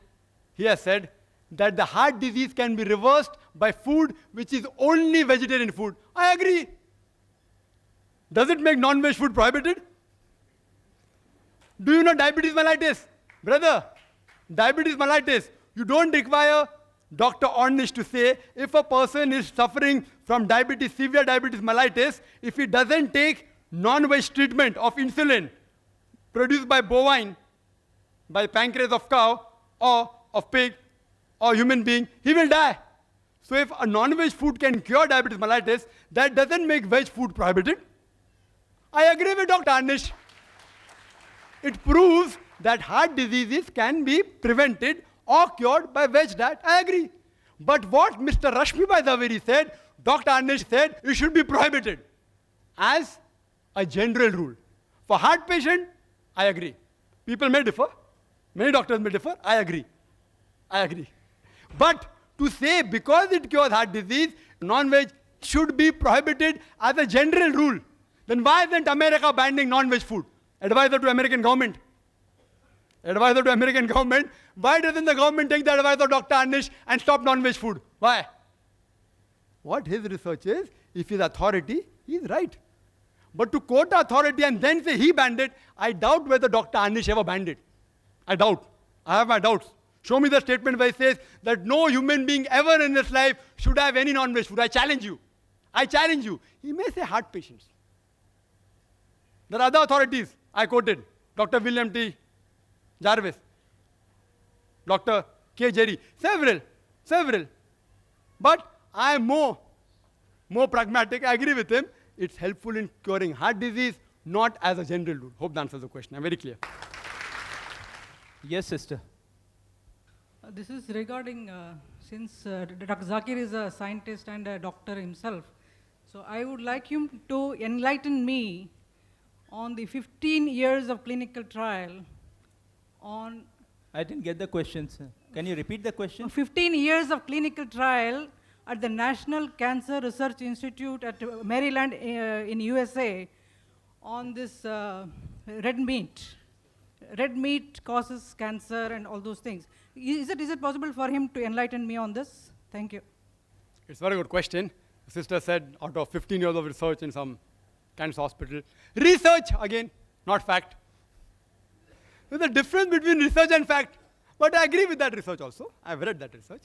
he has said that the heart disease can be reversed by food which is only vegetarian food. I agree. Does it make non-veg food prohibited? Do you know diabetes mellitus? Brother, diabetes mellitus, you don't require Dr. Ornish to say if a person is suffering from diabetes, severe diabetes mellitus, if he doesn't take non-veg treatment of insulin produced by bovine, by pancreas of cow or of pig or human being, he will die. So if a non-veg food can cure diabetes mellitus, that doesn't make veg food prohibited. I agree with Dr. Anish. It proves that heart diseases can be prevented or cured by veg diet. I agree. But what Mr. Rashmibai Zaveri said, Dr. Anish said, it should be prohibited as a general rule. For heart patient, I agree. People may differ. Many doctors may differ. I agree. I agree. But to say because it cures heart disease, non-veg should be prohibited as a general rule, then why isn't America banning non-veg food? Advisor to American government. Advisor to American government. Why doesn't the government take the advice of Dr. Anish and stop non-veg food? Why? What his research is, if he's authority, he's right. But to quote authority and then say he banned it, I doubt whether Dr. Anish ever banned it. I doubt. I have my doubts. Show me the statement where it says that no human being ever in this life should have any non-veg food. I challenge you. I challenge you. He may say heart patients. There are other authorities I quoted. Dr. William T. Jarvis, Dr. K. Jerry, several. But I am more pragmatic. I agree with him. It's helpful in curing heart disease, not as a general rule. Hope that answers the question. I'm very clear. Yes, sister. This is regarding, since Dr. Zakir is a scientist and a doctor himself, so I would like him to enlighten me on the 15 years of clinical trial on... I didn't get the question, sir. Can you repeat the question? 15 years of clinical trial at the National Cancer Research Institute at Maryland in USA on this red meat. Red meat causes cancer and all those things. Is it possible for him to enlighten me on this? Thank you. It's a very good question. The sister said out of 15 years of research in some cancer hospital. Research, again, not fact. There's a difference between research and fact. But I agree with that research also. I've read that research.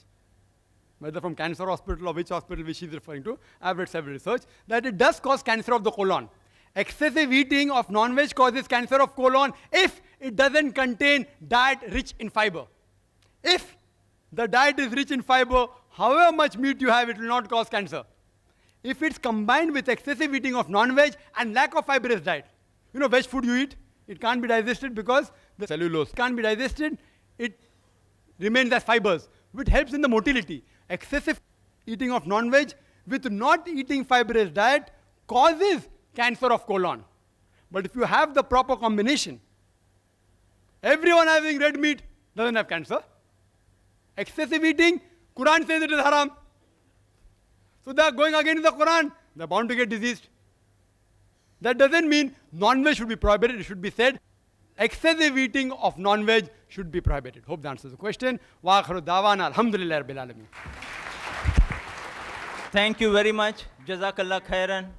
Whether from cancer hospital or which hospital which she's referring to, I've read several research, that it does cause cancer of the colon. Excessive eating of non-veg causes cancer of colon if it doesn't contain diet rich in fiber. If the diet is rich in fiber, however much meat you have, it will not cause cancer. If it's combined with excessive eating of non-veg and lack of fibrous diet, you know, veg food you eat, it can't be digested because the cellulose can't be digested, it remains as fibers, which helps in the motility. Excessive eating of non-veg with not eating fibrous diet causes cancer of colon. But if you have the proper combination, everyone having red meat doesn't have cancer. Excessive eating, Quran says it is haram. So they are going against the Quran, they are bound to get diseased. That doesn't mean non-veg should be prohibited. It should be said, excessive eating of non-veg should be prohibited. Hope that answers the question. Wa akhiru da'wana alhamdulillah rabbil alamin. Thank you very much. Jazakallah khairan.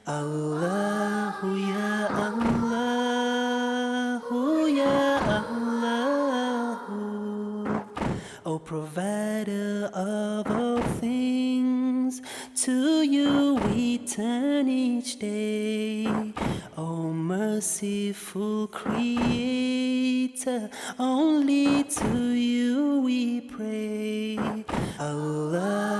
Allahu ya Allahu ya Allahu, O provider of all things, to you we turn each day. O merciful creator, only to you we pray. Allah